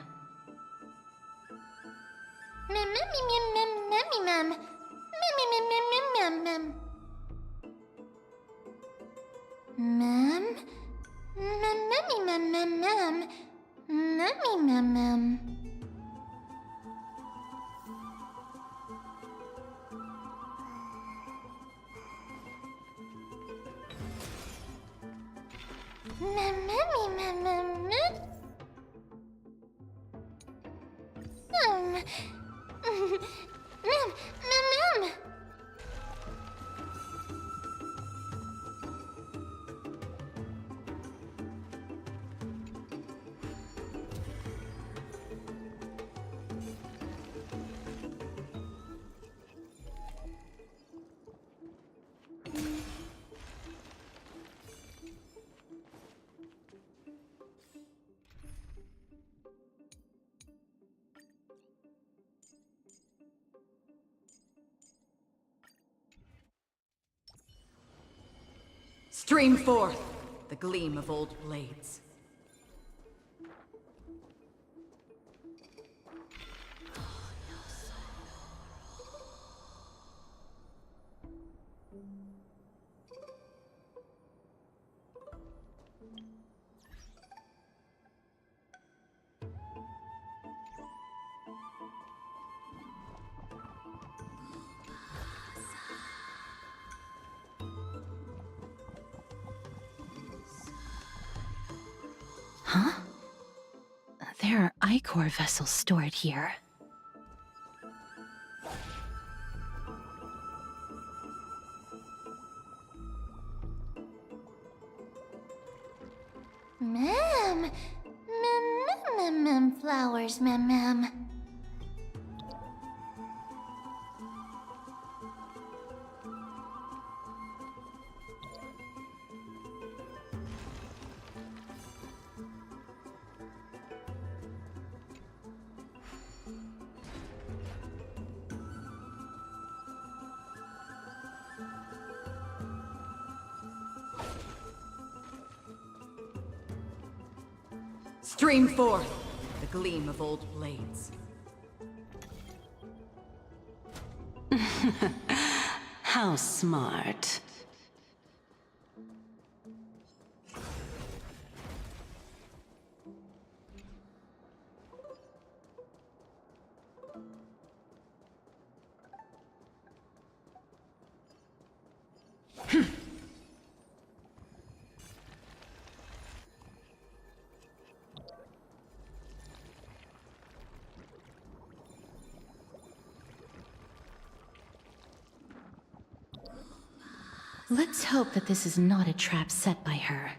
Stream forth the gleam of old blades. Huh? There are Ichor vessels stored here. Ma'am. Flowers, ma'am. Stream forth the gleam of old blades. How smart. Let's hope that this is not a trap set by her.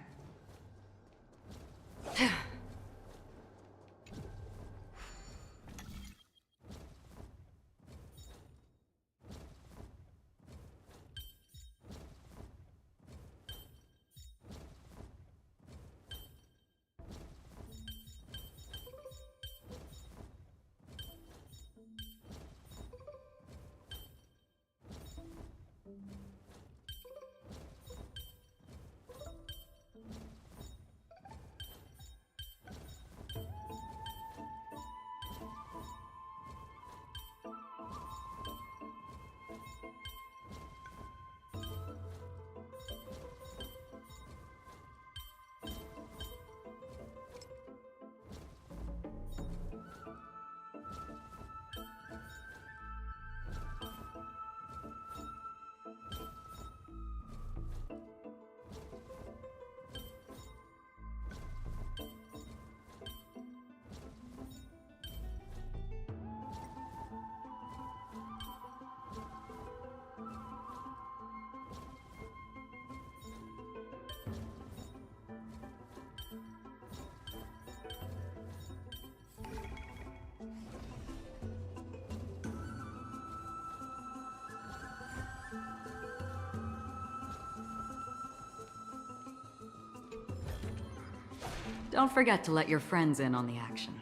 Don't forget to let your friends in on the action.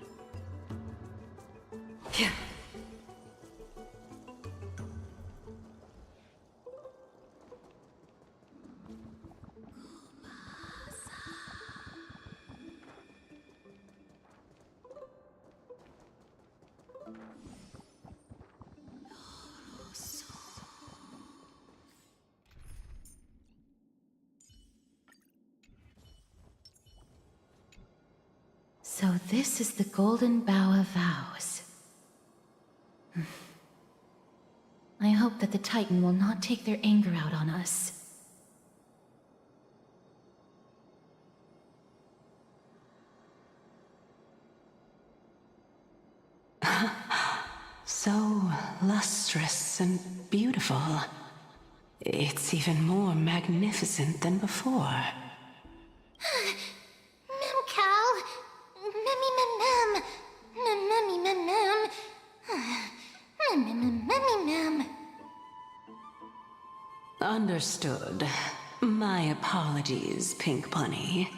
So this is the Golden Bough of Vows. I hope that the Titan will not take their anger out on us. So lustrous and beautiful. It's even more magnificent than before. Mem Cal. Mem. Mem. Understood. My apologies, Pink Bunny.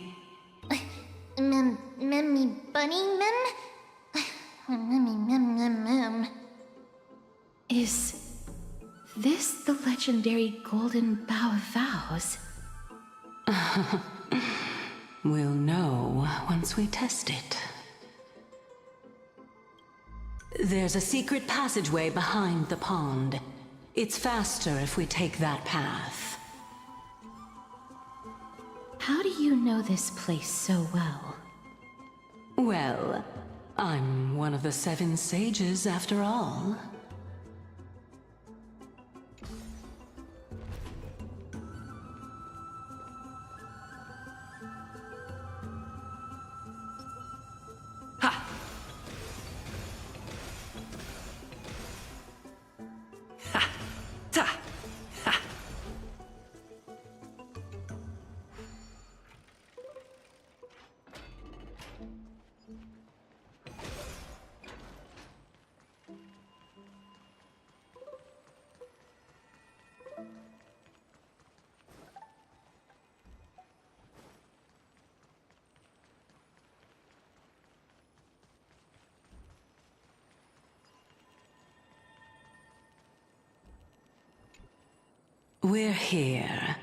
Memmy Bunny, Mem. Is this the legendary Golden Bough of Vows? We'll know once we test it. There's a secret passageway behind the pond. It's faster if we take that path. How do you know this place so well? Well, I'm one of the 7 sages after all. We're here.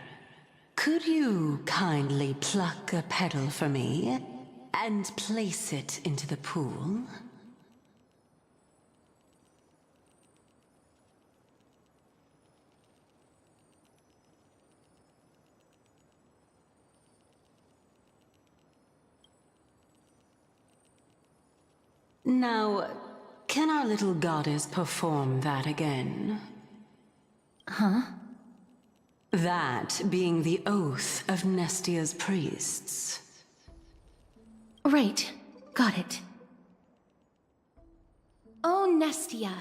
Could you kindly pluck a petal for me and place it into the pool? Now, can our little goddess perform that again? Huh? That being the oath of Nestia's priests. Right. Got it. O Nestia,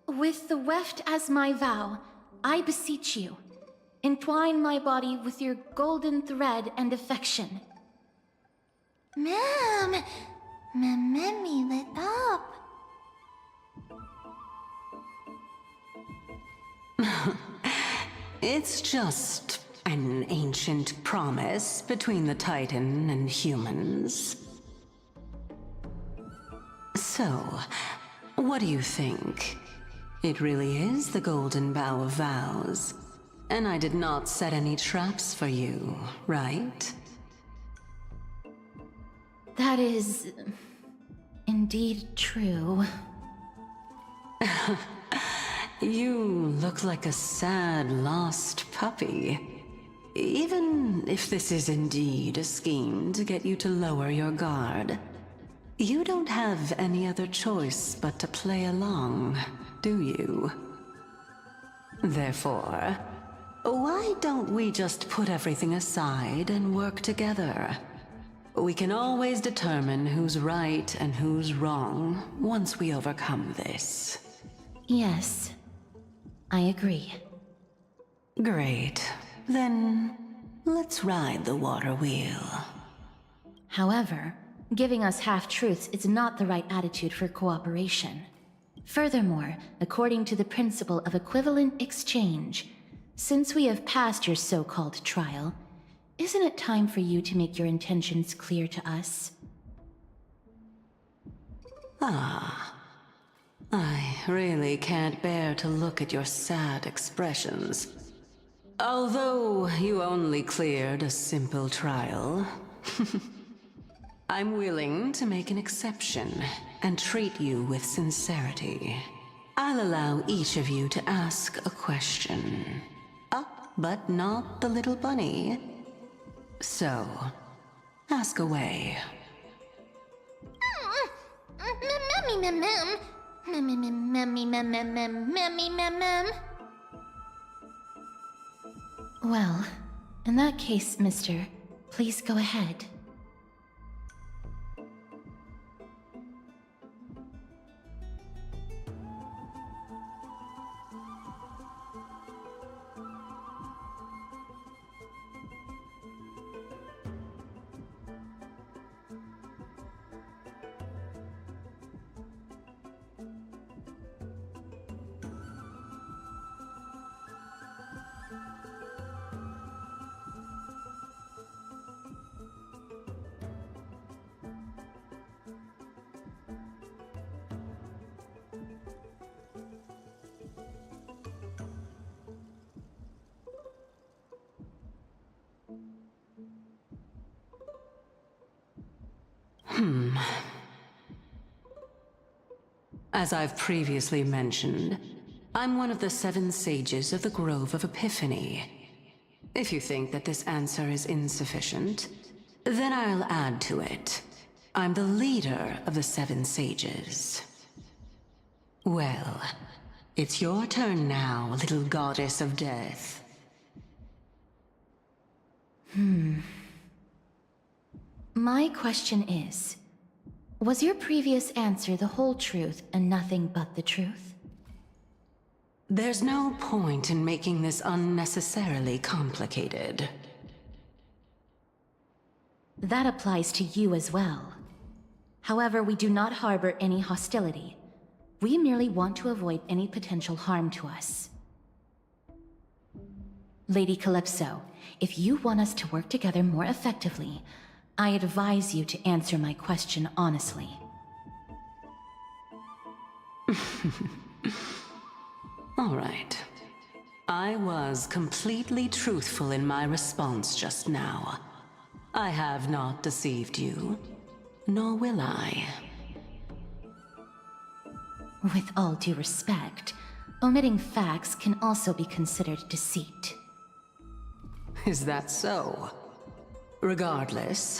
with the weft as my vow, I beseech you, entwine my body with your golden thread and affection. Ma'am, me lit up. It's just an ancient promise between the Titan and humans. So, what do you think? It really is the Golden Bough of Vows. And I did not set any traps for you, right? That is... indeed true. You look like a sad, lost puppy. Even if this is indeed a scheme to get you to lower your guard, you don't have any other choice but to play along, do you? Therefore, why don't we just put everything aside and work together? We can always determine who's right and who's wrong once we overcome this. Yes. I agree. Great. Then, let's ride the water wheel. However, giving us half-truths is not the right attitude for cooperation. Furthermore, according to the principle of equivalent exchange, since we have passed your so-called trial, isn't it time for you to make your intentions clear to us? Ah. I really can't bear to look at your sad expressions. Although you only cleared a simple trial, I'm willing to make an exception and treat you with sincerity. I'll allow each of you to ask a question. But not the little bunny. So, ask away. Well, in that case, mister, please go ahead. As I've previously mentioned, I'm one of the 7 sages of the Grove of Epiphany. If you think that this answer is insufficient, then I'll add to it. I'm the leader of the 7 sages. Well, it's your turn now, little goddess of death. My question is, was your previous answer the whole truth and nothing but the truth? There's no point in making this unnecessarily complicated. That applies to you as well. However, we do not harbor any hostility. We merely want to avoid any potential harm to us. Lady Calypso, if you want us to work together more effectively, I advise you to answer my question honestly. All right. I was completely truthful in my response just now. I have not deceived you, nor will I. With all due respect, omitting facts can also be considered deceit. Is that so? Regardless,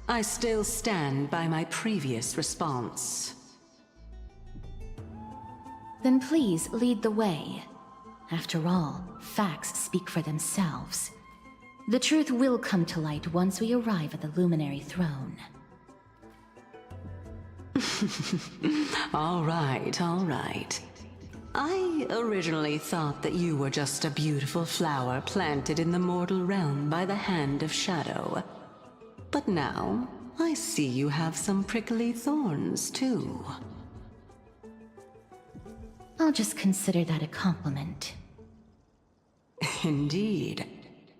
I still stand by my previous response. Then please lead the way. After all, facts speak for themselves. The truth will come to light once we arrive at the Luminary Throne. All right, all right. I originally thought that you were just a beautiful flower planted in the mortal realm by the hand of Shadow. But now, I see you have some prickly thorns, too. I'll just consider that a compliment. Indeed.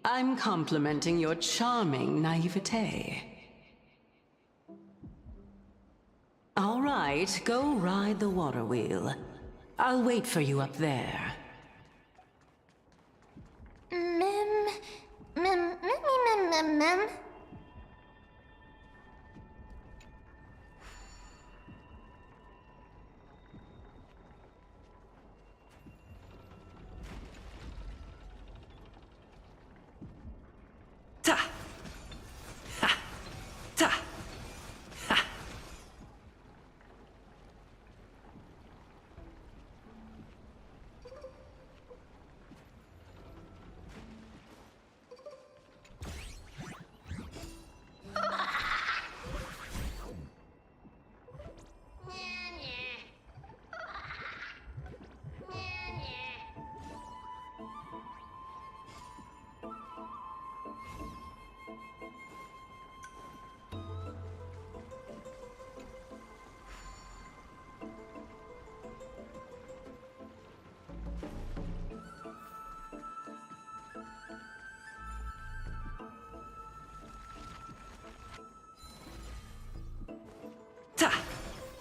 I'm complimenting your charming naivete. All right, go ride the water wheel. I'll wait for you up there. Mem.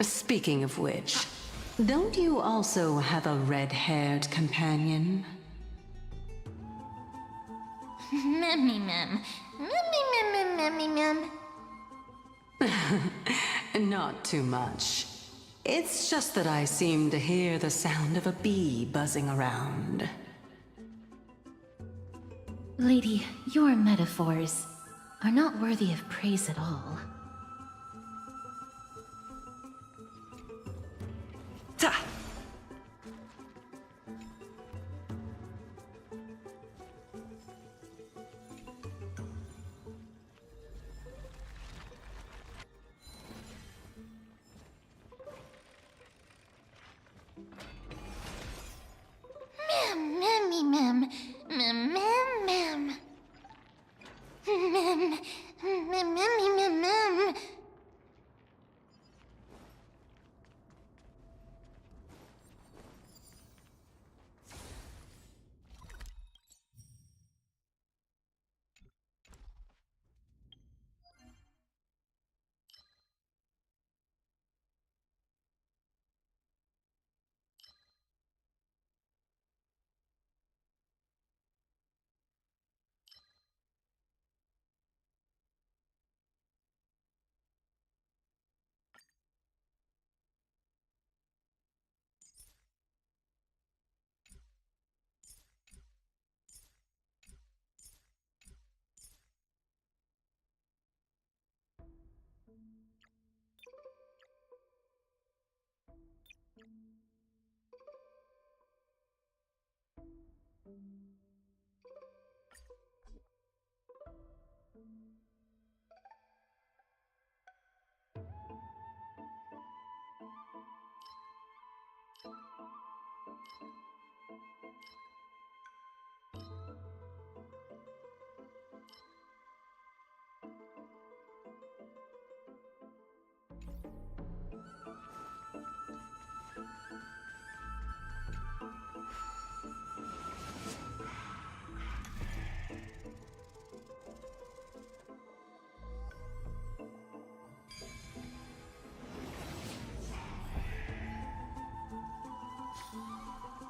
Speaking of which, don't you also have a red-haired companion? Mem. Not too much. It's just that I seem to hear the sound of a bee buzzing around. Lady, your metaphors are not worthy of praise at all.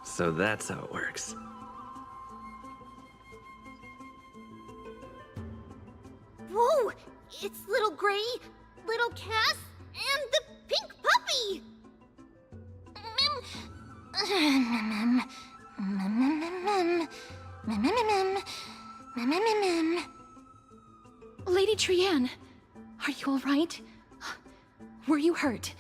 So that's how it works. Whoa! It's little Gray, little Cass, and the pink puppy! Lady Trianne, are you all right? Were you hurt?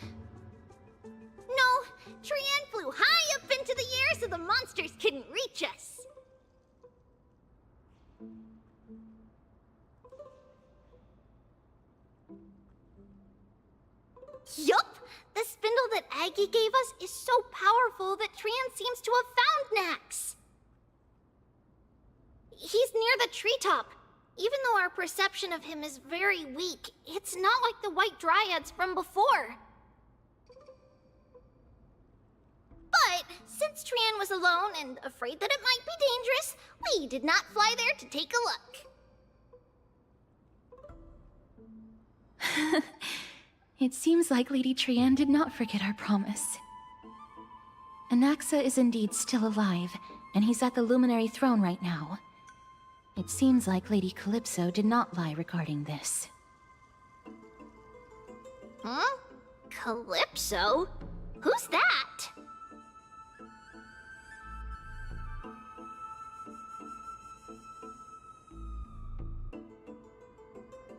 No, Trianne flew high up into the air so the monsters couldn't reach us. Yup! The spindle that Aggie gave us is so powerful that Trianne seems to have found Nax. He's near the treetop. Even though our perception of him is very weak, it's not like the White Dryads from before. But since Trianne was alone and afraid that it might be dangerous, we did not fly there to take a look. It seems like Lady Trianne did not forget our promise. Anaxa is indeed still alive, and he's at the Luminary Throne right now. It seems like Lady Calypso did not lie regarding this. Huh? Calypso? Who's that?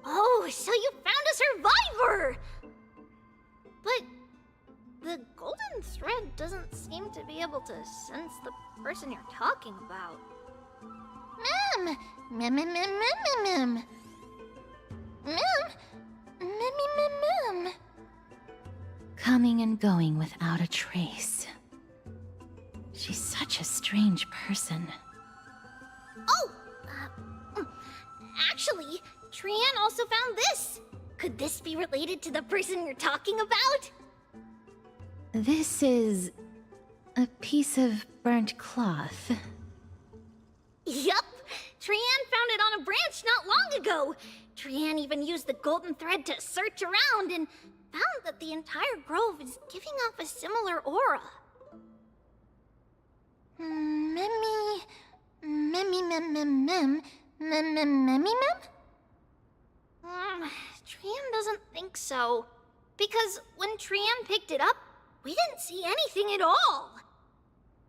Oh, so you found a survivor! But the golden thread doesn't seem to be able to sense the person you're talking about. Mem! Mem, mem, mem, mem, mem, mem. Mem! Mem, mem, mem. Coming and going without a trace. She's such a strange person. Oh! Actually, Trianne also found this. Could this be related to the person you're talking about? This is a piece of burnt cloth. Yup! Trianne found it on a branch not long ago. Trianne even used the golden thread to search around and found that the entire grove is giving off a similar aura. Memmy... Memmy mem mem mem... Mem mem memmy mem? Trianne doesn't think so. Because when Trianne picked it up, we didn't see anything at all.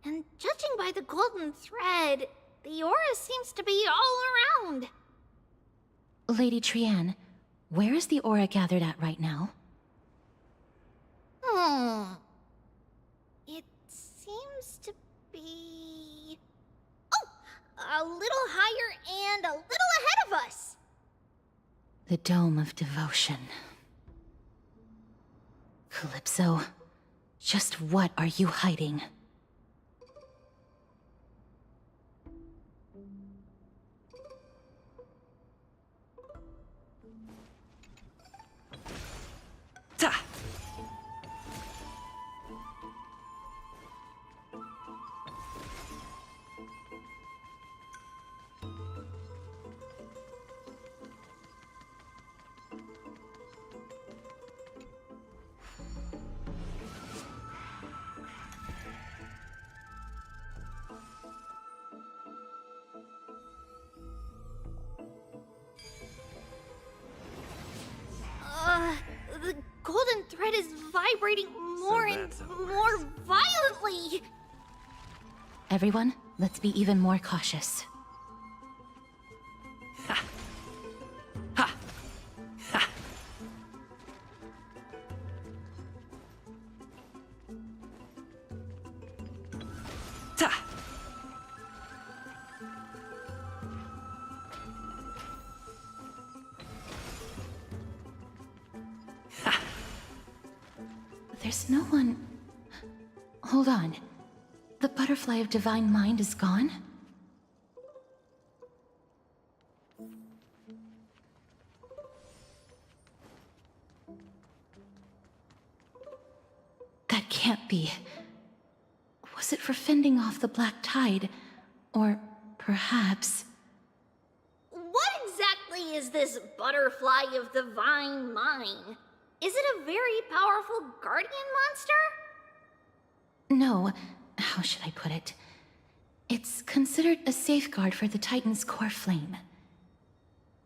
And judging by the golden thread, the aura seems to be all around. Lady Trianne, where is the aura gathered at right now? It seems to be... Oh! A little higher and a little ahead of us! The Dome of Devotion. Calypso, just what are you hiding? Ta! The golden thread is vibrating more and more violently! Everyone, let's be even more cautious. There's no one... Hold on. The butterfly of divine mind is gone? That can't be. Was it for fending off the black tide? Or perhaps... What exactly is this butterfly of divine mind? Is it a very powerful guardian monster? No, how should I put it? It's considered a safeguard for the Titan's core flame.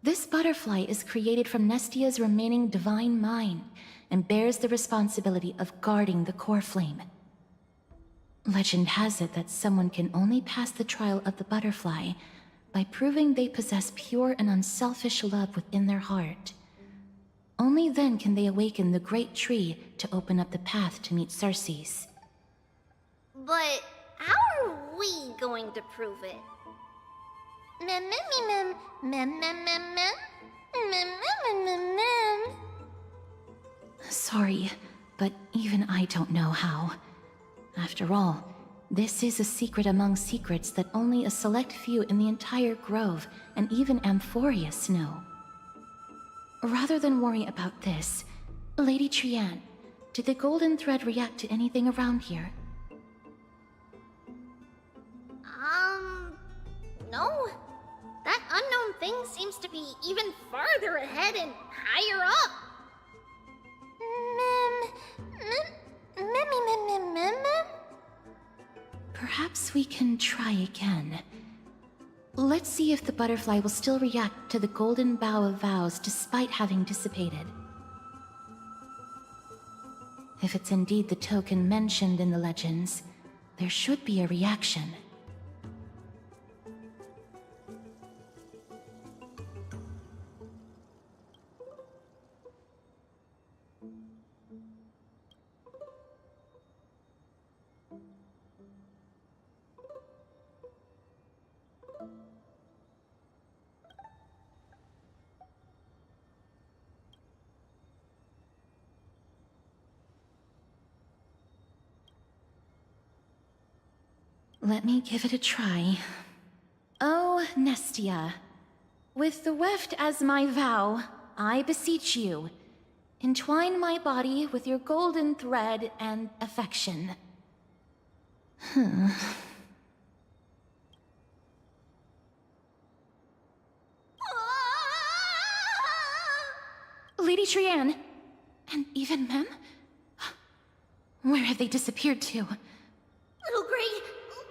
This butterfly is created from Nestia's remaining divine mind and bears the responsibility of guarding the core flame. Legend has it that someone can only pass the trial of the butterfly by proving they possess pure and unselfish love within their heart. Only then can they awaken the great tree to open up the path to meet Circes. But how are we going to prove it? Mem mem mem mem mem mem mem mem mem mem mem. Sorry, but even I don't know how. After all, this is a secret among secrets that only a select few in the entire grove and even Amphorius know. Rather than worry about this, Lady Trianne, did the golden thread react to anything around here? No. That unknown thing seems to be even farther ahead and higher up. Mem. Perhaps we can try again. Let's see if the butterfly will still react to the golden bough of vows despite having dissipated. If it's indeed the token mentioned in the legends, there should be a reaction. Let me give it a try. Oh, Nestia. With the weft as my vow, I beseech you, entwine my body with your golden thread and affection. Lady Trianne, and even Mem? Where have they disappeared to? Little Gray,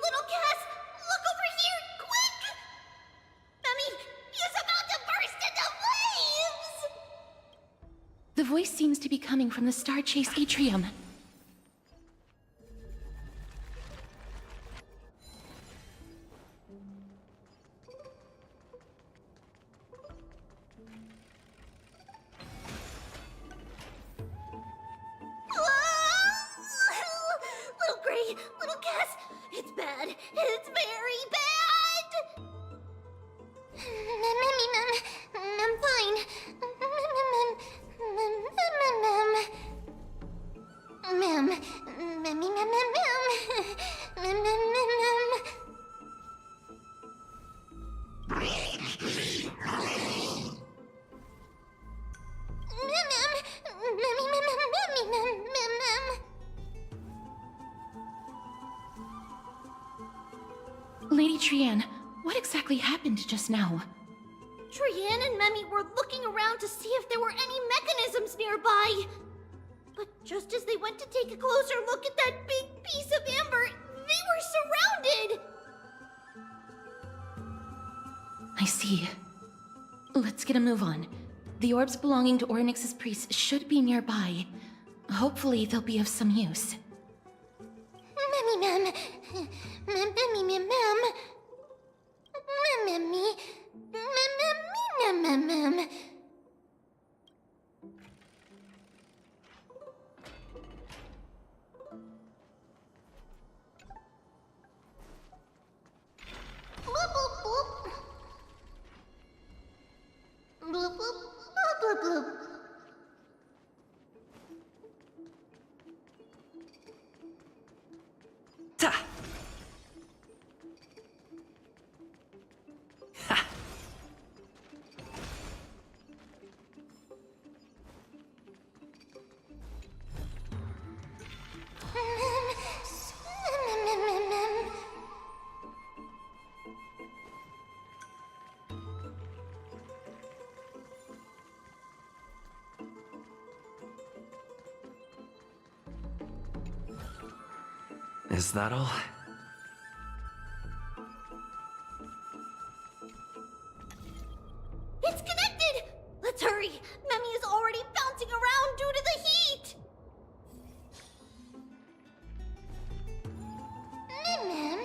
little Cass, look over here, quick! Memmy, he's about to burst into flames! The voice seems to be coming from the Star Chase atrium. Little Gray, little Cass, it's bad. It's very bad! I'm fine. Lady Trianne, what exactly happened just now? Trianne and Memmy were looking around to see if there were any mechanisms nearby. But just as they went to take a closer look at that big piece of amber, they were surrounded! I see. Let's get a move on. The orbs belonging to Ornyx's priests should be nearby. Hopefully they'll be of some use. Memmy. Bloop, bloop, bloop, bloop, bloop. Is that all? It's connected! Let's hurry! Memmy is already bouncing around due to the heat! Mem.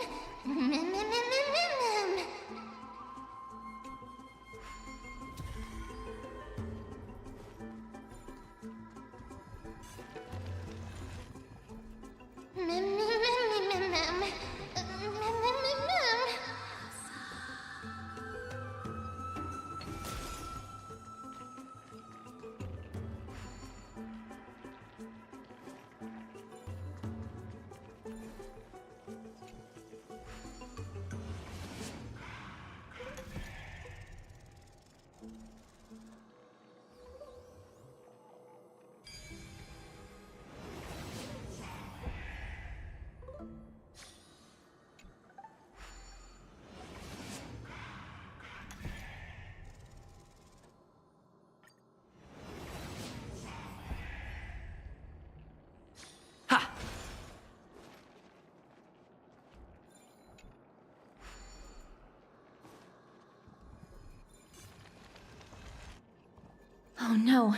Oh no,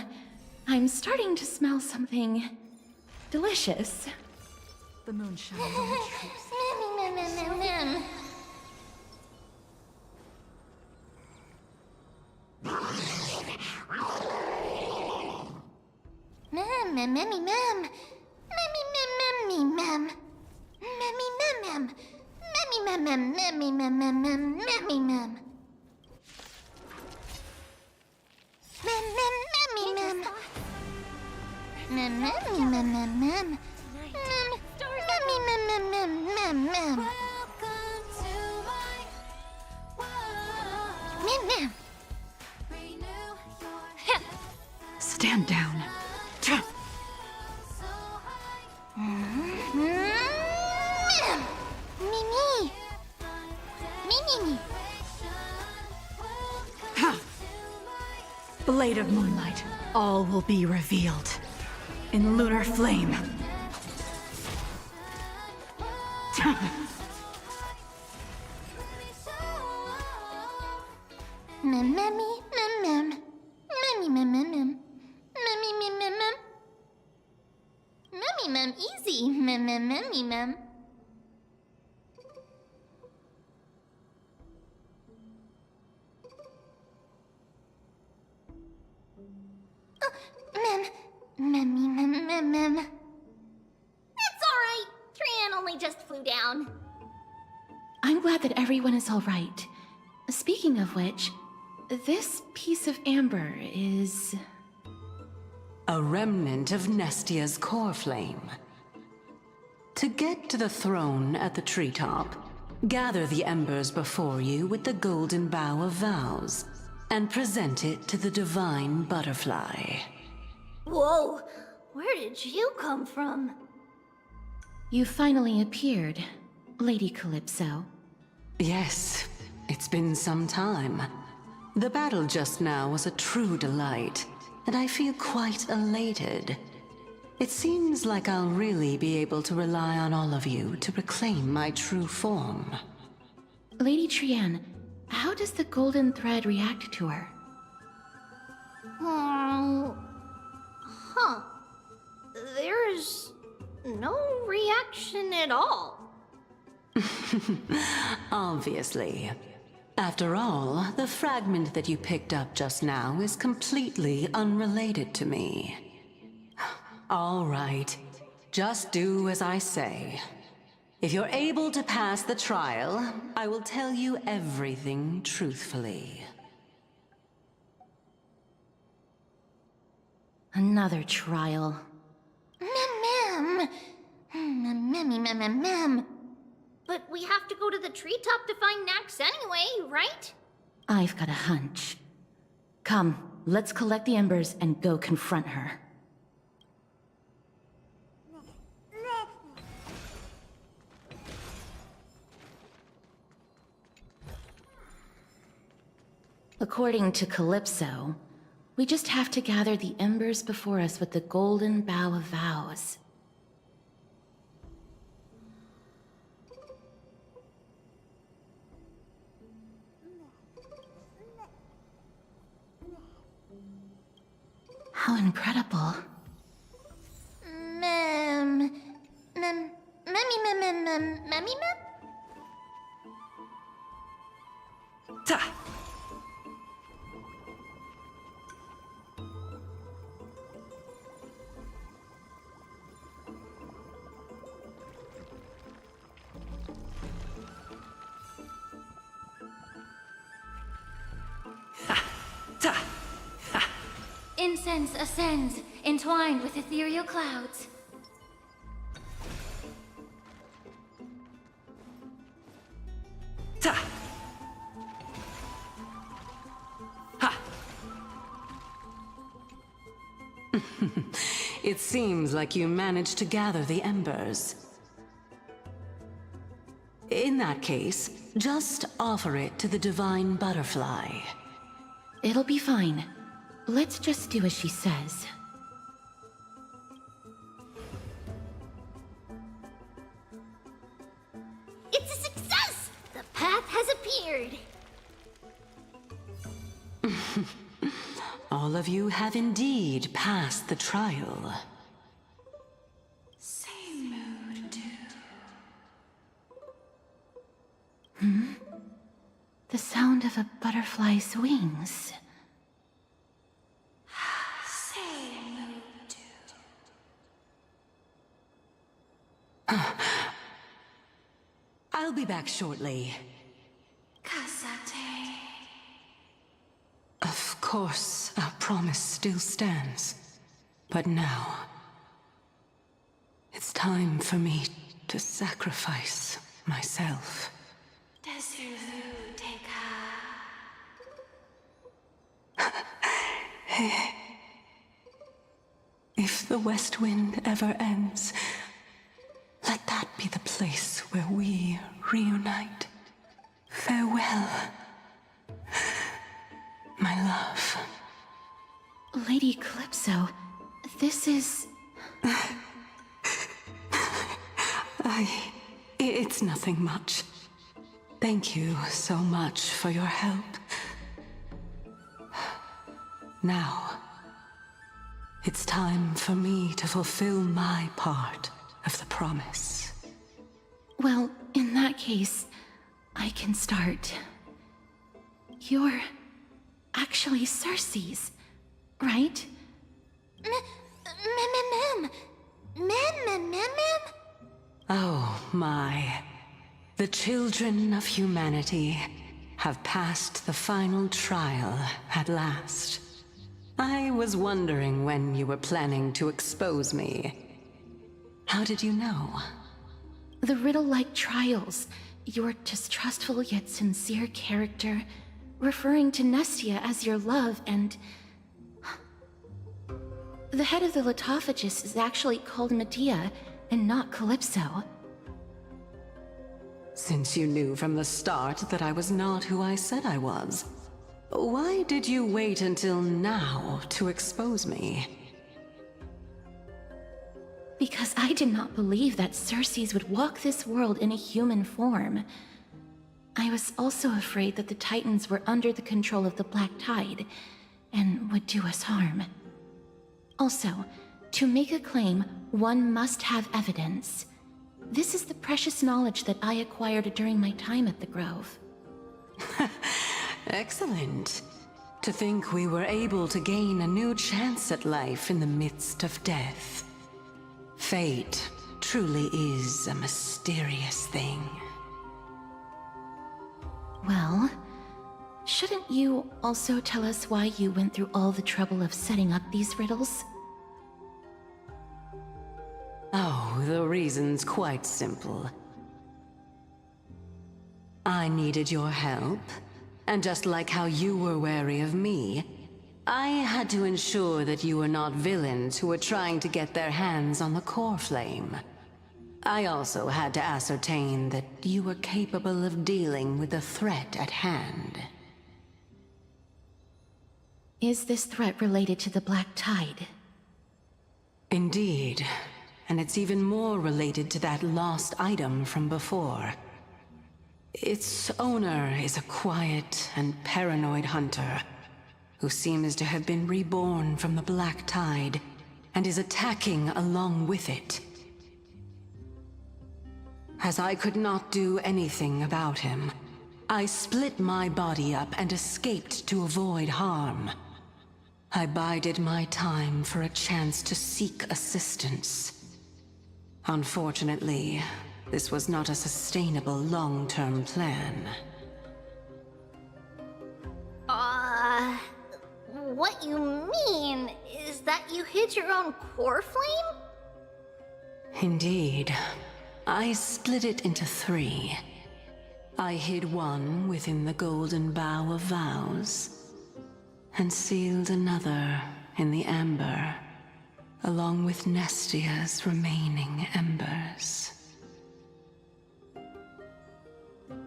I'm starting to smell something delicious. The moon shines on the truth. Stand down. Blade of moonlight, all will be revealed. In lunar flame. Easy. Mem. Mem. It's alright. Trian only just flew down. I'm glad that everyone is all right. Speaking of which, this piece of amber is... A remnant of Nestia's core flame. To get to the throne at the treetop, gather the embers before you with the golden bough of vows, and present it to the divine butterfly. Whoa, where did you come from? You finally appeared, Lady Calypso. Yes, it's been some time. The battle just now was a true delight, and I feel quite elated. It seems like I'll really be able to rely on all of you to reclaim my true form. Lady Trian, how does the golden thread react to her? There's no reaction at all. Obviously. After all, the fragment that you picked up just now is completely unrelated to me. All right. Just do as I say. If you're able to pass the trial, I will tell you everything truthfully. Another trial. Mem. But we have to go to the treetop to find Nax anyway, right? I've got a hunch. Come, let's collect the embers and go confront her. According to Calypso, we just have to gather the embers before us with the golden bough of vows. incredible. Memmy. Ta! Incense ascends, entwined with ethereal clouds. Ta! Ha! It seems like you managed to gather the embers. In that case, just offer it to the divine butterfly. It'll be fine. Let's just do as she says. It's a success! The path has appeared! All of you have indeed passed the trial. Same mood, too. The sound of a butterfly's wings. Same mood, too. I'll be back shortly. Casate. Of course, our promise still stands. But now, it's time for me to sacrifice myself. If the West Wind ever ends, let that be the place where we reunite. Farewell, my love. Lady Calypso, this is... It's nothing much. Thank you so much for your help. Now, it's time for me to fulfill my part of the promise. Well, in that case, I can start. You're actually Cersei's, right? Oh my. The children of humanity have passed the final trial at last. I was wondering when you were planning to expose me. How did you know? The riddle-like trials, your distrustful yet sincere character, referring to Nestia as your love, and... The head of the Litophagus is actually called Medea, and not Calypso. Since you knew from the start that I was not who I said I was, why did you wait until now to expose me? Because I did not believe that Cersei's would walk this world in a human form. I was also afraid that the Titans were under the control of the Black Tide, and would do us harm. Also, to make a claim, one must have evidence. This is the precious knowledge that I acquired during my time at the Grove. Excellent. To think we were able to gain a new chance at life in the midst of death. Fate truly is a mysterious thing. Well, shouldn't you also tell us why you went through all the trouble of setting up these riddles? Oh, the reason's quite simple. I needed your help, and just like how you were wary of me, I had to ensure that you were not villains who were trying to get their hands on the core flame. I also had to ascertain that you were capable of dealing with the threat at hand. Is this threat related to the Black Tide? Indeed. And it's even more related to that lost item from before. Its owner is a quiet and paranoid hunter who seems to have been reborn from the Black Tide and is attacking along with it. As I could not do anything about him, I split my body up and escaped to avoid harm. I bided my time for a chance to seek assistance. Unfortunately, this was not a sustainable long-term plan. What you mean is that you hid your own core flame? Indeed. I split it into 3. I hid one within the Golden Bough of Vows, and sealed another in the Amber, along with Nestia's remaining embers.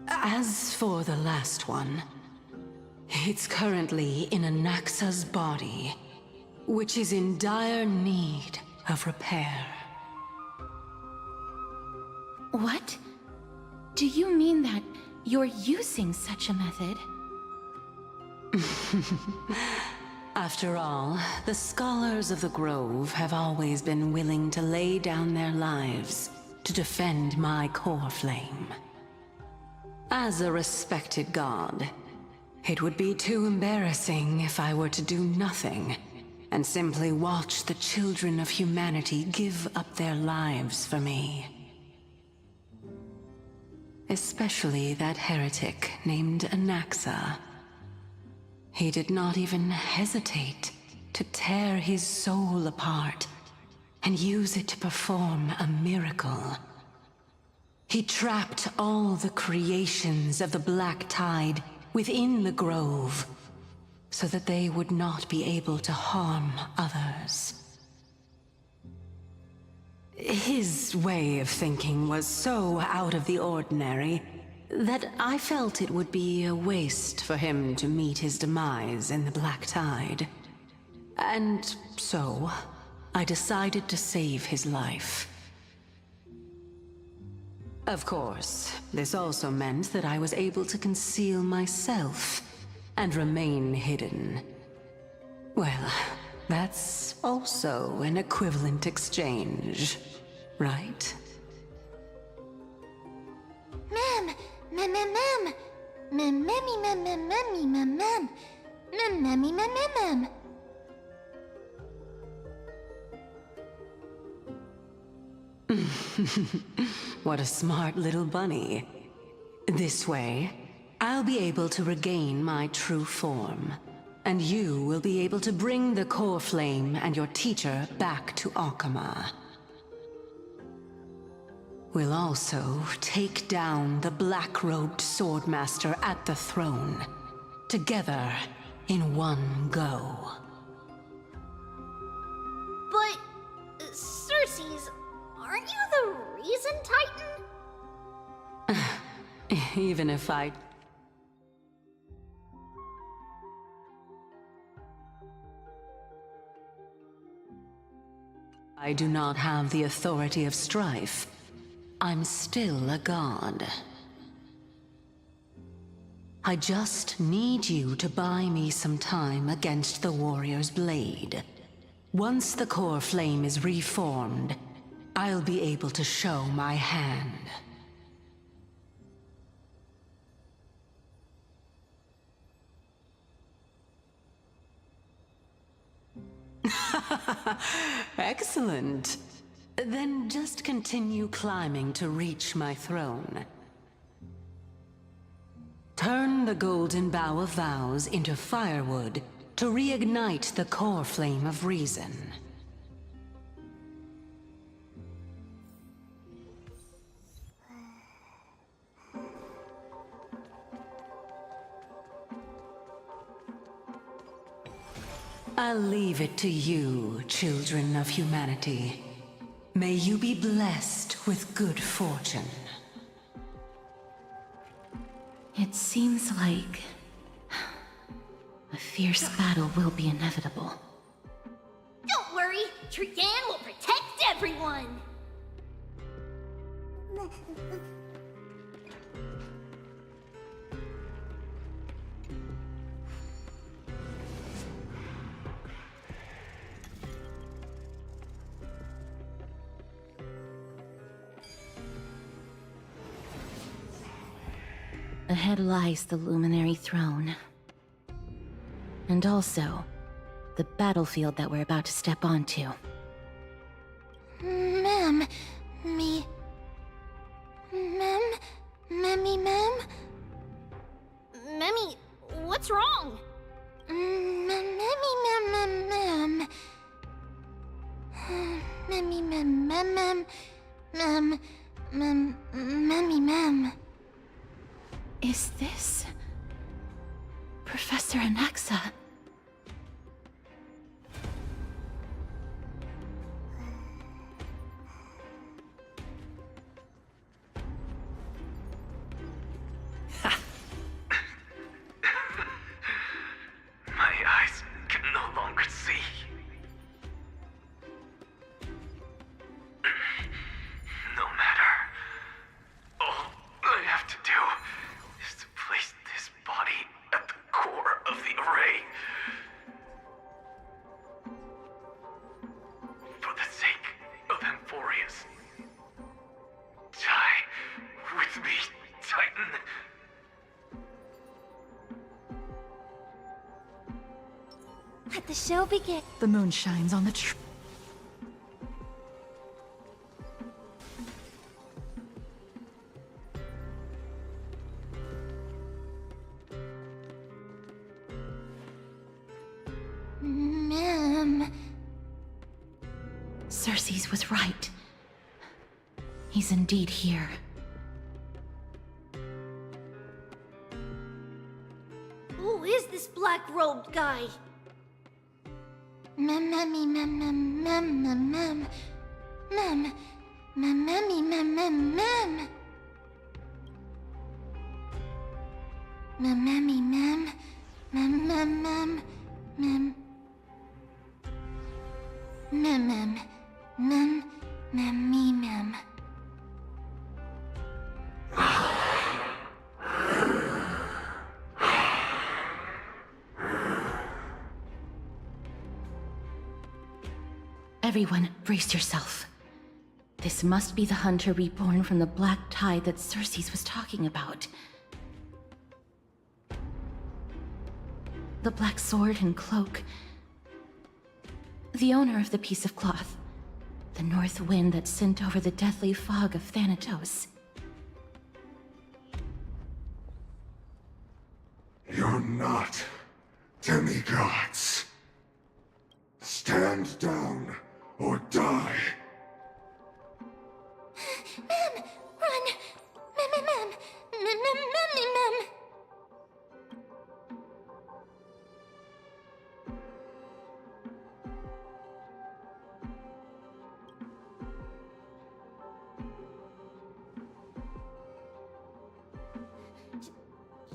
As for the last one, it's currently in Anaxa's body, which is in dire need of repair. What? Do you mean that you're using such a method? After all, the scholars of the Grove have always been willing to lay down their lives to defend my core flame. As a respected god, it would be too embarrassing if I were to do nothing and simply watch the children of humanity give up their lives for me. Especially that heretic named Anaxa. He did not even hesitate to tear his soul apart and use it to perform a miracle. He trapped all the creations of the Black Tide within the Grove, so that they would not be able to harm others. His way of thinking was so out of the ordinary that I felt it would be a waste for him to meet his demise in the Black Tide. And so, I decided to save his life. Of course, this also meant that I was able to conceal myself and remain hidden. Well, that's also an equivalent exchange, right? Mem, mem, mem, mem, mem, mem, mem, mem, mem, mem, mem, mem, mem, mem, mem, mem. What a smart little bunny. This way, I'll be able to regain my true form, and you will be able to bring the core flame and your teacher back to Akama. We'll also take down the black-robed swordmaster at the throne, together in one go. But, Cersei's, aren't you the reason, Titan? Even if I... I do not have the authority of strife. I'm still a god. I just need you to buy me some time against the warrior's blade. Once the core flame is reformed, I'll be able to show my hand. Excellent. Then just continue climbing to reach my throne. Turn the Golden Bough of Vows into firewood to reignite the core flame of reason. I'll leave it to you, children of humanity. May you be blessed with good fortune. It seems like a fierce battle will be inevitable. Don't worry, Trian will protect everyone! Ahead lies the Luminary Throne. And also, the battlefield that we're about to step onto. Ma'am, Memmy, what's wrong? Mem. Is this... Professor Anaxa? My eyes can no longer see. No matter. All I have to do is to place this body at the core of the array. For the sake of Amphorius. Die with me, Titan. Let the show begin. The moon shines on the tree. Mem. Cersei's was right. He's indeed here. Who is this black-robed guy? Mem. Everyone, brace yourself. This must be the hunter reborn from the black tide that Cersei's was talking about. The black sword and cloak. The owner of the piece of cloth. The north wind that sent over the deathly fog of Thanatos. You're not demigods. Stand down or die. Mem, run! Mem.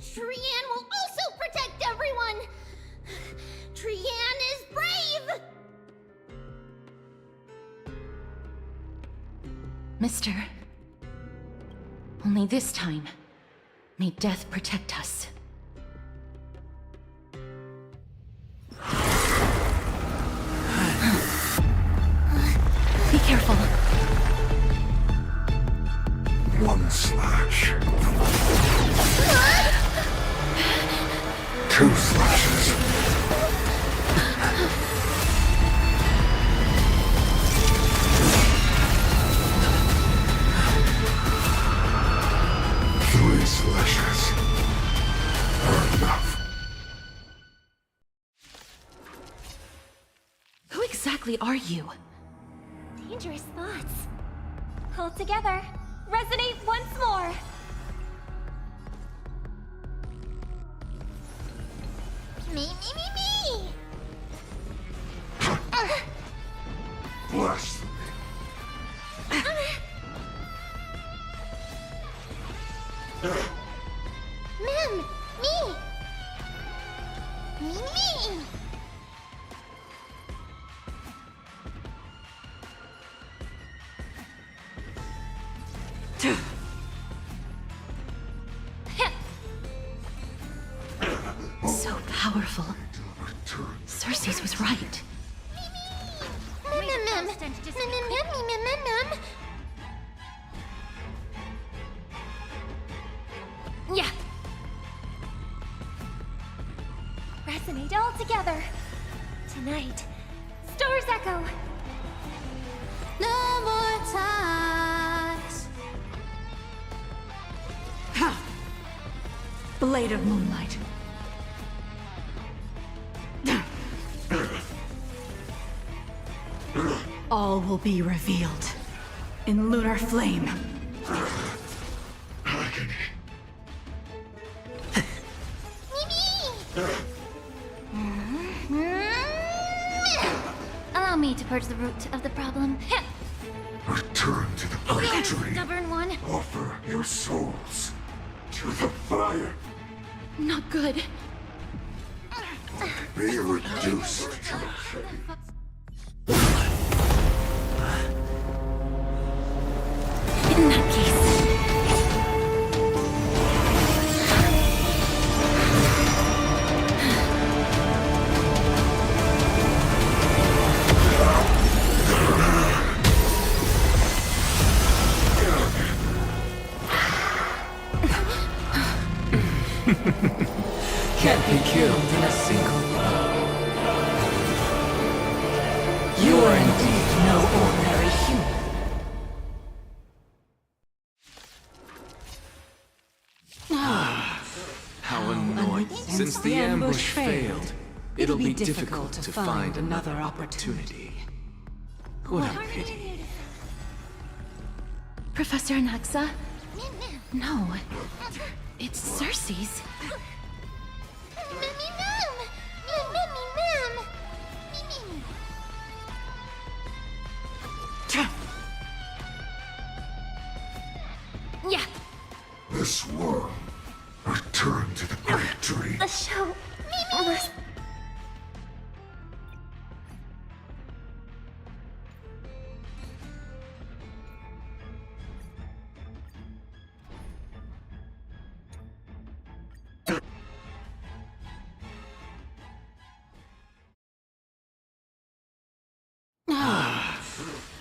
Trian will also protect everyone! Trian is brave! Mister, only this time, may death protect us. Be careful. One slash. Two slashes. Three slashes are enough. Who exactly are you? Dangerous thoughts. All together, resonate once more. Me. Blasphemy. Mem, me. So powerful. Cersei's was right. Mem. Yeah, Resonate all together. Tonight, stars echo. No more times. Ha! Blade of Moonlight. All will be revealed in lunar flame. Allow me to purge the root of the problem. Return to the purgatory. Stubborn one. Offer your souls to the fire. Not good. Be reduced to In that case. Can't be killed in a single blow. You are indeed no ordinary human. How annoying. Since the ambush failed, it'll be difficult to find another opportunity. What a pity. Professor Anaxa? No. It's Cersei's. Yeah. this world. Return to the great tree. The show must.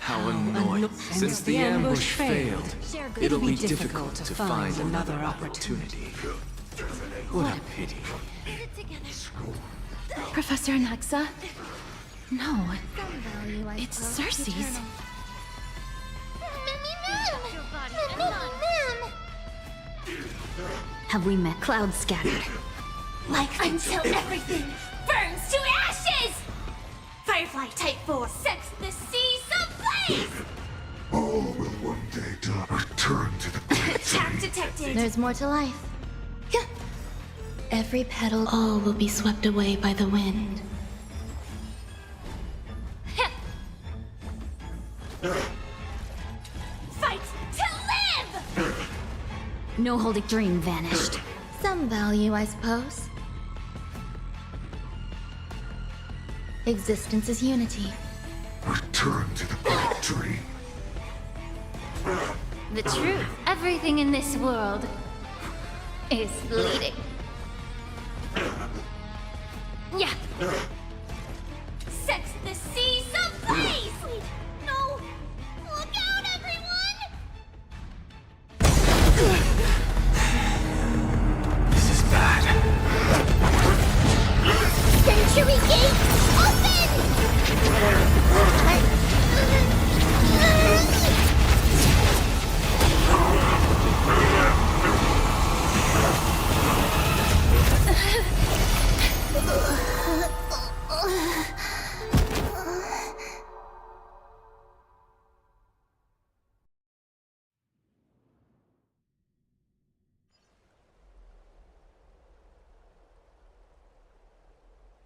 How annoying. Since the ambush failed, it'll be difficult to find another opportunity. What a pity. Professor Anaxa? No. It's Cersei's. Have we met Cloud Scattered? Like until everything burns to ashes! Firefly Type 4 sets the seas ablaze! All will one day return to the great Attack detected! There's more to life. Every petal, all will be swept away by the wind. Fight to live! No Holy Dream vanished. Some value, I suppose. Existence is unity. Return to the great tree. The truth. Everything in this world is bleeding. Yeah. Set the seas ablaze! Wait, no! Look out, everyone! This is bad. Century Gate,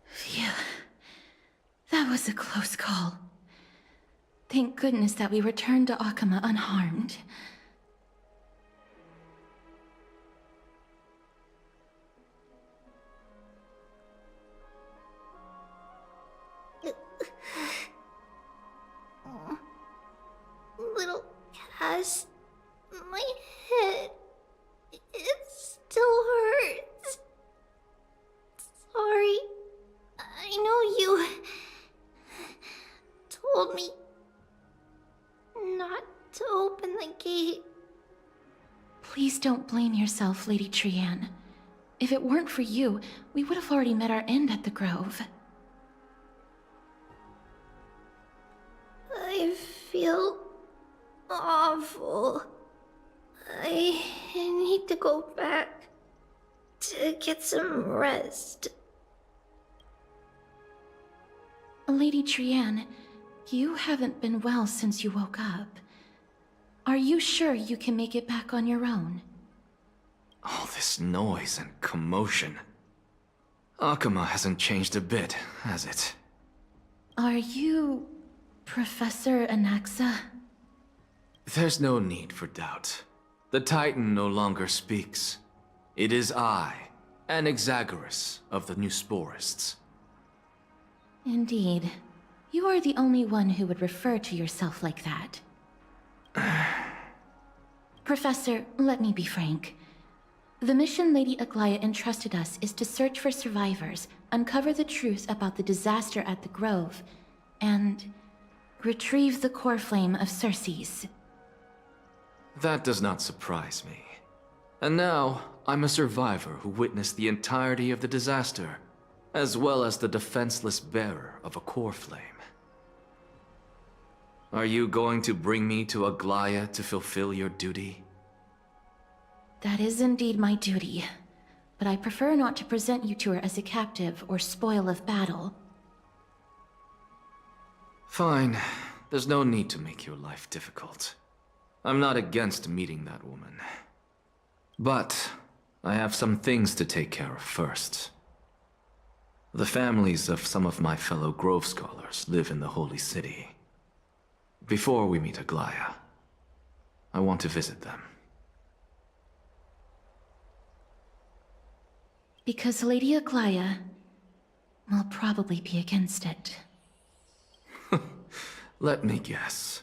Phew. That was a close call. Thank goodness that we returned to Akama unharmed. Little Cass, my head, it still hurts. Sorry. I know you told me not to open the gate. Please don't blame yourself, Lady Trianne. If it weren't for you, we would have already met our end at the Grove. I feel awful. I need to go back to get some rest. Lady Trianne, you haven't been well since you woke up. Are you sure you can make it back on your own? All this noise and commotion. Akuma hasn't changed a bit, has it? Are you Professor Anaxa? There's no need for doubt. The Titan no longer speaks. It is I, Anaxagoras of the Newsporists. Indeed. You are the only one who would refer to yourself like that. Professor, let me be frank. The mission Lady Aglaya entrusted us is to search for survivors, uncover the truth about the disaster at the Grove, and retrieve the core flame of Circes. That does not surprise me. And now, I'm a survivor who witnessed the entirety of the disaster, as well as the defenseless bearer of a core flame. Are you going to bring me to Aglaya to fulfill your duty? That is indeed my duty, but I prefer not to present you to her as a captive or spoil of battle. Fine. There's no need to make your life difficult. I'm not against meeting that woman. But I have some things to take care of first. The families of some of my fellow Grove Scholars live in the Holy City. Before we meet Aglaya, I want to visit them. Because Lady Aglaya will probably be against it. Let me guess.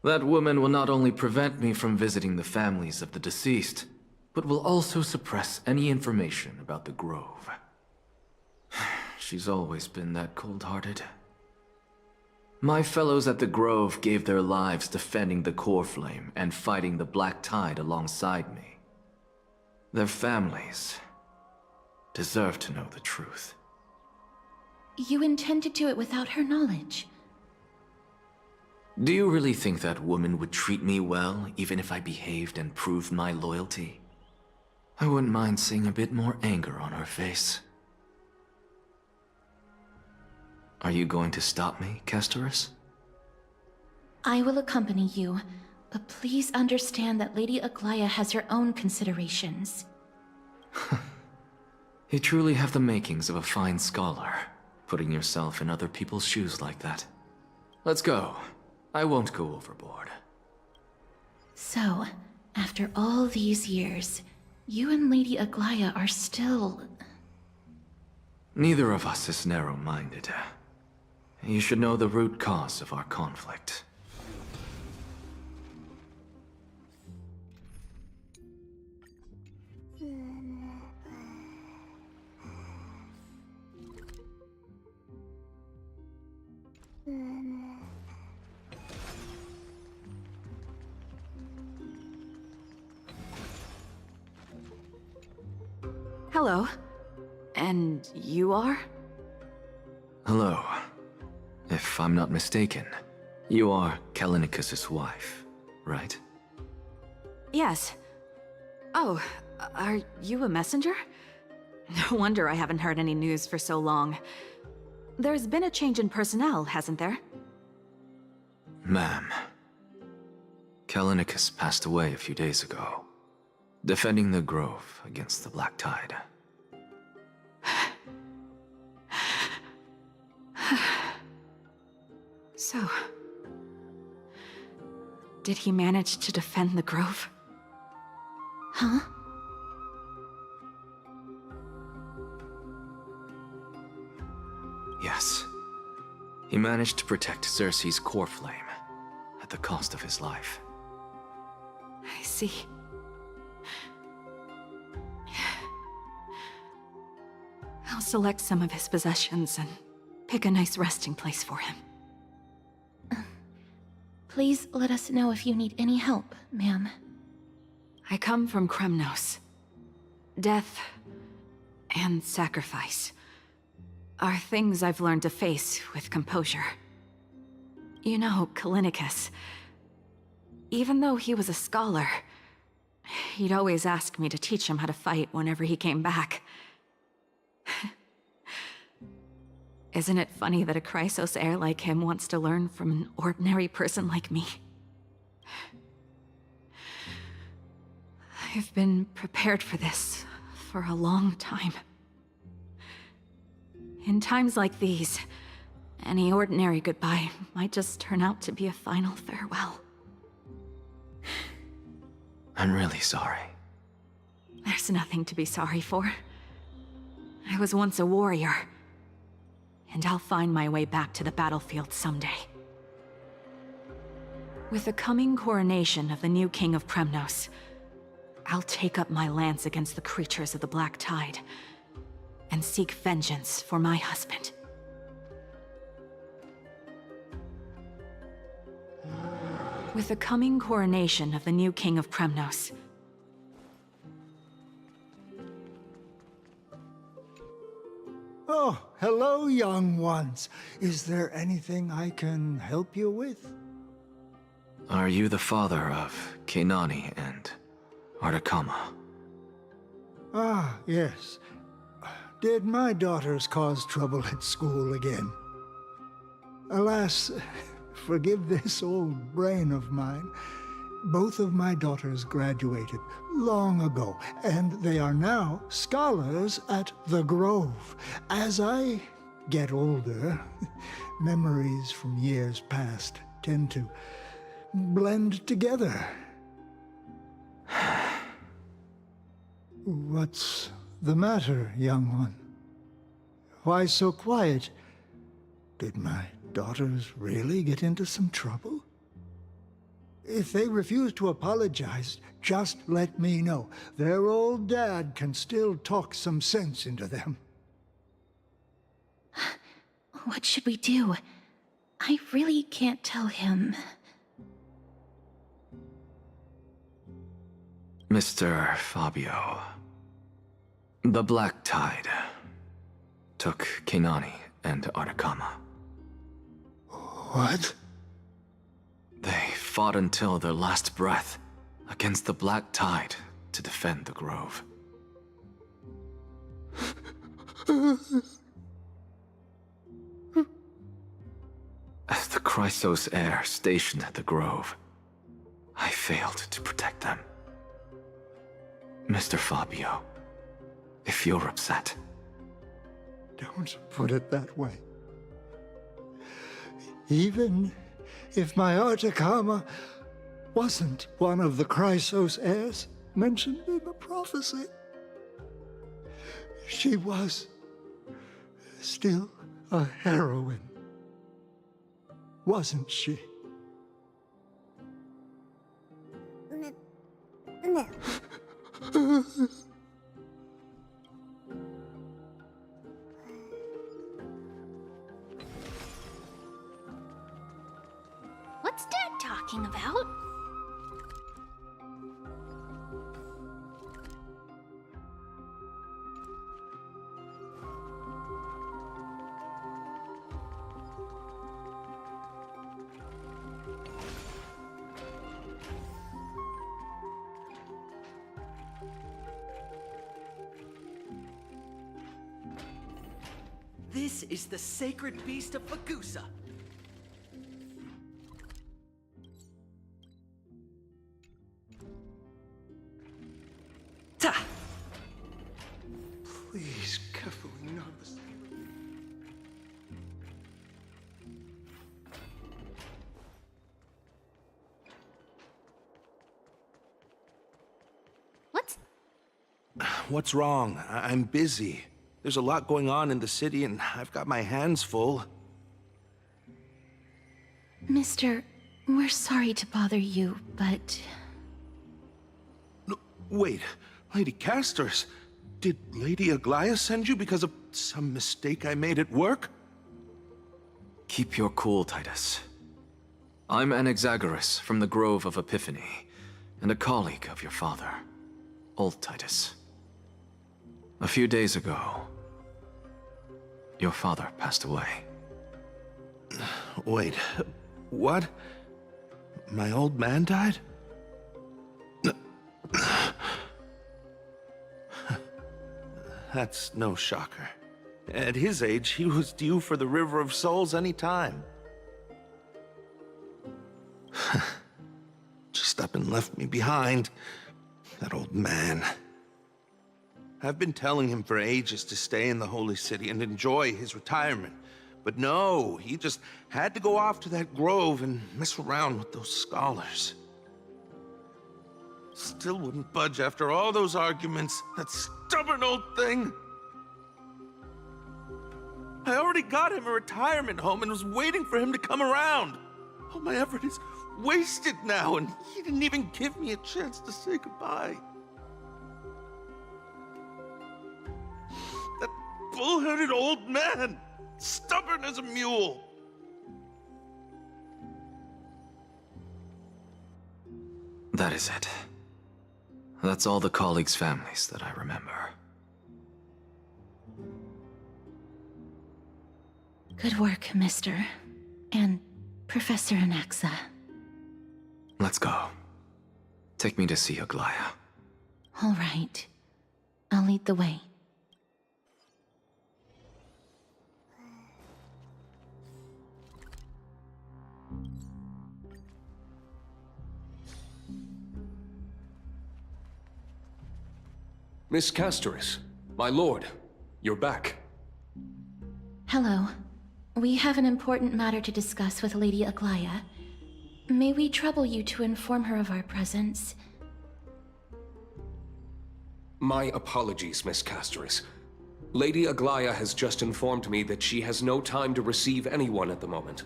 That woman will not only prevent me from visiting the families of the deceased, but will also suppress any information about the Grove. She's always been that cold-hearted. My fellows at the Grove gave their lives defending the core flame and fighting the Black Tide alongside me. Their families deserve to know the truth. You intend to do it without her knowledge? Do you really think that woman would treat me well, even if I behaved and proved my loyalty? I wouldn't mind seeing a bit more anger on her face. Are you going to stop me, Castorus? I will accompany you, but please understand that Lady Aglaya has her own considerations. You truly have the makings of a fine scholar, putting yourself in other people's shoes like that. Let's go. I won't go overboard. So, after all these years, you and Lady Aglaya are still... Neither of us is narrow-minded. You should know the root cause of our conflict. Hello. And you are? Hello. If I'm not mistaken, you are Kallinicus' wife, right? Yes. Oh, are you a messenger? No wonder I haven't heard any news for so long. There's been a change in personnel, hasn't there? Ma'am. Kallinicus passed away a few days ago, defending the Grove against the Black Tide. So... did he manage to defend the Grove? Huh? Yes. He managed to protect Circe's core flame, at the cost of his life. I see. I'll select some of his possessions and pick a nice resting place for him. Please let us know if you need any help, ma'am. I come from Kremnos. Death and sacrifice are things I've learned to face with composure. You know, Kallinicus, even though he was a scholar, he'd always ask me to teach him how to fight whenever he came back. Isn't it funny that a Chrysos heir like him wants to learn from an ordinary person like me? I've been prepared for this for a long time. In times like these, any ordinary goodbye might just turn out to be a final farewell. I'm really sorry. There's nothing to be sorry for. I was once a warrior, and I'll find my way back to the battlefield someday. With the coming coronation of the new king of Kremnos, I'll take up my lance against the creatures of the Black Tide, and seek vengeance for my husband. With the coming coronation of the new king of Kremnos, Oh, hello, young ones. Is there anything I can help you with? Are you the father of Keinani and Artakama? Ah, yes. Did my daughters cause trouble at school again? Alas, forgive this old brain of mine. Both of my daughters graduated long ago, and they are now scholars at the Grove. As I get older, memories from years past tend to blend together. What's the matter, young one? Why so quiet? Did my daughters really get into some trouble? If they refuse to apologize, just let me know. Their old dad can still talk some sense into them. What should we do? I really can't tell him. Mr. Fabio. The Black Tide took Keinani and Artakama. What? They fought until their last breath against the Black Tide to defend the Grove. As the Chrysos heir stationed at the Grove, I failed to protect them. Mr. Fabio, if you're upset... Don't put it that way. Even if my Artakama wasn't one of the Chrysos heirs mentioned in the prophecy, she was still a heroine, wasn't she? No. What's Dad talking about? This is the sacred beast of Fagusa. Ta! Please, carefully, nervous. What's wrong? I'm busy. There's a lot going on in the city, and I've got my hands full. Mister, we're sorry to bother you, but... No, wait, Lady Casters, did Lady Aglaia send you because of some mistake I made at work? Keep your cool, Titus. I'm Anaxagoras from the Grove of Epiphany, and a colleague of your father, Old Titus. A few days ago, your father passed away. Wait, what? My old man died? That's no shocker. At his age, he was due for the River of Souls any time. Just up and left me behind. That old man. I've been telling him for ages to stay in the Holy City and enjoy his retirement. But no, he just had to go off to that grove and mess around with those scholars. Still wouldn't budge after all those arguments. That stubborn old thing. I already got him a retirement home and was waiting for him to come around. All my effort is wasted now, and he didn't even give me a chance to say goodbye. That bull-headed old man, stubborn as a mule. That is it. That's all the colleagues' families that I remember. Good work, Mr. and Professor Anaxa. Let's go. Take me to see Aglaya. All right. I'll lead the way. Miss Castoris, my lord, you're back. Hello. We have an important matter to discuss with Lady Aglaya. May we trouble you to inform her of our presence? My apologies, Miss Castoris. Lady Aglaya has just informed me that she has no time to receive anyone at the moment.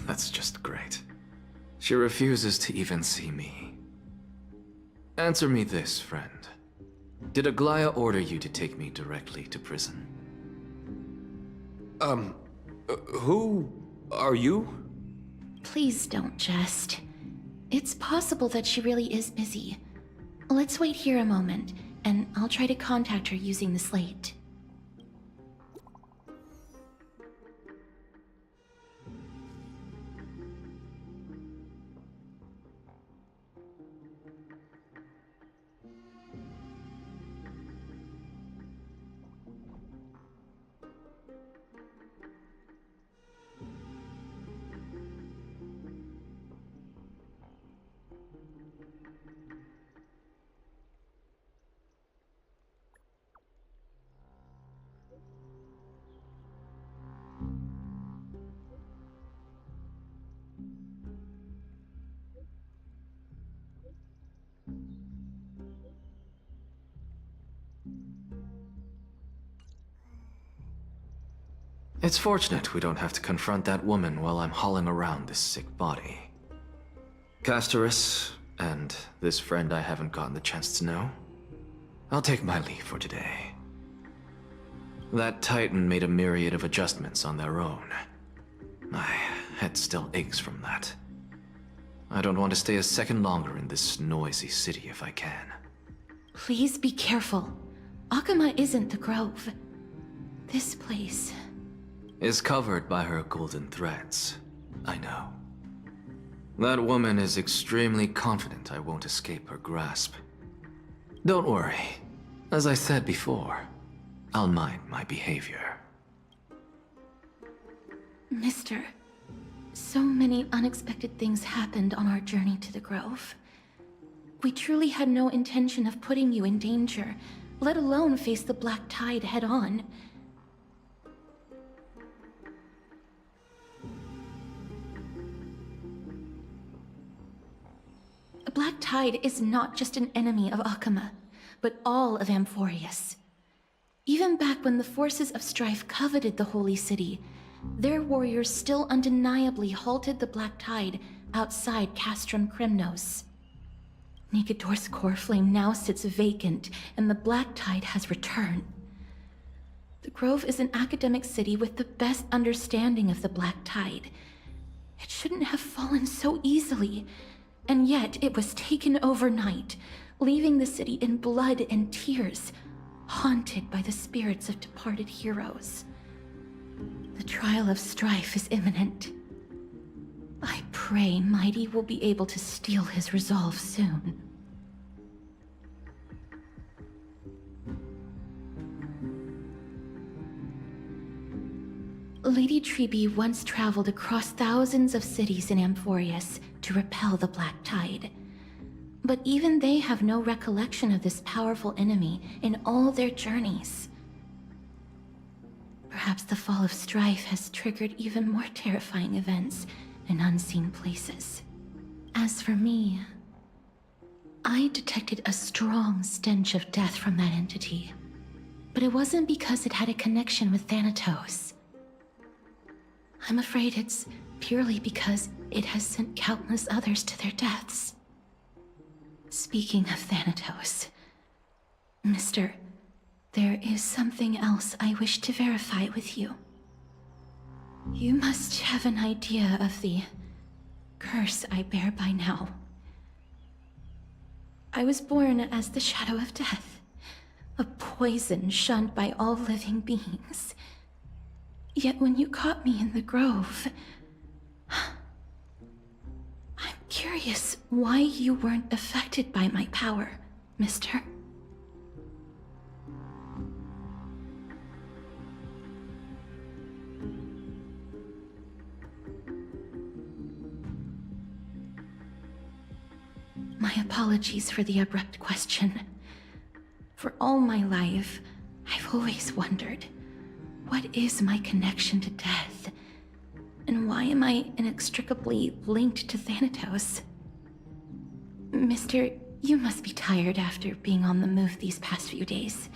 That's just great. She refuses to even see me. Answer me this, friend. Did Aglaya order you to take me directly to prison? Who are you? Please don't jest. It's possible that she really is busy. Let's wait here a moment, and I'll try to contact her using the slate. It's fortunate we don't have to confront that woman while I'm hauling around this sick body. Castoris, and this friend I haven't gotten the chance to know, I'll take my leave for today. That Titan made a myriad of adjustments on their own. My head still aches from that. I don't want to stay a second longer in this noisy city if I can. Please be careful. Akama isn't the Grove. This place is covered by her golden threads. I know. That woman is extremely confident I won't escape her grasp. Don't worry. As I said before, I'll mind my behavior. Mister, so many unexpected things happened on our journey to the Grove. We truly had no intention of putting you in danger, let alone face the Black Tide head-on. The Black Tide is not just an enemy of Akama, but all of Amphorius. Even back when the forces of strife coveted the Holy City, their warriors still undeniably halted the Black Tide outside Castrum Kremnos. Nikedor's core flame now sits vacant, and the Black Tide has returned. The Grove is an academic city with the best understanding of the Black Tide. It shouldn't have fallen so easily, and yet it was taken overnight, leaving the city in blood and tears, haunted by the spirits of departed heroes. The trial of strife is imminent. I pray Mighty will be able to steel his resolve soon. Lady Trebe once traveled across thousands of cities in Amphorius to repel the Black Tide. But even they have no recollection of this powerful enemy in all their journeys. Perhaps the fall of strife has triggered even more terrifying events in unseen places. As for me, I detected a strong stench of death from that entity. But it wasn't because it had a connection with Thanatos. I'm afraid it's purely because it has sent countless others to their deaths. Speaking of Thanatos, Mister, there is something else I wish to verify with you. You must have an idea of the curse I bear by now. I was born as the shadow of death, a poison shunned by all living beings. Yet when you caught me in the grove, I'm curious why you weren't affected by my power, Mister. My apologies for the abrupt question. For all my life, I've always wondered, what is my connection to death? And why am I inextricably linked to Thanatos? Mister, you must be tired after being on the move these past few days.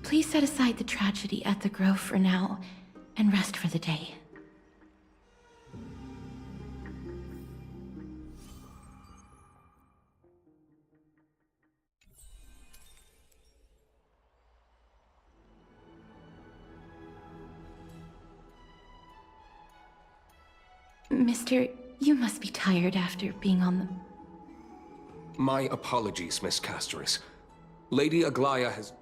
Please set aside the tragedy at the Grove for now, and rest for the day. Mister, you must be tired after being on the... My apologies, Miss Castoris. Lady Aglaya has...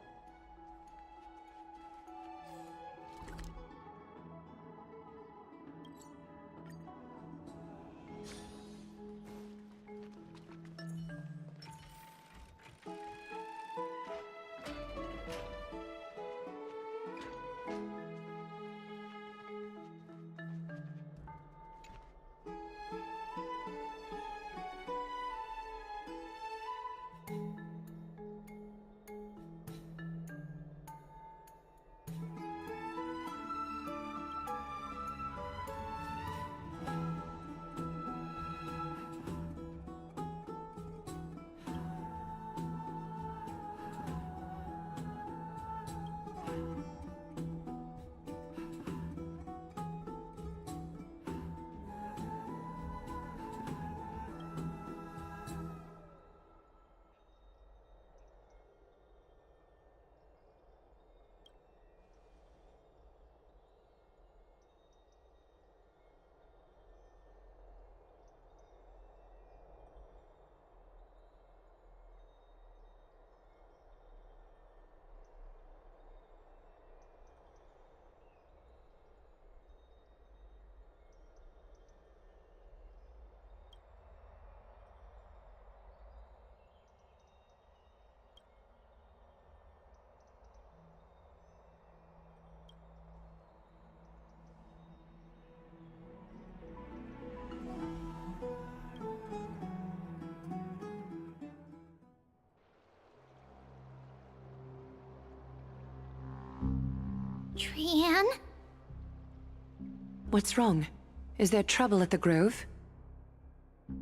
Trianne? What's wrong? Is there trouble at the Grove?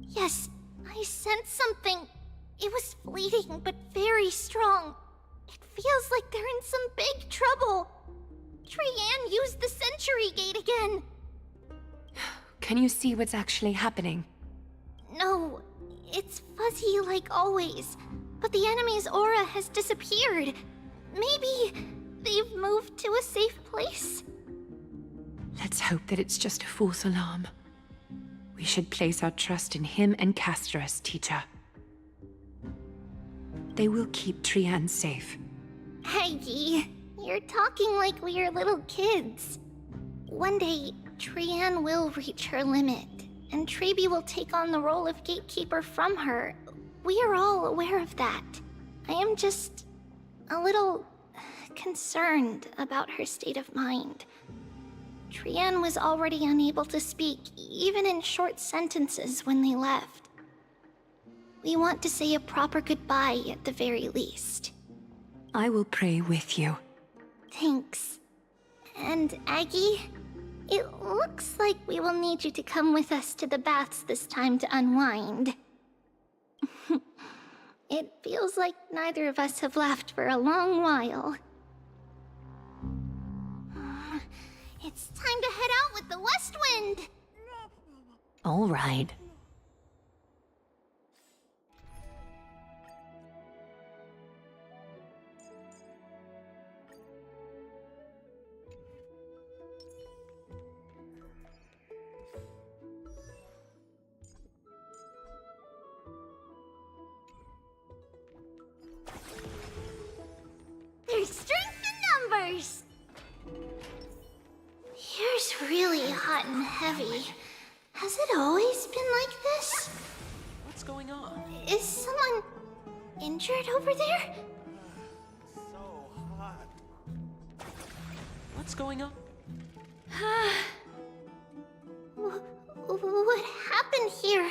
Yes, I sensed something. It was fleeting, but very strong. It feels like they're in some big trouble. Trianne used the Century Gate again. Can you see what's actually happening? No, it's fuzzy like always. But the enemy's aura has disappeared. Maybe they've moved to a safe place? Let's hope that it's just a false alarm. We should place our trust in him and Castoris, teacher. they will keep Trian safe. Aggie, you're talking like we are little kids. One day, Trian will reach her limit, and Treeby will take on the role of gatekeeper from her. We are all aware of that. I am just a little concerned about her state of mind. Trian was already unable to speak, even in short sentences when they left. We want to say a proper goodbye at the very least. I will pray with you. Thanks. And Aggie, it looks like we will need you to come with us to the baths this time to unwind. It feels like neither of us have laughed for a long while. It's time to head out with the west wind! All right. There's strength in numbers! Here's really hot and heavy. Has it always been like this? What's going on? Is someone injured over there? So hot. What's going on? What happened here?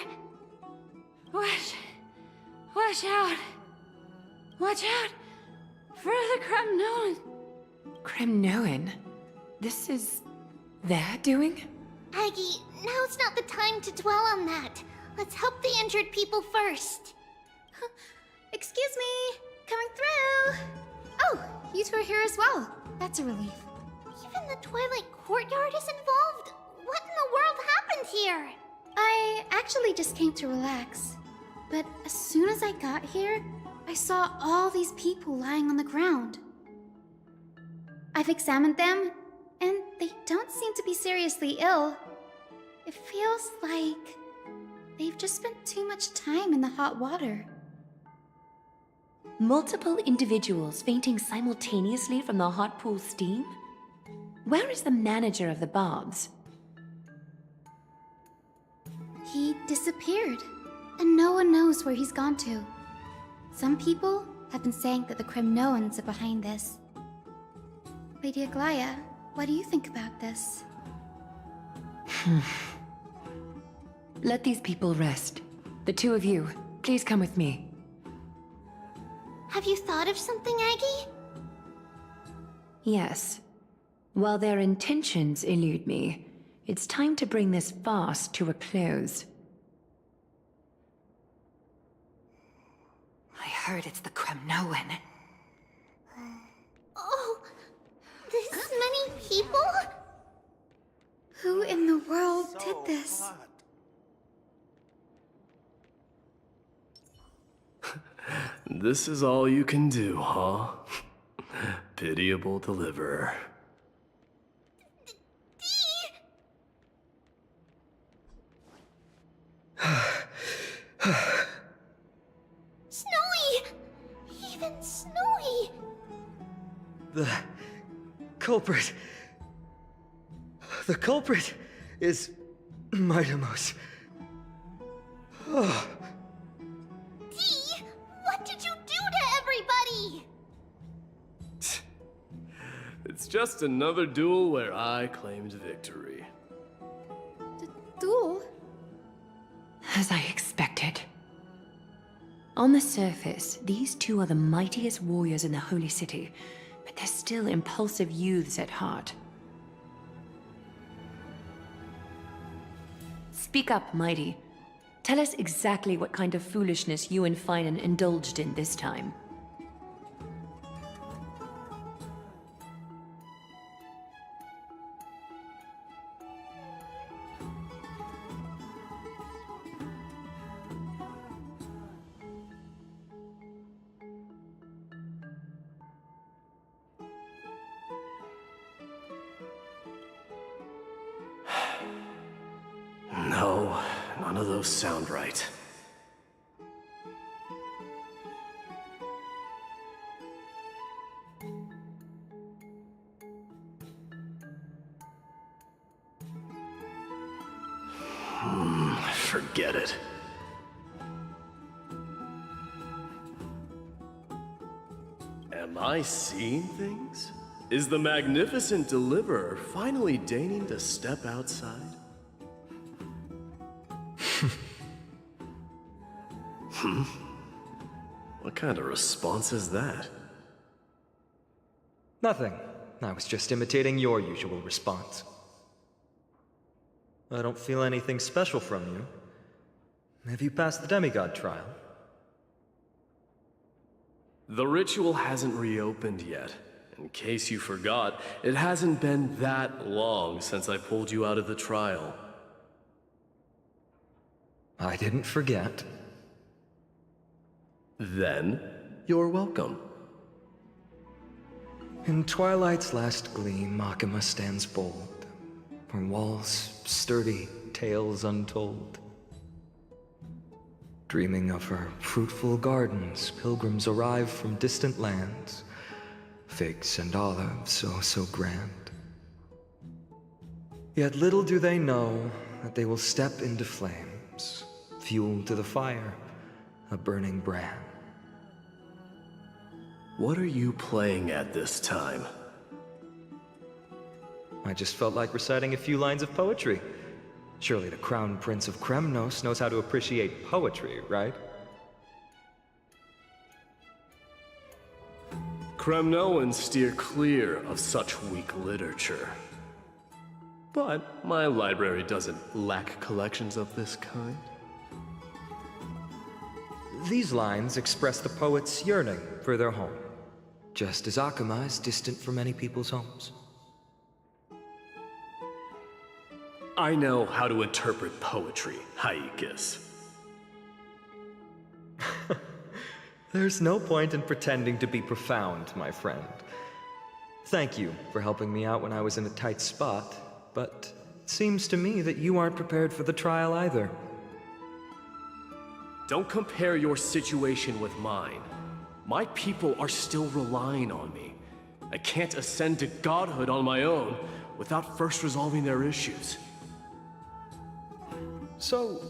Watch out! Watch out! For the Kremnoan! Kremnoan? This is their doing? Aggie, now's not the time to dwell on that. Let's help the injured people first. Excuse me, coming through. Oh, you two are here as well. That's a relief. Even the Twilight Courtyard is involved? What in the world happened here? I actually just came to relax. But as soon as I got here, I saw all these people lying on the ground. I've examined them, and they don't seem to be seriously ill. It feels like they've just spent too much time in the hot water. Multiple individuals fainting simultaneously from the hot pool steam? Where is the manager of the baths? He disappeared, and no one knows where he's gone to. Some people have been saying that the Kremnoans are behind this. Lady Aglaya, what do you think about this? Let these people rest. The two of you, please come with me. Have you thought of something, Aggie? Yes. While their intentions elude me, it's time to bring this farce to a close. I heard it's the Kremnoan. Oh, this many people? Who in the world did this? This is all you can do, huh? Pitiable deliverer. Snowy! Even Snowy! The culprit. The culprit is Mightimos. Oh. Dee! What did you do to everybody? It's just another duel where I claimed victory. Duel? As I expected. On the surface, these two are the mightiest warriors in the Holy City, but they're still impulsive youths at heart. Speak up, Mighty. Tell us exactly what kind of foolishness you and Finan indulged in this time. No, none of those sound right. Forget it. Am I seeing things? Is the magnificent deliverer finally deigning to step outside? What kind of response is that? Nothing. I was just imitating your usual response. I don't feel anything special from you. Have you passed the demigod trial? The ritual hasn't reopened yet. In case you forgot, it hasn't been that long since I pulled you out of the trial. I didn't forget. Then, you're welcome. In twilight's last gleam, Makima stands bold. Her walls sturdy, tales untold. Dreaming of her fruitful gardens, pilgrims arrive from distant lands. Figs and olives, oh so grand. Yet little do they know that they will step into flames, fuel to the fire, a burning brand. What are you playing at this time? I just felt like reciting a few lines of poetry. Surely the Crown Prince of Kremnos knows how to appreciate poetry, right? Kremnoans steer clear of such weak literature. But my library doesn't lack collections of this kind. These lines express the poet's yearning for their home, just as Akama is distant from many people's homes. I know how to interpret poetry, Haikis. There's no point in pretending to be profound, my friend. Thank you for helping me out when I was in a tight spot, but it seems to me that you aren't prepared for the trial either. Don't compare your situation with mine. My people are still relying on me. I can't ascend to godhood on my own without first resolving their issues. So,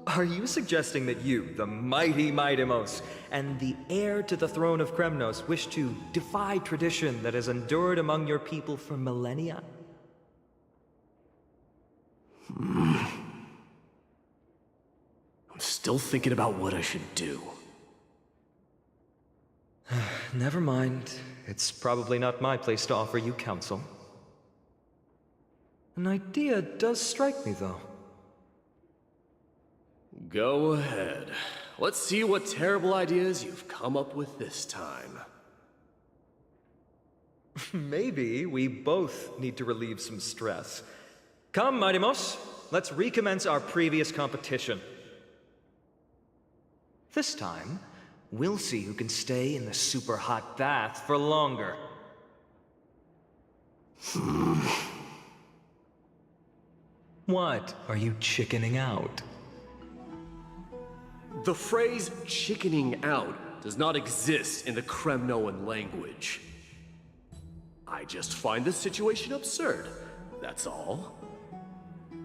are you suggesting that you, the mighty Mightimos, and the heir to the throne of Kremnos, wish to defy tradition that has endured among your people for millennia? I'm still thinking about what I should do. Never mind. It's probably not my place to offer you counsel. An idea does strike me, though. Go ahead. Let's see what terrible ideas you've come up with this time. Maybe we both need to relieve some stress. Come, Mightimos, let's recommence our previous competition. This time, we'll see who can stay in the super hot bath for longer. What? Are you chickening out? The phrase chickening out does not exist in the Kremnoan language. I just find the situation absurd, that's all.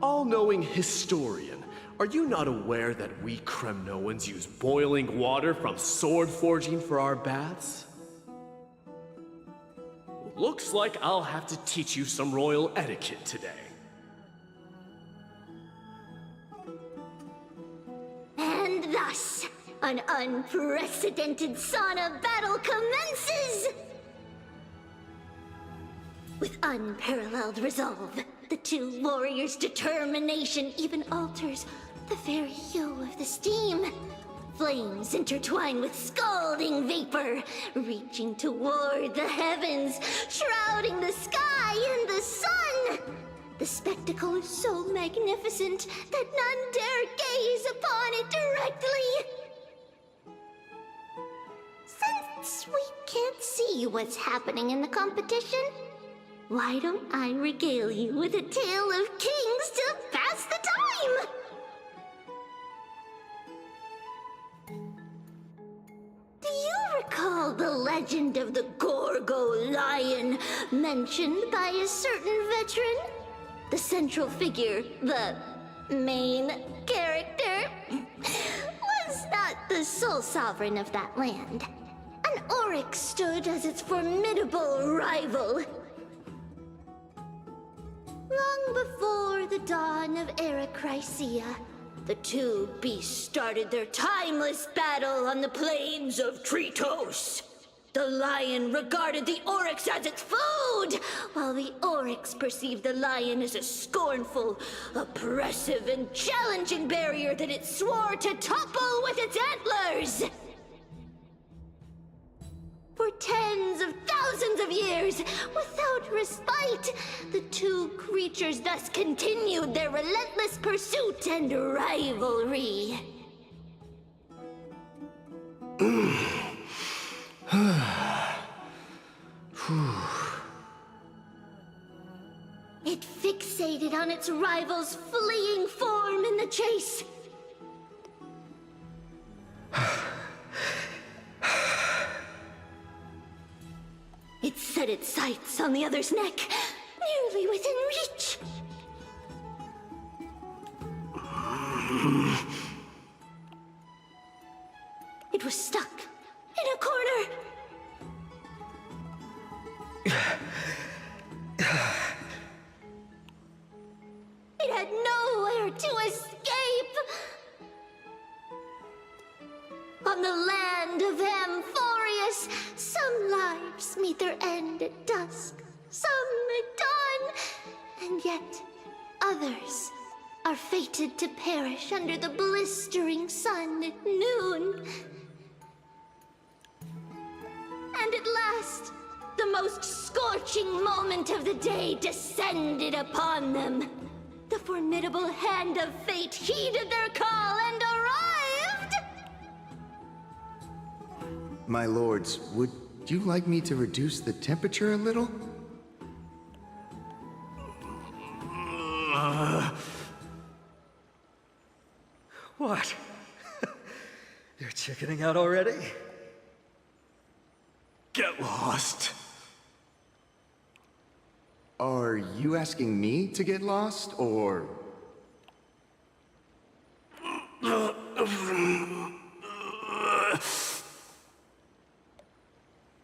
All-knowing historian, are you not aware that we Kremnoans use boiling water from sword forging for our baths? Looks like I'll have to teach you some royal etiquette today. And thus, an unprecedented sauna battle commences! With unparalleled resolve, the two warriors' determination even alters the very hue of the steam. Flames intertwine with scalding vapor, reaching toward the heavens, shrouding the sky and the sun. The spectacle is so magnificent that none dare gaze upon it directly. Since we can't see what's happening in the competition, why don't I regale you with a tale of kings to pass the time? Do you recall the legend of the Gorgo lion mentioned by a certain veteran? The central figure, the main character? the sole sovereign of that land. An Oryx stood as its formidable rival. Long before the dawn of Erechrysia, the two beasts started their timeless battle on the plains of Tritos. The lion regarded the Oryx as its food, while the Oryx perceived the lion as a scornful, oppressive, and challenging barrier that it swore to topple with its antlers. For tens of thousands of years, without respite, the two creatures thus continued their relentless pursuit and rivalry. It fixated on its rival's fleeing form in the chase. It set its sights on the other's neck, nearly within reach. It was stuck in a corner. It had nowhere to escape. On the land of Amphorius, some lives meet their end at dusk, some at dawn, and yet others are fated to perish under the blistering sun at noon. And at last, the most scorching moment of the day descended upon them. The formidable hand of fate heeded their call and arrived! My lords, would you like me to reduce the temperature a little? What? You're chickening out already? Get lost. Are you asking me to get lost, or...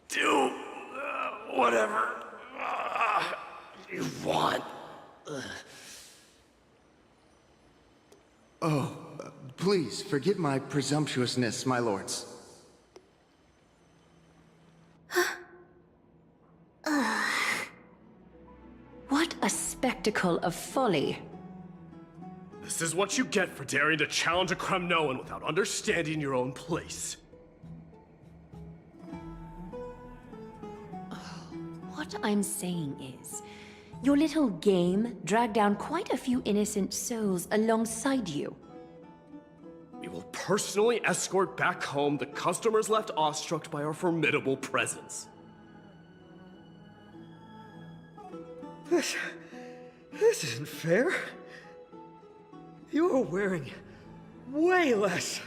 Do whatever you want. Oh, please forgive my presumptuousness, my lords. What a spectacle of folly. This is what you get for daring to challenge a Kremnoan without understanding your own place. What I'm saying is, your little game dragged down quite a few innocent souls alongside you. We will personally escort back home the customers left awestruck by our formidable presence. This isn't fair. You're wearing way less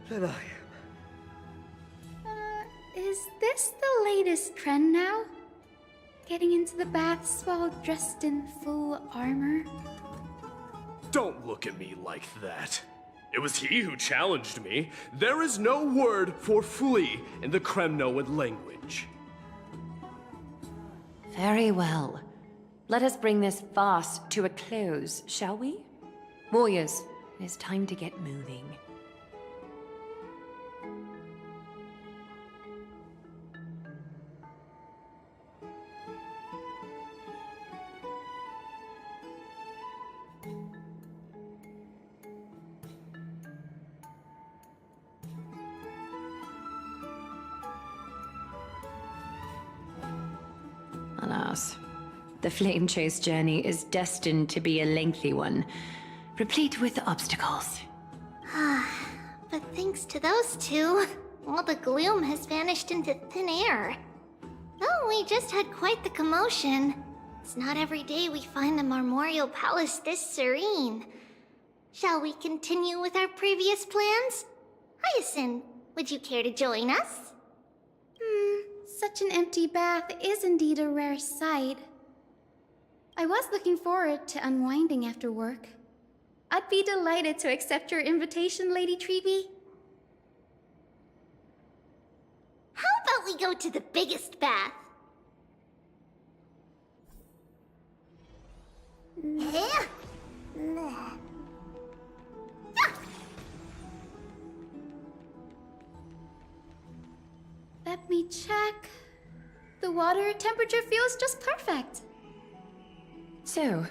than I am. Is this the latest trend now? Getting into the baths while dressed in full armor? Don't look at me like that. It was he who challenged me. There is no word for flee in the Kremnoan language. Very well. Let us bring this farce to a close, shall we? Warriors, it is time to get moving. Alas, the flame chase journey is destined to be a lengthy one, replete with obstacles. But thanks to those two, all the gloom has vanished into thin air. Oh, we just had quite the commotion. It's not every day we find the Marmoreal Palace this serene. Shall we continue with our previous plans? Hyacinth, would you care to join us? Such an empty bath is indeed a rare sight. I was looking forward to unwinding after work. I'd be delighted to accept your invitation, Lady Treeby. we go to the biggest bath? Let me check. The water temperature feels just perfect. So,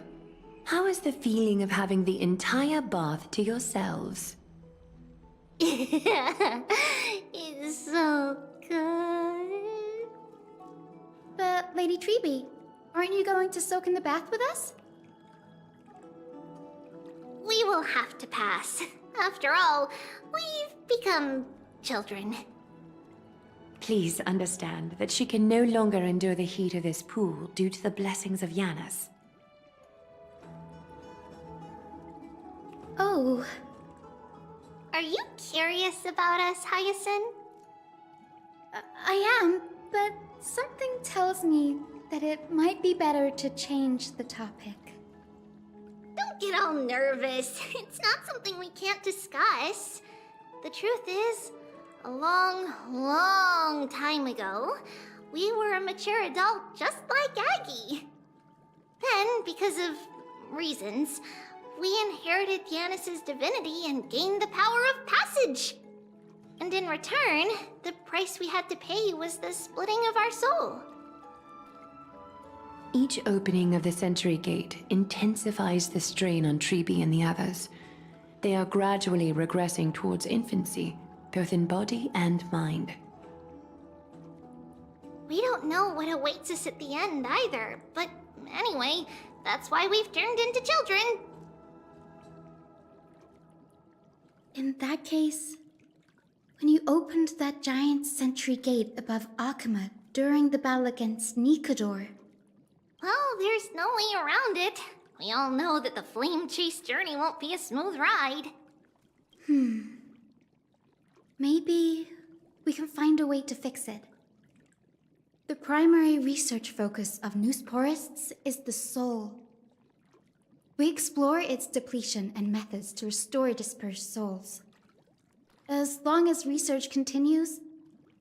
how is the feeling of having the entire bath to yourselves? It's so good. But, Lady Treeby, aren't you going to soak in the bath with us? We will have to pass. After all, we've become children. Please understand that she can no longer endure the heat of this pool due to the blessings of Yanis. Oh. Are you curious about us, Hyacinth? I am, but something tells me that it might be better to change the topic. Don't get all nervous. It's not something we can't discuss. The truth is, a long, long time ago, we were a mature adult just like Aggie. Then, because of reasons, we inherited Yanis's divinity and gained the power of passage. And in return, the price we had to pay was the splitting of our soul. Each opening of the Century Gate intensifies the strain on Treeby and the others. They are gradually regressing towards infancy, both in body and mind. We don't know what awaits us at the end either, but anyway, that's why we've turned into children. In that case, when you opened that giant sentry gate above Akama during the battle against Nikador... Well, there's no way around it. We all know that the flame chase journey won't be a smooth ride. Maybe we can find a way to fix it. The primary research focus of Noosporists is the soul. We explore its depletion and methods to restore dispersed souls. As long as research continues,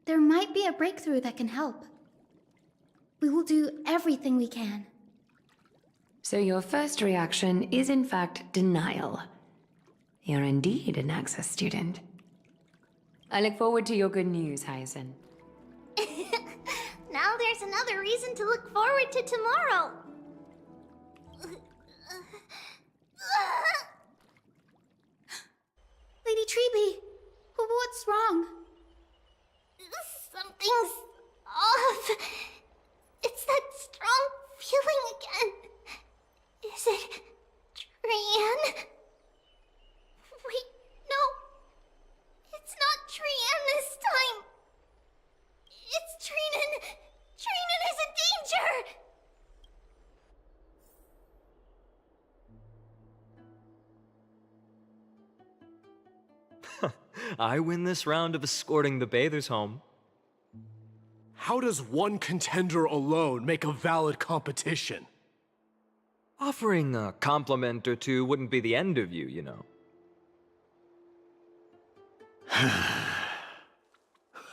there might be a breakthrough that can help. We will do everything we can. So your first reaction is in fact denial. You're indeed an Access student. I look forward to your good news, Hyacinth. Now there's another reason to look forward to tomorrow. Lady Treeby, what's wrong? Something's off. It's that strong feeling again. Is it Trian? Wait, no. It's not Trian this time. It's Trinan. Trinan is in danger. I win this round of escorting the bathers home. How does one contender alone make a valid competition? Offering a compliment or two wouldn't be the end of you, you know.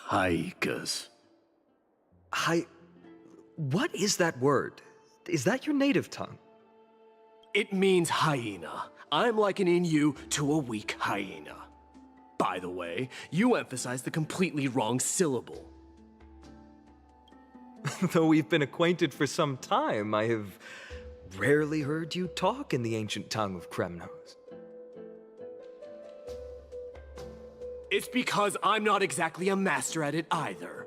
Haikas. What is that word? Is that your native tongue? It means hyena. I'm likening you to a weak hyena. By the way, you emphasize the completely wrong syllable. Though we've been acquainted for some time, I have rarely heard you talk in the ancient tongue of Kremnos. It's because I'm not exactly a master at it either.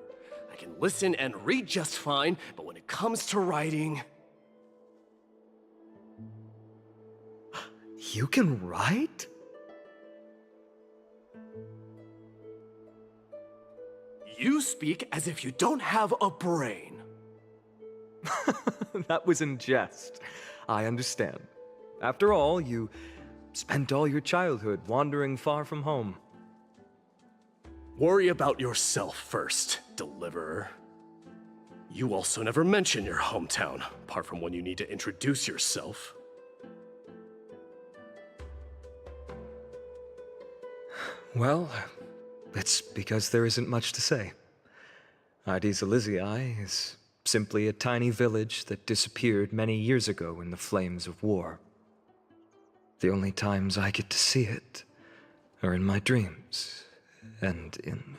I can listen and read just fine, but when it comes to writing... You can write? You speak as if you don't have a brain. That was in jest. I understand. After all, you spent all your childhood wandering far from home. Worry about yourself first, Deliverer. You also never mention your hometown, apart from when you need to introduce yourself. Well, it's because there isn't much to say. Ides Elysiae is simply a tiny village that disappeared many years ago in the flames of war. The only times I get to see it are in my dreams, and in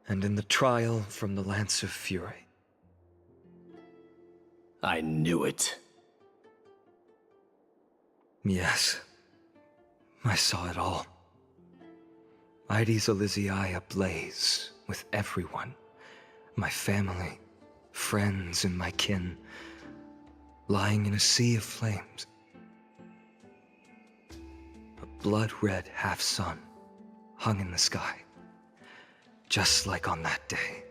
the trial from the Lance of Fury. I knew it. Yes, I saw it all. Ides Elysiae ablaze with everyone. My family, friends, and my kin, lying in a sea of flames. A blood-red half-sun hung in the sky, just like on that day.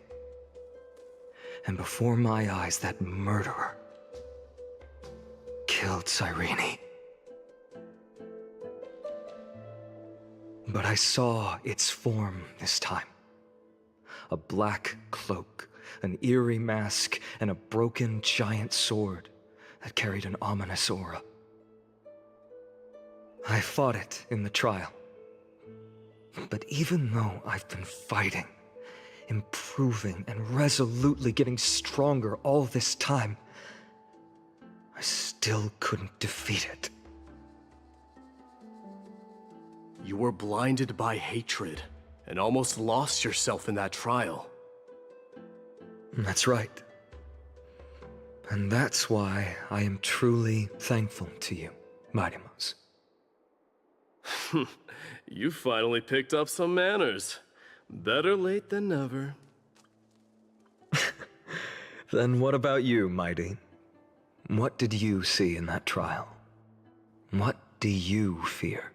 And before my eyes, that murderer killed Cyrene. But I saw its form this time. A black cloak, an eerie mask, and a broken giant sword that carried an ominous aura. I fought it in the trial. But even though I've been fighting, improving, and resolutely getting stronger all this time, I still couldn't defeat it. You were blinded by hatred and almost lost yourself in that trial. That's right. And that's why I am truly thankful to you, Mightymouse. You finally picked up some manners. Better late than never. Then what about you, Mighty? What did you see in that trial? What do you fear?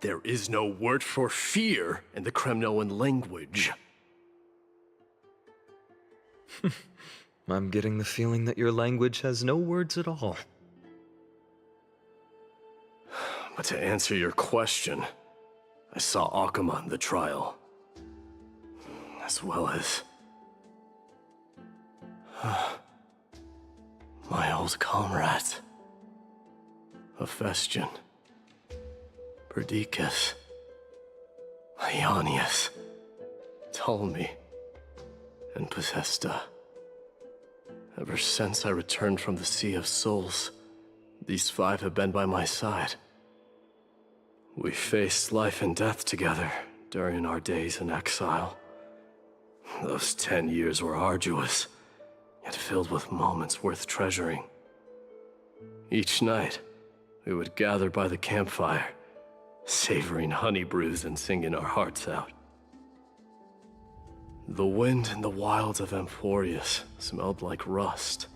There is no word for fear in the Kremnoan language. I'm getting the feeling that your language has no words at all. But to answer your question, I saw Akuma in the trial. As well as my old comrades. Hephaestion, Perdiccas, Ionius, Ptolemy, and Possesta. Ever since I returned from the Sea of Souls, these five have been by my side. We faced life and death together during our days in exile. Those 10 years were arduous, yet filled with moments worth treasuring. Each night, we would gather by the campfire, savoring honey brews and singing our hearts out. The wind in the wilds of Amphorius smelled like rust.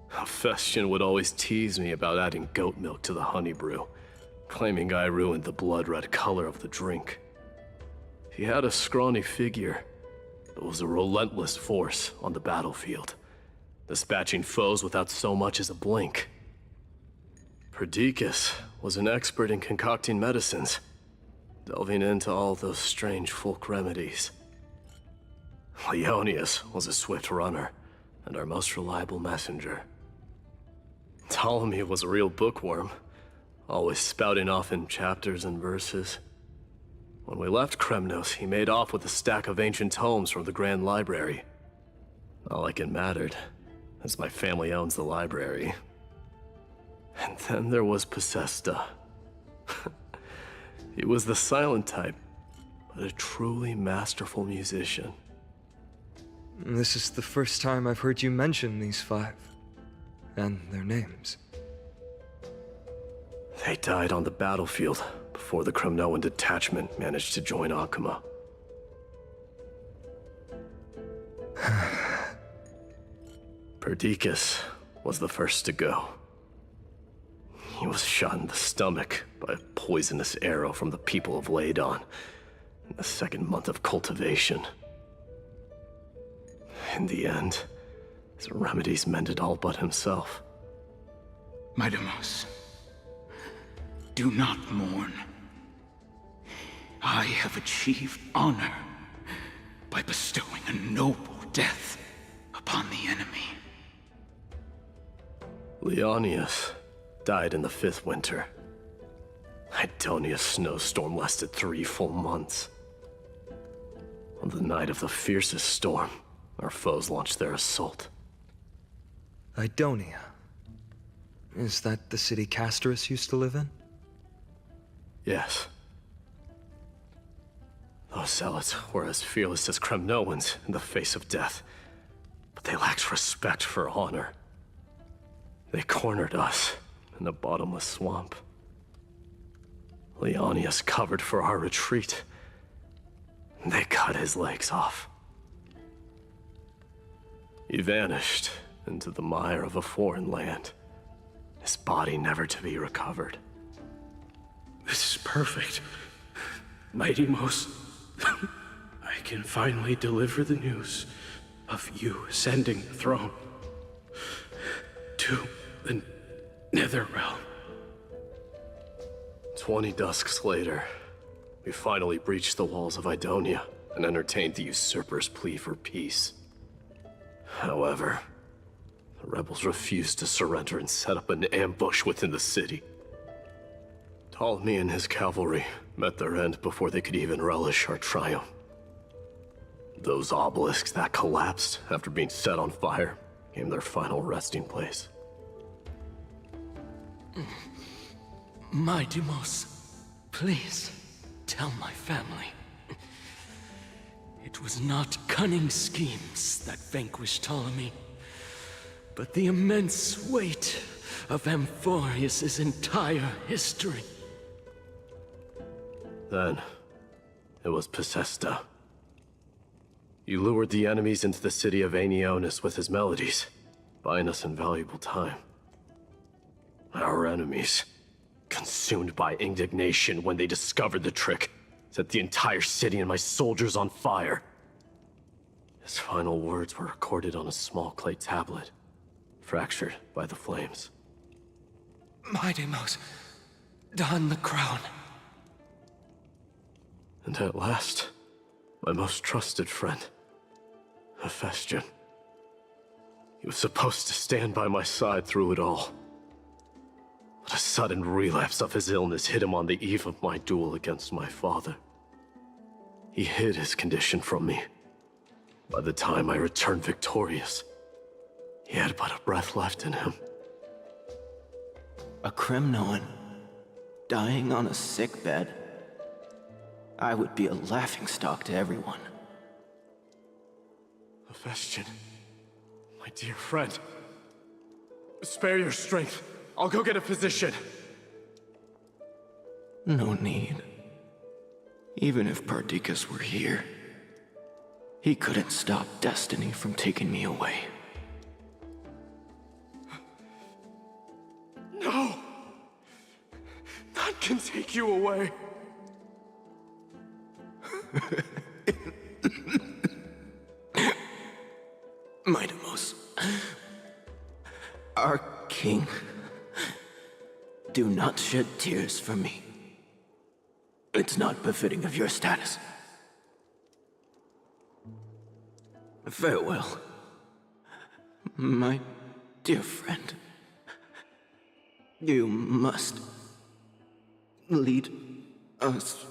Hephaestion would always tease me about adding goat milk to the honey brew, claiming I ruined the blood-red color of the drink. He had a scrawny figure, but was a relentless force on the battlefield, dispatching foes without so much as a blink. Perdiccas was an expert in concocting medicines, delving into all those strange folk remedies. Ionius was a swift runner and our most reliable messenger. Ptolemy was a real bookworm, always spouting off in chapters and verses. When we left Kremnos, he made off with a stack of ancient tomes from the Grand Library. Not like it mattered, as my family owns the library. And then there was Possesta. He was the silent type, but a truly masterful musician. This is the first time I've heard you mention these five, and their names. They died on the battlefield before the Kremnoan detachment managed to join Akuma. Perdiccas was the first to go. He was shot in the stomach by a poisonous arrow from the people of Ladon in the second month of cultivation. In the end, his remedies mended all but himself. Mightymouse, do not mourn. I have achieved honor by bestowing a noble death upon the enemy. Leonius died in the 5th winter. Idonia's snowstorm lasted 3 full months. On the night of the fiercest storm, our foes launched their assault. Idonia. Is that the city Castorus used to live in? Yes. Those zealots were as fearless as Kremnoans in the face of death, but they lacked respect for honor. They cornered us in a bottomless swamp. Leonius covered for our retreat. They cut his legs off. He vanished into the mire of a foreign land, his body never to be recovered. This is perfect. Mighty Most, I can finally deliver the news of you ascending the throne to the Netherrealm. 20 dusks later, we finally breached the walls of Idonia and entertained the usurper's plea for peace. However, the rebels refused to surrender and set up an ambush within the city. Ptolemy and his cavalry met their end before they could even relish our triumph. Those obelisks that collapsed after being set on fire became their final resting place. My Deimos, please tell my family. It was not cunning schemes that vanquished Ptolemy, but the immense weight of Amphorius' entire history. Then, it was Pacesta. He lured the enemies into the city of Aenionis with his melodies, buying us invaluable time. Our enemies, consumed by indignation when they discovered the trick, set the entire city and my soldiers on fire. His final words were recorded on a small clay tablet, fractured by the flames. My Deimos, don the crown. And at last, my most trusted friend, Hephaestion. He was supposed to stand by my side through it all. But a sudden relapse of his illness hit him on the eve of my duel against my father. He hid his condition from me. By the time I returned victorious, he had but a breath left in him. A Kremnoan dying on a sick bed. I would be a laughingstock to everyone. Hephaestion, my dear friend. Spare your strength. I'll go get a physician. No need. Even if Perdiccas were here, he couldn't stop destiny from taking me away. No! None can take you away. My Deimos, our king, do not shed tears for me. It's not befitting of your status. Farewell, my dear friend. You must lead us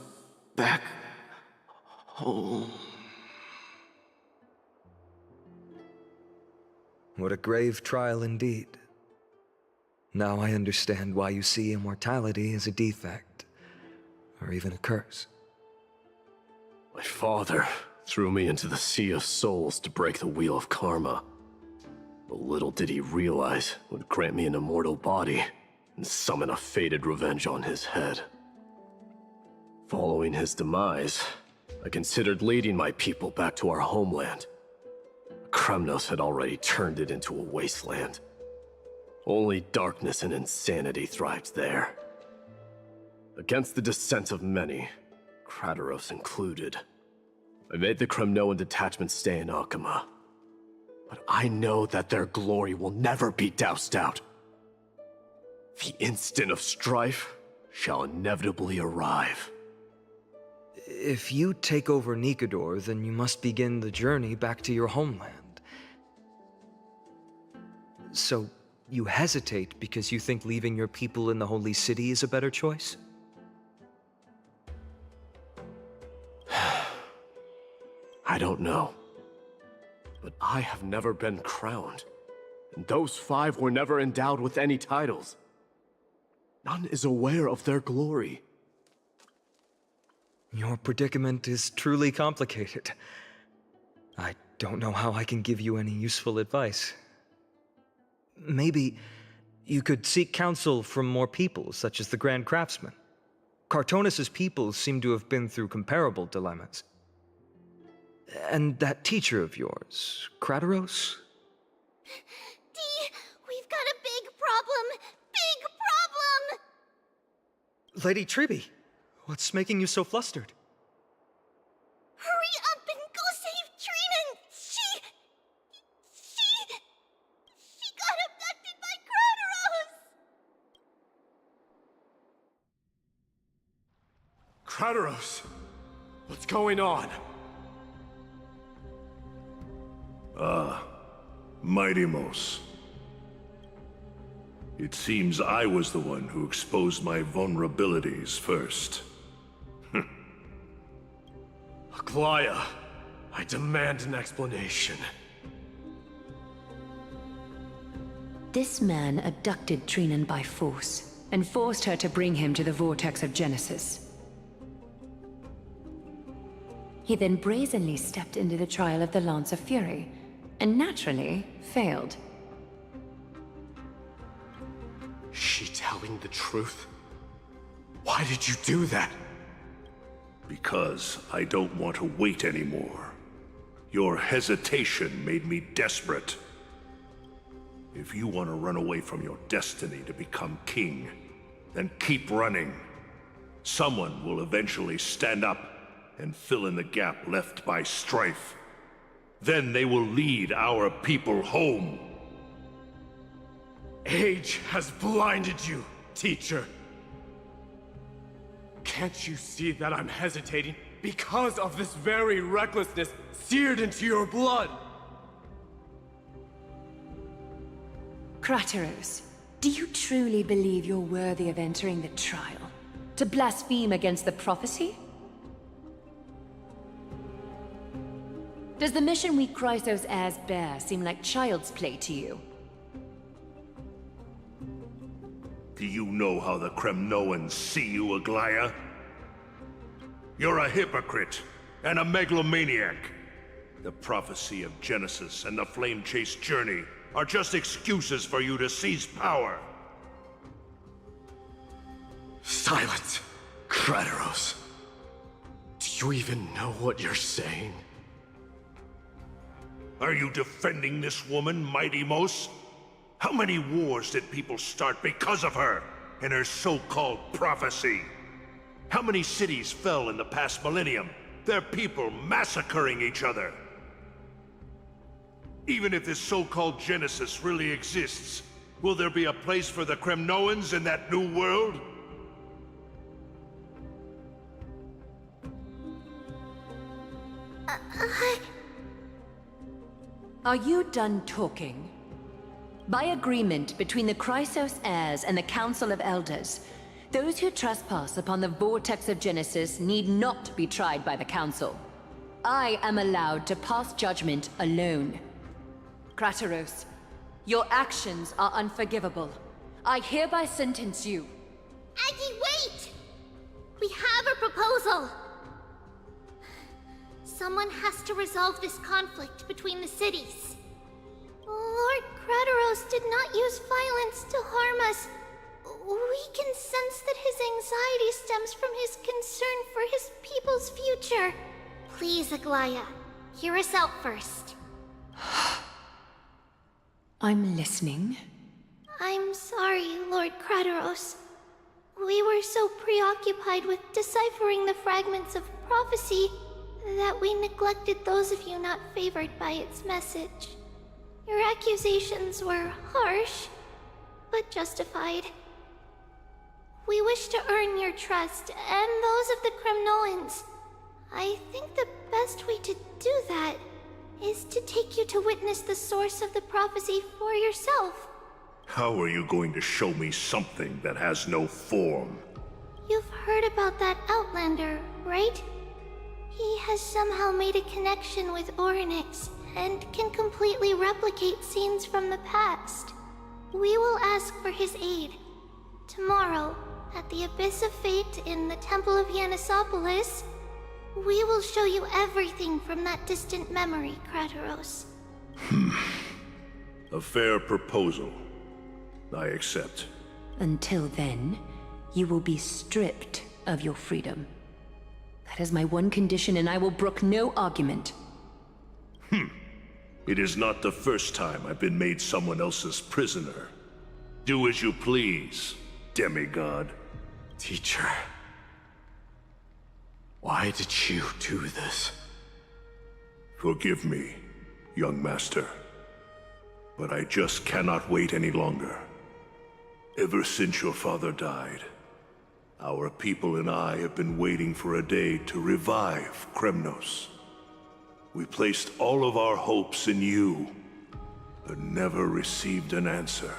back home. What a grave trial indeed. Now I understand why you see immortality as a defect, or even a curse. My father threw me into the sea of souls to break the wheel of karma. But little did he realize it would grant me an immortal body and summon a fated revenge on his head. Following his demise, I considered leading my people back to our homeland. Kremnos had already turned it into a wasteland. Only darkness and insanity thrived there. Against the dissent of many, Krateros included, I made the Kremnoan detachment stay in Akama. But I know that their glory will never be doused out. The instant of strife shall inevitably arrive. If you take over Nikador, then you must begin the journey back to your homeland. So, you hesitate because you think leaving your people in the Holy City is a better choice? I don't know. But I have never been crowned. And those 5 were never endowed with any titles. None is aware of their glory. Your predicament is truly complicated. I don't know how I can give you any useful advice. Maybe you could seek counsel from more people, such as the Grand Craftsman. Cartonis' people seem to have been through comparable dilemmas. And that teacher of yours, Krataros? Dee, we've got a big problem! Big problem! Lady Tribby, what's making you so flustered? Hurry up and go save Trina! She got abducted by Krataros! Krataros! What's going on? Mighty-Mos. It seems I was the one who exposed my vulnerabilities first. Aglaya, I demand an explanation. This man abducted Trinan by force, and forced her to bring him to the Vortex of Genesis. He then brazenly stepped into the trial of the Lance of Fury, and naturally failed. She telling the truth? Why did you do that? Because I don't want to wait anymore. Your hesitation made me desperate. If you want to run away from your destiny to become king, then keep running. Someone will eventually stand up and fill in the gap left by strife. Then they will lead our people home. Age has blinded you, teacher. Can't you see that I'm hesitating because of this very recklessness seared into your blood? Krataros, do you truly believe you're worthy of entering the trial? To blaspheme against the prophecy? Does the mission we Chrysos heirs bear seem like child's play to you? Do you know how the Kremnoans see you, Aglaya? You're a hypocrite and a megalomaniac. The prophecy of Genesis and the Flame Chase journey are just excuses for you to seize power. Silence, Krataros. Do you even know what you're saying? Are you defending this woman, Mighty-Mos? How many wars did people start because of her and her so-called prophecy? How many cities fell in the past millennium? Their people massacring each other. Even if this so-called Genesis really exists, will there be a place for the Kremnoans in that new world? Are you done talking? By agreement between the Chrysos heirs and the Council of Elders, those who trespass upon the Vortex of Genesis need not be tried by the Council. I am allowed to pass judgment alone. Krataros, your actions are unforgivable. I hereby sentence you. Aggie, wait! We have a proposal! Someone has to resolve this conflict between the cities. Lord Krataros did not use violence to harm us. We can sense that his anxiety stems from his concern for his people's future. Please, Aglaya, hear us out first. I'm listening. I'm sorry, Lord Krataros. We were so preoccupied with deciphering the fragments of prophecy that we neglected those of you not favored by its message. Your accusations were harsh, but justified. We wish to earn your trust, and those of the Kremnoans. I think the best way to do that is to take you to witness the source of the prophecy for yourself. How are you going to show me something that has no form? You've heard about that Outlander, right? He has somehow made a connection with Orynyx and can completely replicate scenes from the past. We will ask for his aid. Tomorrow, at the Abyss of Fate in the Temple of Yanisopolis, we will show you everything from that distant memory, Krateros. A fair proposal. I accept. Until then, you will be stripped of your freedom. That is my one condition, and I will brook no argument. It is not the first time I've been made someone else's prisoner. Do as you please, demigod. Teacher, why did you do this? Forgive me, young master. But I just cannot wait any longer. Ever since your father died, our people and I have been waiting for a day to revive Kremnos. We placed all of our hopes in you, but never received an answer.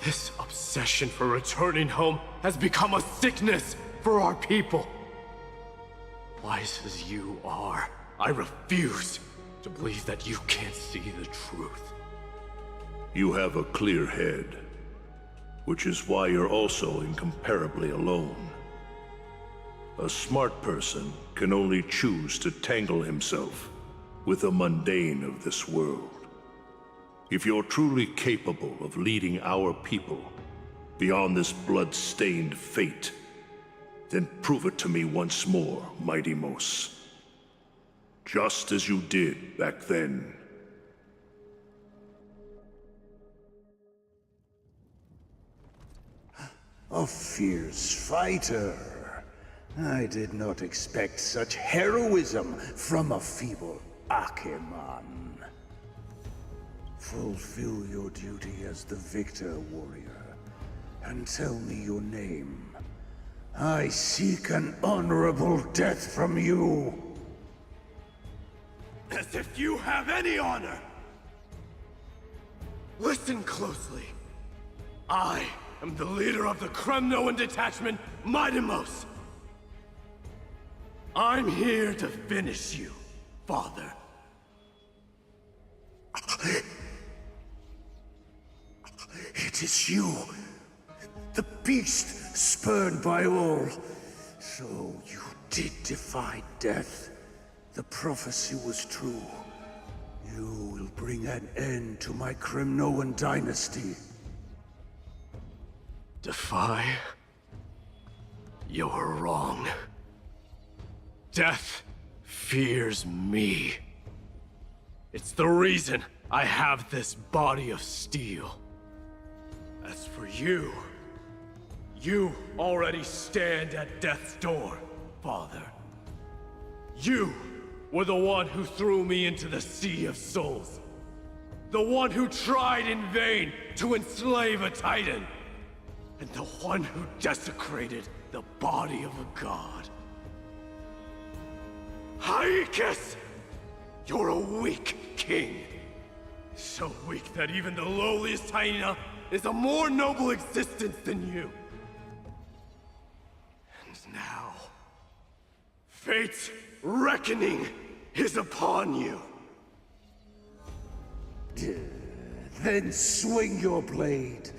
This obsession for returning home has become a sickness for our people. Wise as you are, I refuse to believe that you can't see the truth. You have a clear head, which is why you're also incomparably alone. A smart person can only choose to tangle himself with the mundane of this world. If you're truly capable of leading our people beyond this blood-stained fate, then prove it to me once more, Mighty Mos. Just as you did back then. A fierce fighter. I did not expect such heroism from a feeble Akeman. Fulfill your duty as the victor, warrior, and tell me your name. I seek an honorable death from you. As if you have any honor! Listen closely. I am the leader of the Kremnoan detachment, Midimos. I'm here to finish you, Father. It is you, the beast spurned by all. So you did defy death. The prophecy was true. You will bring an end to my Kremnoan dynasty. Defy? You're wrong. Death fears me. It's the reason I have this body of steel. As for you, you already stand at death's door, Father. You were the one who threw me into the Sea of Souls. The one who tried in vain to enslave a Titan. And the one who desecrated the body of a god. Haikis! You're a weak king. So weak that even the lowliest hyena is a more noble existence than you. And now, fate's reckoning is upon you. Then swing your blade.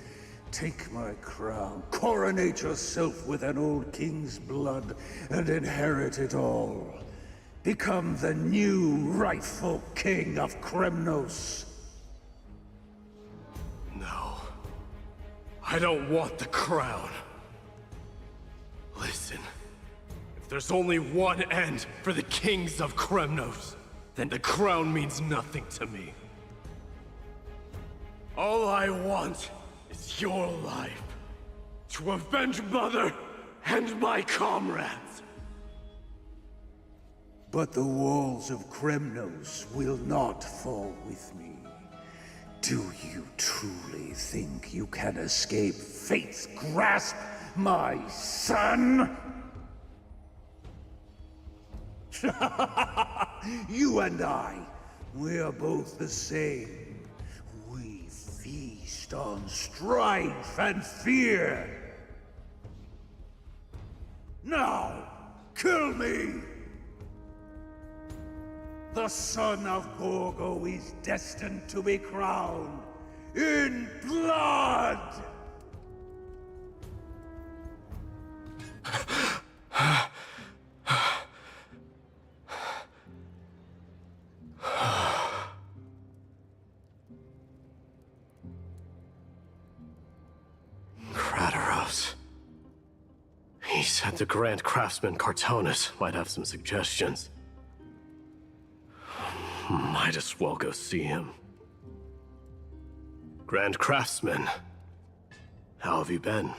Take my crown, coronate yourself with an old king's blood, and inherit it all. Become the new rightful king of Kremnos. No. I don't want the crown. Listen. If there's only one end for the kings of Kremnos, then the crown means nothing to me. All I want is your life. To avenge Mother and my comrades. But the walls of Kremnos will not fall with me. Do you truly think you can escape fate's grasp, my son? You and I, we are both the same. We feast on strife and fear. Now, kill me! The son of Gorgo is destined to be crowned in blood! Kratos. He said the Grand Craftsman Cartonus might have some suggestions. Might as well go see him. Grand Craftsman, how have you been?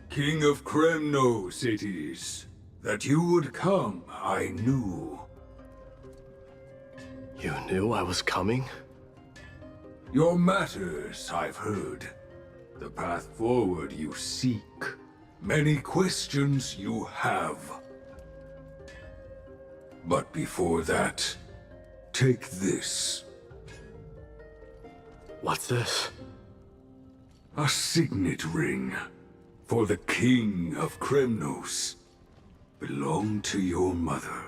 King of Kremnos it is. That you would come, I knew. You knew I was coming? Your matters, I've heard. The path forward you seek. Many questions you have. But before that, take this. What's this? A signet ring. For the King of Kremnos. Belonged to your mother.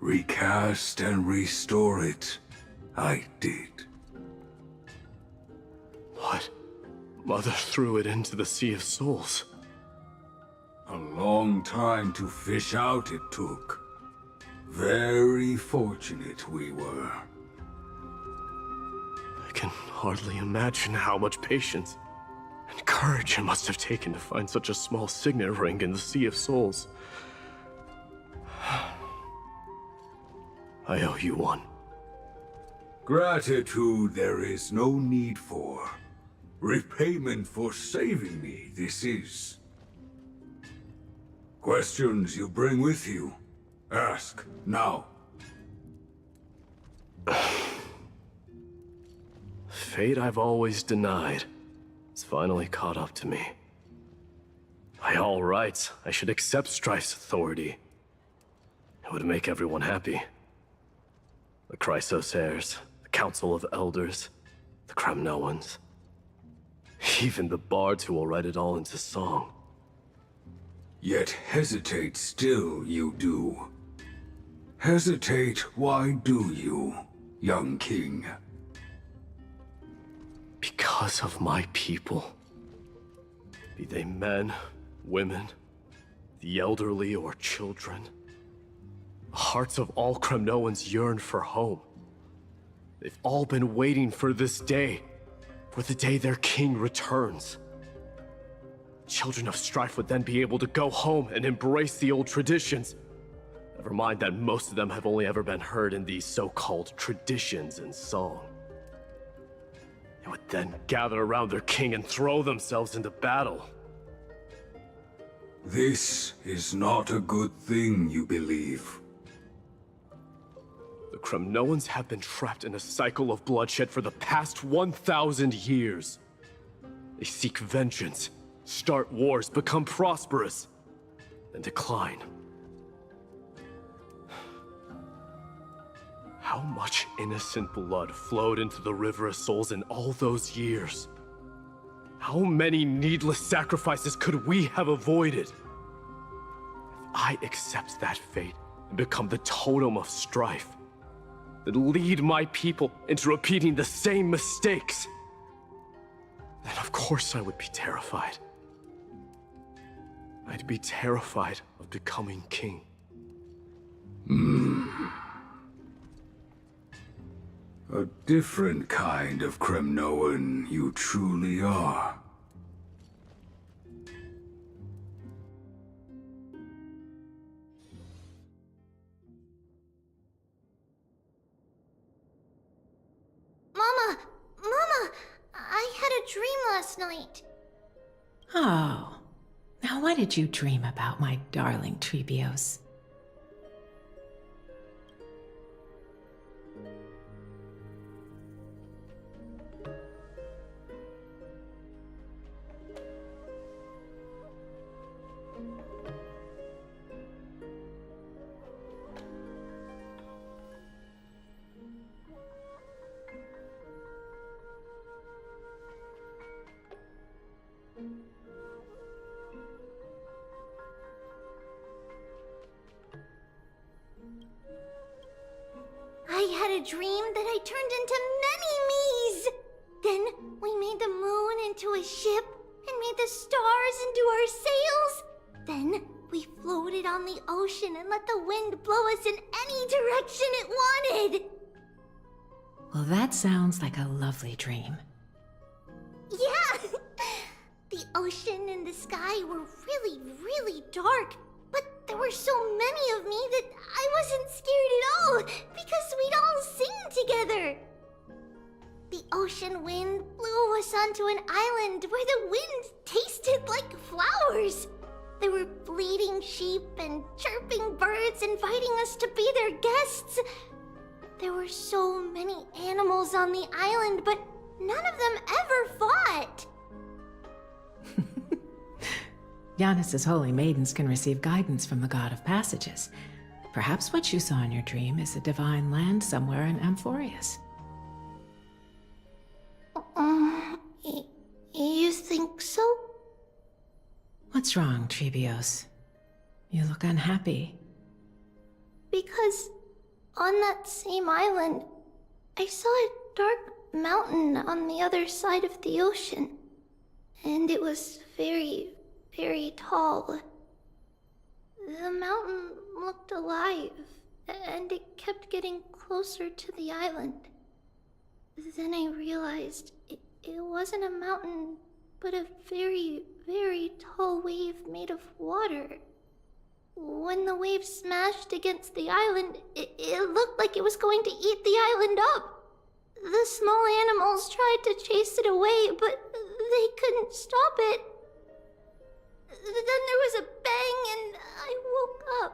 Recast and restore it. I did. What? Mother threw it into the Sea of Souls. A long time to fish out it took. Very fortunate we were. I can hardly imagine how much patience and courage it must have taken to find such a small signet ring in the Sea of Souls. I owe you one. Gratitude there is no need for. Repayment for saving me, this is. Questions you bring with you? Ask, now. Fate I've always denied has finally caught up to me. By all rights, I should accept Strife's authority. It would make everyone happy. The Chrysos heirs, the Council of Elders, the Kremnoans. Even the bards who will write it all into song. Yet hesitate still you do. Hesitate, why do you, young king? Because of my people. Be they men, women, the elderly or children. The hearts of all Kremnoans yearn for home. They've all been waiting for this day. For the day their king returns. Children of Strife would then be able to go home and embrace the old traditions. Never mind that most of them have only ever been heard in these so-called traditions and song. They would then gather around their king and throw themselves into battle. This is not a good thing, you believe. The Kremnoans have been trapped in a cycle of bloodshed for the past 1,000 years. They seek vengeance, start wars, become prosperous, then decline. How much innocent blood flowed into the River of Souls in all those years? How many needless sacrifices could we have avoided? If I accept that fate and become the totem of strife, that lead my people into repeating the same mistakes, then of course I would be terrified. I'd be terrified of becoming king. A different kind of Kremnoan you truly are. Mama! Mama! I had a dream last night. Oh. Now what did you dream about, my darling Trebios? a dream that I turned into many me's. Then we made the moon into a ship and made the stars into our sails. Then we floated on the ocean and let the wind blow us in any direction it wanted. Well, that sounds like a lovely dream. Yeah! The ocean and the sky were really, really dark, but there were so many of me that I wasn't scared at all because we'd all sing together. The ocean wind blew us onto an island where the wind tasted like flowers. There were bleating sheep and chirping birds inviting us to be their guests. There were so many animals on the island, but none of them ever fought. Yanis's holy maidens can receive guidance from the god of passages. Perhaps what you saw in your dream is a divine land somewhere in Amphorius. You think so? What's wrong, Trebios? You look unhappy. Because on that same island, I saw a dark mountain on the other side of the ocean. And it was very, very tall. The mountain looked alive, and it kept getting closer to the island. Then I realized it wasn't a mountain, but a very, very tall wave made of water. When the wave smashed against the island, it looked like it was going to eat the island up. The small animals tried to chase it away, but they couldn't stop it. Then there was a bang and I woke up.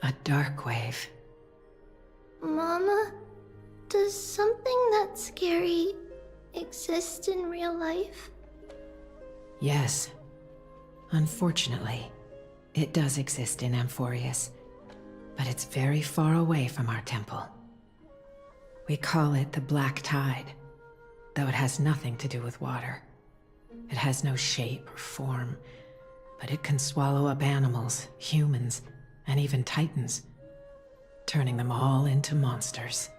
A dark wave. Mama, does something that scary exist in real life? Yes. Unfortunately, it does exist in Amphorius, but it's very far away from our temple. We call it the Black Tide, though it has nothing to do with water. It has no shape or form, but it can swallow up animals, humans, and even titans, turning them all into monsters.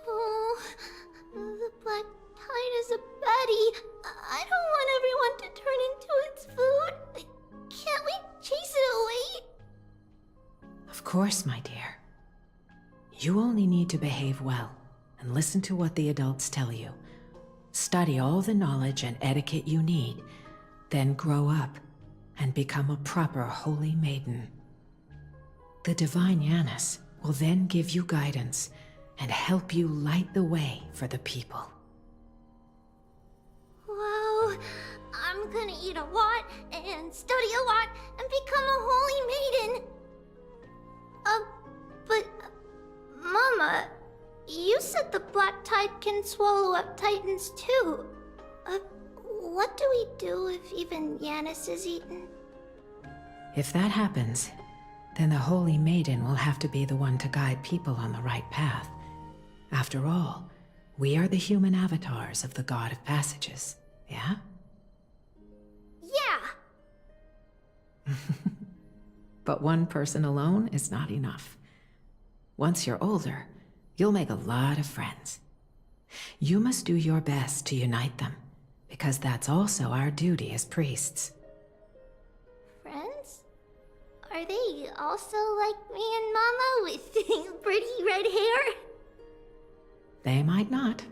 Oh, the Black Tide is a baddie. I don't want everyone to turn into its food. Can't we chase it away? Of course, my dear. You only need to behave well and listen to what the adults tell you. Study all the knowledge and etiquette you need, then grow up and become a proper holy maiden. The divine Yanis will then give you guidance and help you light the way for the people. Wow, I'm gonna eat a lot and study a lot and become a holy maiden. But Mama, you said the Black Tide can swallow up titans too. What do we do if even Yanis is eaten? If that happens, then the holy maiden will have to be the one to guide people on the right path. After all, we are the human avatars of the god of passages, yeah? Yeah! But one person alone is not enough. Once you're older, you'll make a lot of friends. You must do your best to unite them, because that's also our duty as priests. Friends? Are they also like me and Mama with pretty red hair? They might not,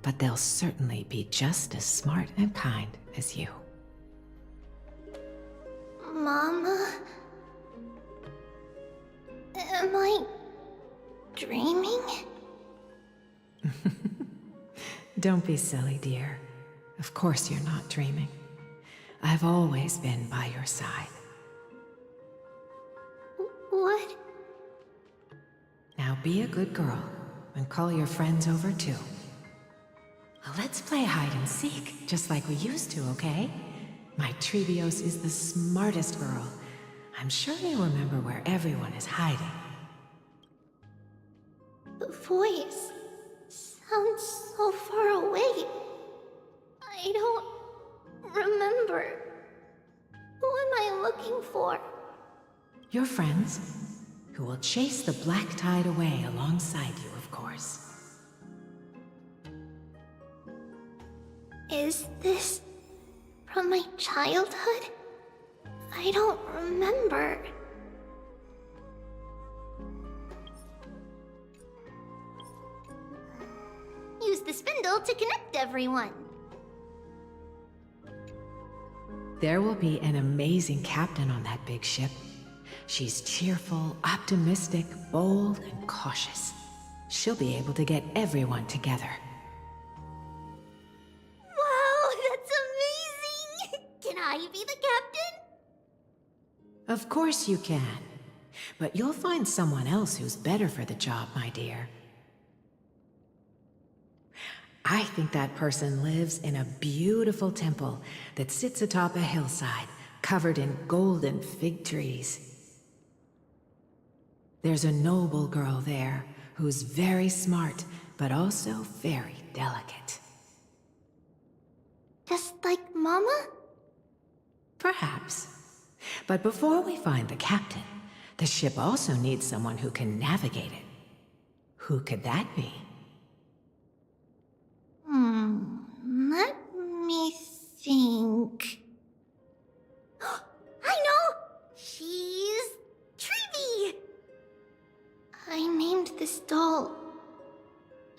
but they'll certainly be just as smart and kind as you. Mama? Am I dreaming? Don't be silly, dear. Of course you're not dreaming. I've always been by your side. What? Now be a good girl and call your friends over too. Well, let's play hide and seek, just like we used to, okay? My Trebios is the smartest girl. I'm sure you remember where everyone is hiding. The voice sounds so far away. I don't remember. Who am I looking for? Your friends. who will chase the black tide away alongside you, of course. Is this from my childhood? I don't remember. Use the spindle to connect everyone. There will be an amazing captain on that big ship. She's cheerful, optimistic, bold, and cautious. She'll be able to get everyone together. Wow, that's amazing! Can I be the captain? Of course you can. But you'll find someone else who's better for the job, my dear. I think that person lives in a beautiful temple that sits atop a hillside, covered in golden fig trees. There's a noble girl there who's very smart, but also very delicate. Just like Mama? Perhaps. But before we find the captain, the ship also needs someone who can navigate it. Who could that be? Let me think. I know! She's Treevee! I named this doll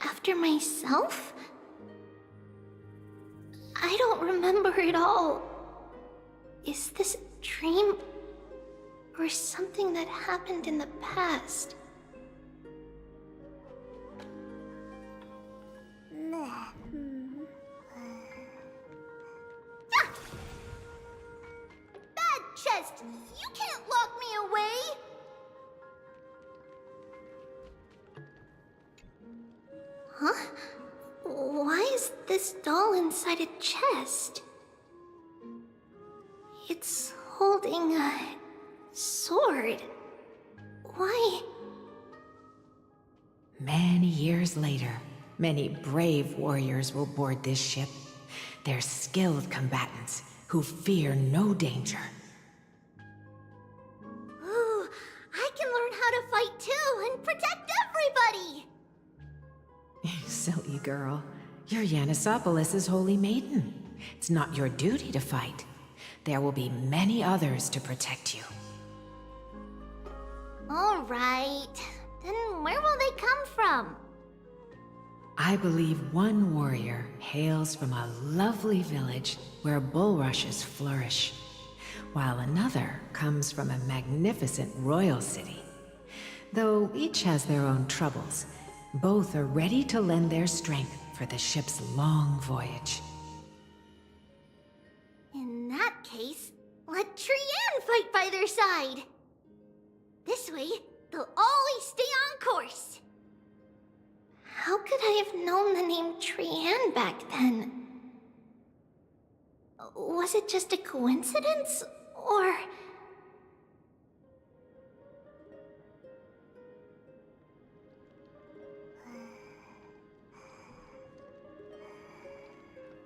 after myself? I don't remember it all. Is this a dream or something that happened in the past? Bad chest! You can't lock me away! Huh? Why is this doll inside a chest? It's holding a sword. Why? Many years later, many brave warriors will board this ship. They're skilled combatants who fear no danger. Ooh, I can learn how to fight too and protect everybody! Silly girl. You're Yanisopoulos' holy maiden. It's not your duty to fight. There will be many others to protect you. Alright. Then where will they come from? I believe one warrior hails from a lovely village where bulrushes flourish, while another comes from a magnificent royal city. Though each has their own troubles, both are ready to lend their strength for the ship's long voyage. In that case, let Trian fight by their side. This way, they'll always stay on course. How could I have known the name Trian back then? Was it just a coincidence, or...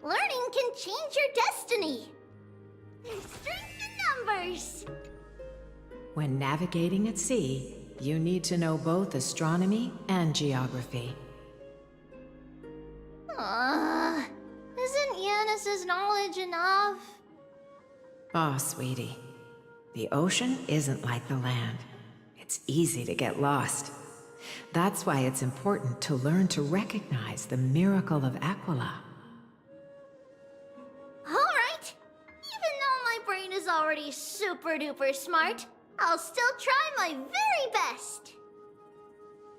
Learning can change your destiny. There's strength in numbers. When navigating at sea, you need to know both astronomy and geography. Isn't Yanis's knowledge enough? Oh, sweetie. The ocean isn't like the land. It's easy to get lost. That's why it's important to learn to recognize the miracle of Aquila. Alright. Even though my brain is already super duper smart, I'll still try my very best.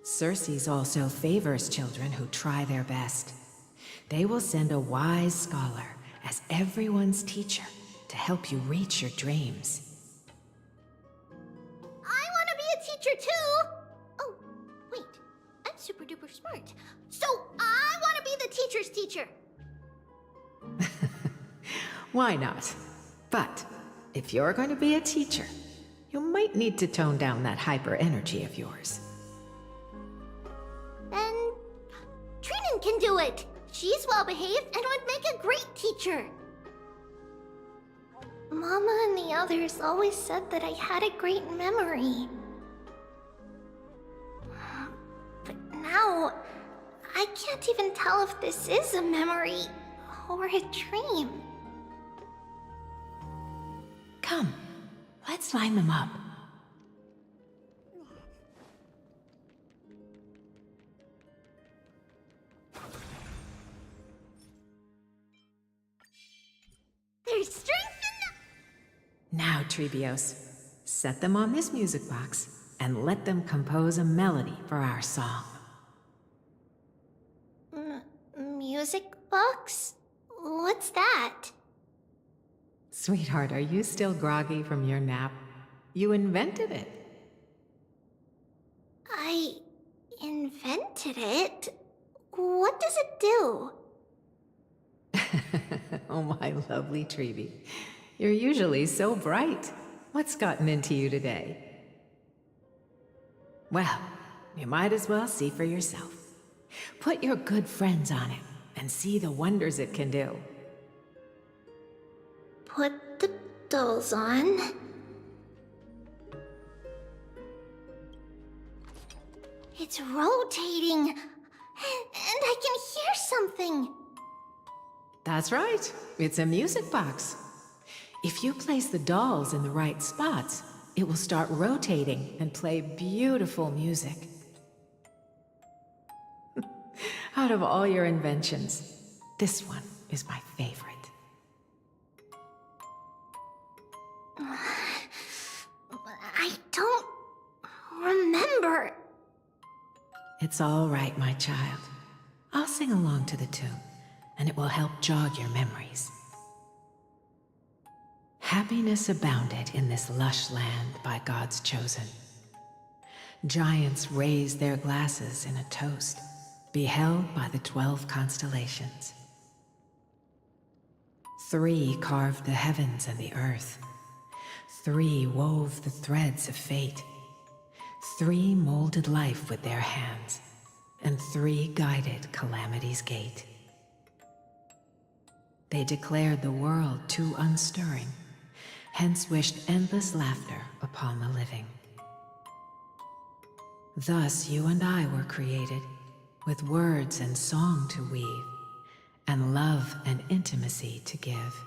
Circe also favors children who try their best. They will send a wise scholar as everyone's teacher to help you reach your dreams. I want to be a teacher too! Oh, wait. I'm super duper smart. So I want to be the teacher's teacher! Why not? But if you're going to be a teacher, you might need to tone down that hyper energy of yours. Then Trinan can do it! She's well behaved and would make a great teacher! Mama and the others always said that I had a great memory. Wow. I can't even tell if this is a memory or a dream. Come, let's line them up. There's strength in Now, Trebios, set them on this music box and let them compose a melody for our song. Music box? What's that? Sweetheart, are you still groggy from your nap? You invented it. I invented it? What does it do? Oh, my lovely Trebi. You're usually so bright. What's gotten into you today? Well, you might as well see for yourself. Put your good friends on it and see the wonders it can do. Put the dolls on. It's rotating, and I can hear something. That's right. It's a music box. If you place the dolls in the right spots, it will start rotating and play beautiful music. Out of all your inventions, this one is my favorite. I don't remember. It's all right, my child. I'll sing along to the tune, and it will help jog your memories. Happiness abounded in this lush land by God's chosen. Giants raised their glasses in a toast, beheld by the 12 constellations. 3 carved the heavens and the earth. 3 wove the threads of fate. 3 molded life with their hands, and 3 guided calamity's gate. They declared the world too unstirring, hence wished endless laughter upon the living. Thus you and I were created, with words and song to weave, and love and intimacy to give.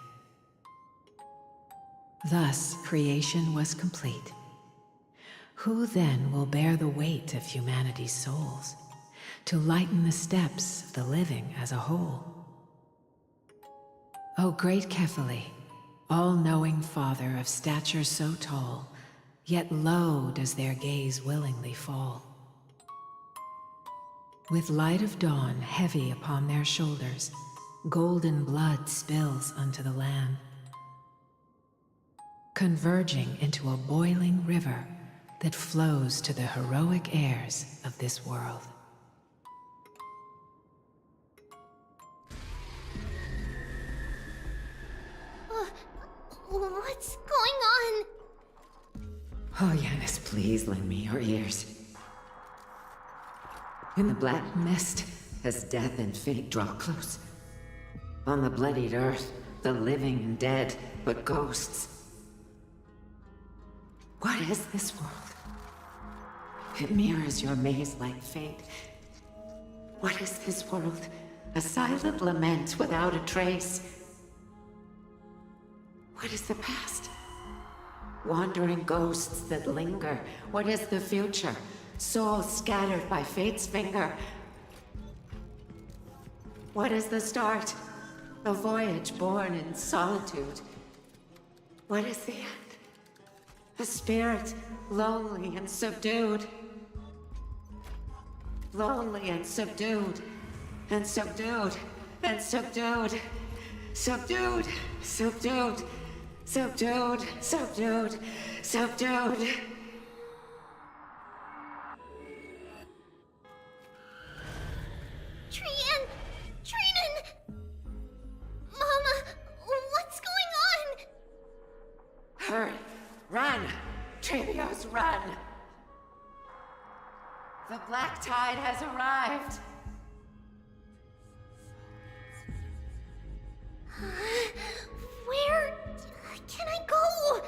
Thus creation was complete. Who then will bear the weight of humanity's souls, to lighten the steps of the living as a whole? O great Kephili, all-knowing Father of stature so tall, yet low does their gaze willingly fall. With light of dawn heavy upon their shoulders, golden blood spills unto the land, converging into a boiling river that flows to the heroic heirs of this world. What's going on? Oh, Yanis, please lend me your ears. In the black mist, as death and fate draw close. On the bloodied earth, the living and dead, but ghosts. What is this world? It mirrors your maze-like fate. What is this world? A silent lament without a trace. What is the past? Wandering ghosts that linger. What is the future? Souls scattered by fate's finger. What is the start? A voyage born in solitude. What is the end? A spirit, lonely and subdued. Lonely and subdued. And subdued. And subdued. Subdued. Subdued. Subdued. Subdued. Subdued. Trinan! Mama, what's going on? Hurry! Run! Trebios, run! The black tide has arrived! Where can I go?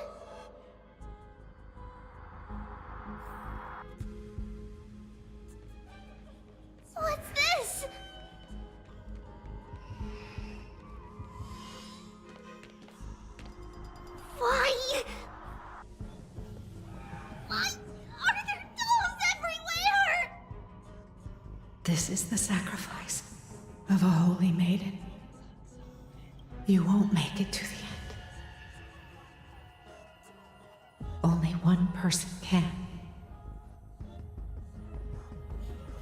This is the sacrifice of a holy maiden. You won't make it to the end. Only one person can.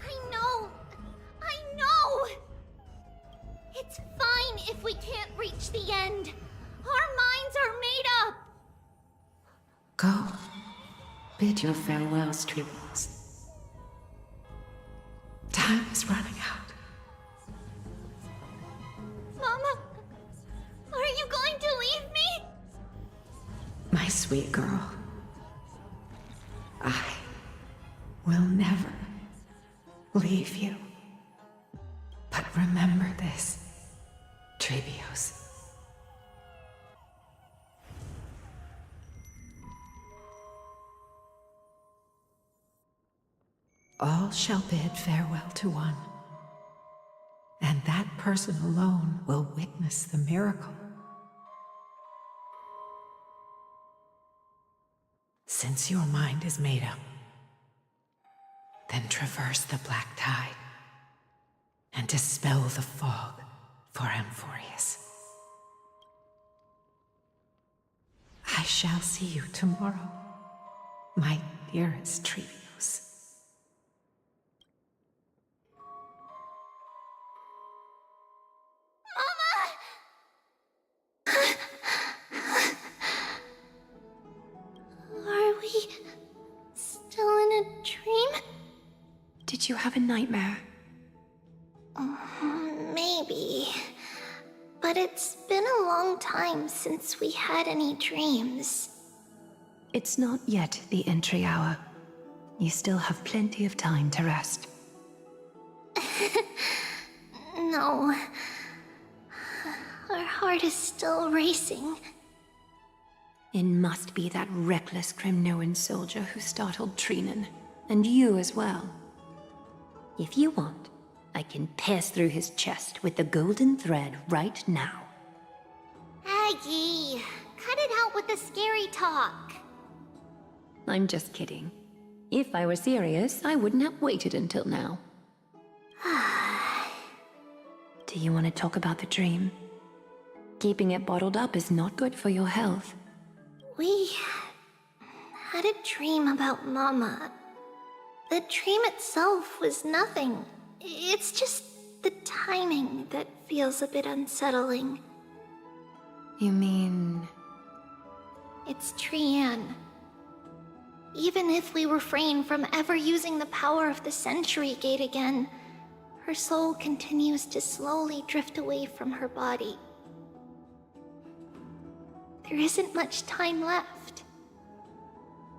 I know! It's fine if we can't reach the end. Our minds are made up. Go. Bid your farewells, Tribbles. Time is running out. Mama, are you going to leave me? My sweet girl. I will never leave you. But remember this, Trebios. All shall bid farewell to one, and that person alone will witness the miracle. Since your mind is made up, then traverse the black tide and dispel the fog for Amphorius. I shall see you tomorrow, my dearest Trebios. Are we still in a dream? Did you have a nightmare? Maybe. But it's been a long time since we had any dreams. It's not yet the entry hour. You still have plenty of time to rest. No. Our heart is still racing. It must be that reckless Kremnoan soldier who startled Trinan, and you as well. If you want, I can pierce through his chest with the golden thread right now. Aggie, cut it out with the scary talk. I'm just kidding. If I were serious, I wouldn't have waited until now. Do you want to talk about the dream? Keeping it bottled up is not good for your health. We had a dream about Mama. The dream itself was nothing. It's just the timing that feels a bit unsettling. You mean... It's Trian. Even if we refrain from ever using the power of the Century Gate again, her soul continues to slowly drift away from her body. There isn't much time left.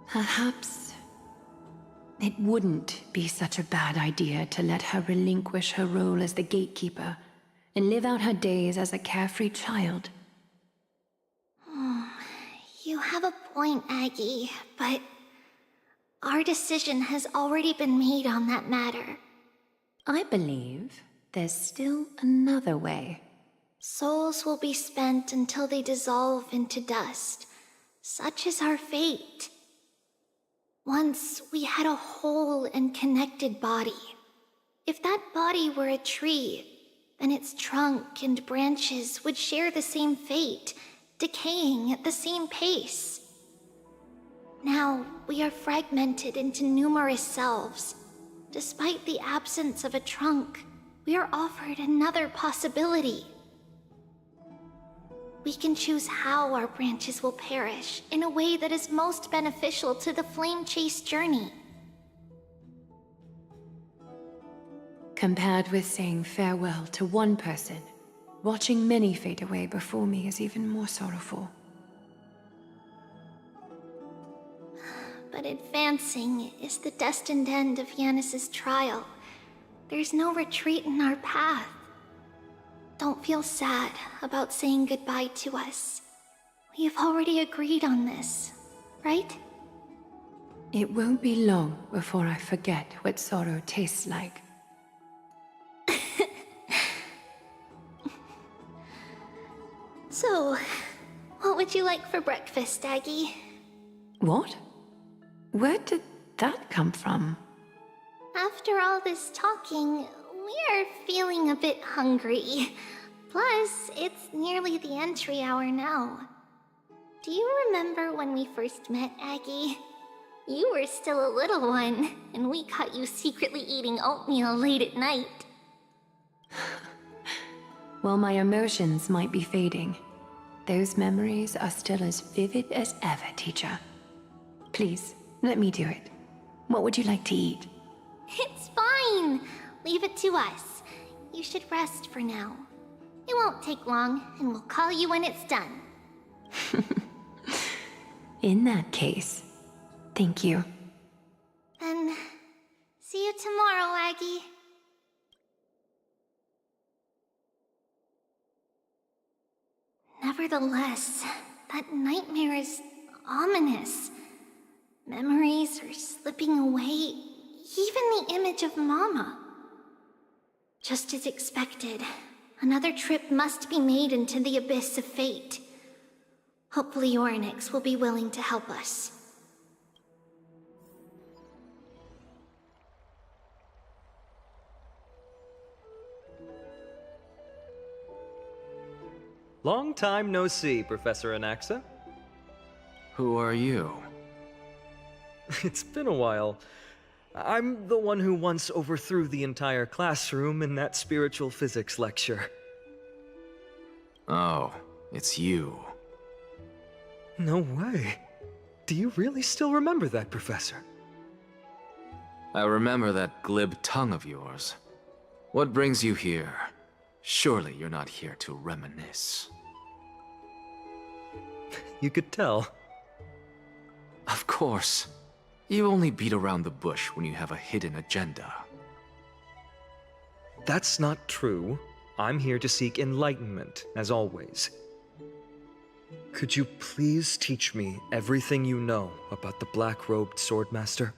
Perhaps it wouldn't be such a bad idea to let her relinquish her role as the gatekeeper and live out her days as a carefree child. You have a point, Aggie, but our decision has already been made on that matter. I believe there's still another way. Souls will be spent until they dissolve into dust. Such is our fate. Once we had a whole and connected body. If that body were a tree, then its trunk and branches would share the same fate, decaying at the same pace. Now, we are fragmented into numerous selves. Despite the absence of a trunk, we are offered another possibility. We can choose how our branches will perish in a way that is most beneficial to the Flame Chase journey. Compared with saying farewell to one person, watching many fade away before me is even more sorrowful. But advancing is the destined end of Yanis's trial. There's no retreat in our path. Don't feel sad about saying goodbye to us. We've already agreed on this, right? It won't be long before I forget what sorrow tastes like. So, what would you like for breakfast, Aggie? What? Where did that come from? After all this talking, We're feeling a bit hungry. Plus, it's nearly the entry hour now. Do you remember when we first met, Aggie? You were still a little one, and we caught you secretly eating oatmeal late at night. While my emotions might be fading, those memories are still as vivid as ever, teacher. Please, let me do it. What would you like to eat? It's fine! Leave it to us. You should rest for now. It won't take long, and we'll call you when it's done. In that case, thank you. Then, see you tomorrow, Aggie. Nevertheless, that nightmare is ominous. Memories are slipping away, even the image of Mama. Just as expected, another trip must be made into the abyss of fate. Hopefully Orynyx will be willing to help us. Long time no see, Professor Anaxa. Who are you? It's been a while. I'm the one who once overthrew the entire classroom in that spiritual physics lecture. Oh, it's you. No way. Do you really still remember that, Professor? I remember that glib tongue of yours. What brings you here? Surely you're not here to reminisce. You could tell. Of course. You only beat around the bush when you have a hidden agenda. That's not true. I'm here to seek enlightenment, as always. Could you please teach me everything you know about the black-robed swordmaster?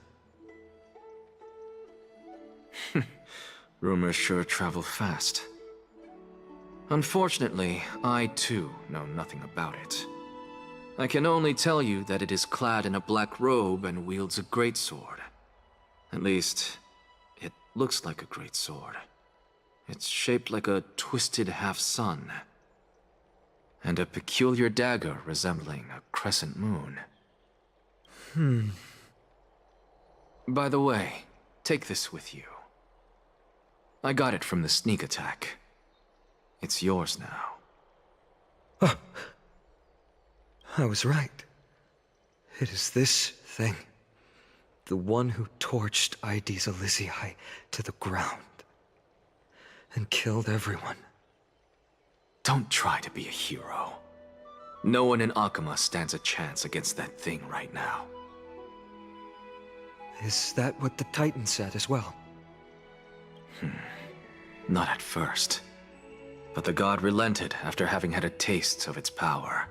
Rumors sure travel fast. Unfortunately, I too know nothing about it. I can only tell you that it is clad in a black robe and wields a greatsword. At least, it looks like a greatsword. It's shaped like a twisted half-sun, and a peculiar dagger resembling a crescent moon. By the way, take this with you. I got it from the sneak attack. It's yours now. I was right. It is this thing. The one who torched Aedes Elysiae to the ground. And killed everyone. Don't try to be a hero. No one in Akama stands a chance against that thing right now. Is that what the Titan said as well? Not at first. But the god relented after having had a taste of its power.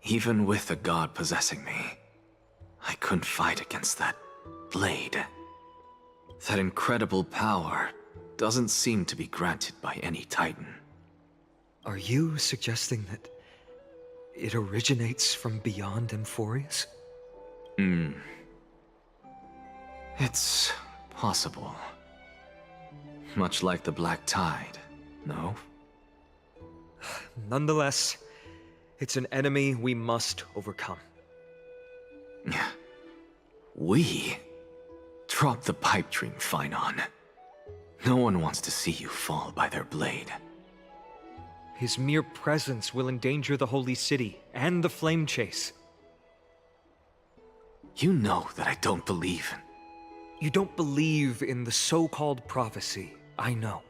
Even with the god possessing me, I couldn't fight against that blade. That incredible power doesn't seem to be granted by any Titan. Are you suggesting that it originates from beyond Amphorius? It's possible. Much like the Black Tide, no? Nonetheless, it's an enemy we must overcome. We? Drop the pipe dream, Phynon. No one wants to see you fall by their blade. His mere presence will endanger the Holy City and the Flame Chase. You know that I don't believe in... You don't believe in the so-called prophecy, I know.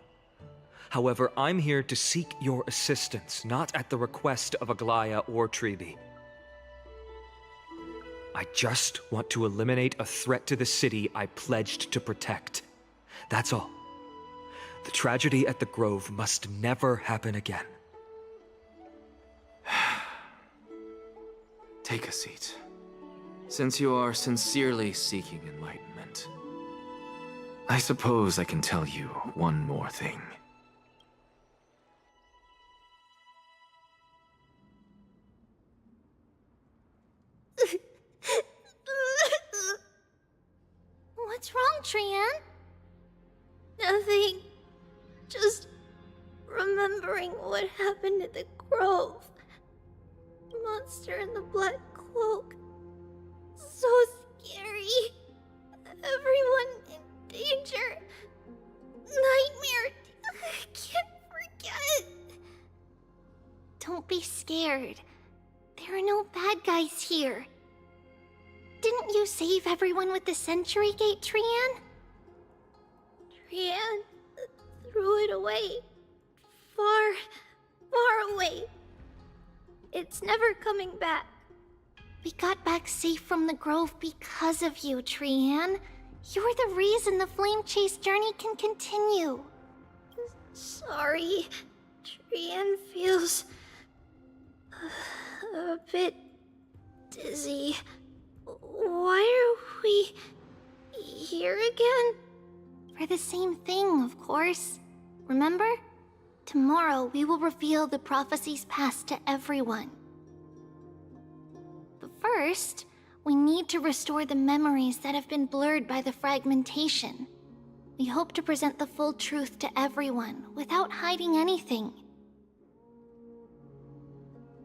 However, I'm here to seek your assistance, not at the request of Aglaya or Treeby. I just want to eliminate a threat to the city I pledged to protect. That's all. The tragedy at the Grove must never happen again. Take a seat. Since you are sincerely seeking enlightenment, I suppose I can tell you one more thing. What's wrong, Trian? Nothing. remembering what happened at the Grove. Monster in the black cloak. So scary. Everyone in danger. Nightmare. I can't forget. Don't be scared. There are no bad guys here. Didn't you save everyone with the Century Gate, Trian? Trian threw it away. Far away. It's never coming back. We got back safe from the Grove because of you, Trian. You're the reason the Flame Chase journey can continue. Sorry. Trian feels a bit dizzy. Why are we here again? For the same thing, of course. Remember? Tomorrow we will reveal the prophecies passed to everyone. But first, we need to restore the memories that have been blurred by the fragmentation. We hope to present the full truth to everyone without hiding anything.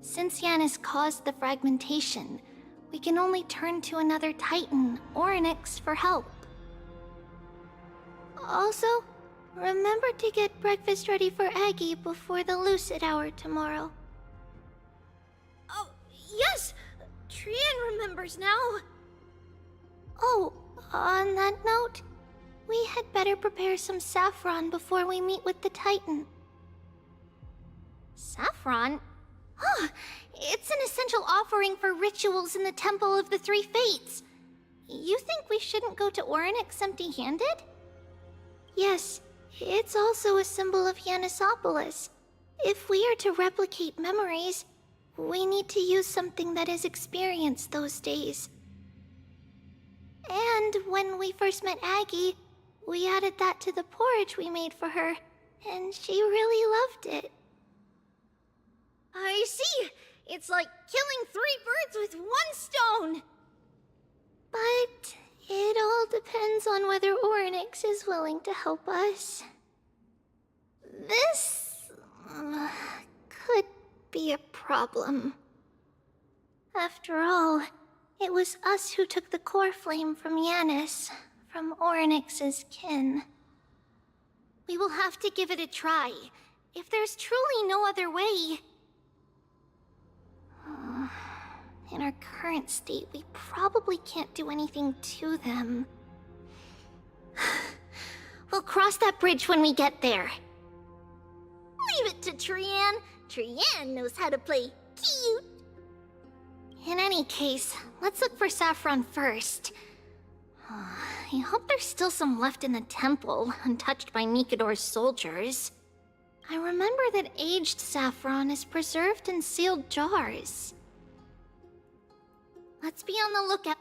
Since Yanis caused the fragmentation, we can only turn to another Titan, Orynyx, for help. Also, remember to get breakfast ready for Aggie before the Lucid Hour tomorrow. Oh, yes! Trian remembers now. Oh, on that note, we had better prepare some saffron before we meet with the Titan. Saffron? Huh, it's an essential offering for rituals in the Temple of the Three Fates. You think we shouldn't go to Orynyx empty-handed? Yes, it's also a symbol of Yanisopolis. If we are to replicate memories, we need to use something that has experienced those days. And when we first met Aggie, we added that to the porridge we made for her, and she really loved it. I see! It's like killing 3 birds with 1 stone! But it all depends on whether Orynyx is willing to help us. This could be a problem. After all, it was us who took the core flame from Yanis, from Orynyx's kin. We will have to give it a try. If there's truly no other way... In our current state, we probably can't do anything to them. We'll cross that bridge when we get there. Leave it to Trian. Trian knows how to play cute. In any case, let's look for saffron first. I hope there's still some left in the temple, untouched by Nikador's soldiers. I remember that aged saffron is preserved in sealed jars. Let's be on the lookout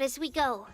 as we go.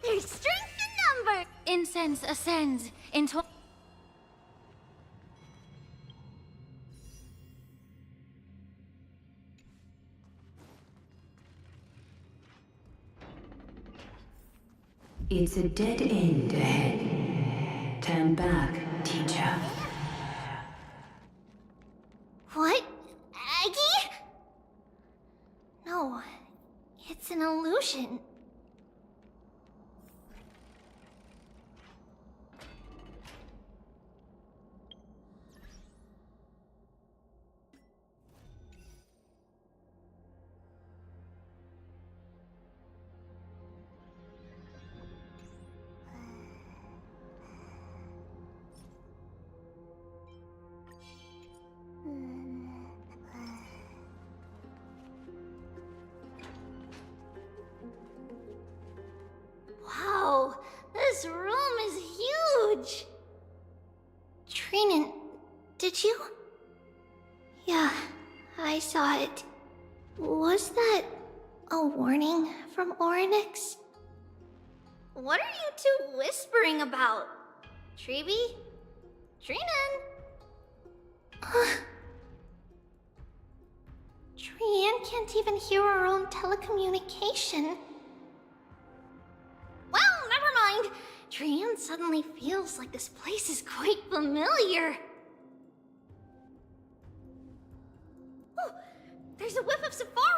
There's strength in number! Incense ascends into... It's a dead end ahead. Turn back, teacher. What? Aggie? No, it's an illusion. Wow, this room is huge! Trinan, did you? Yeah, I saw it. Was that a warning from Oryx? What are you two whispering about? Treeby? Trinan? Trian can't even hear our own telecommunication. Well, never mind. Trian suddenly feels like this place is quite familiar. Oh, there's a whiff of safari!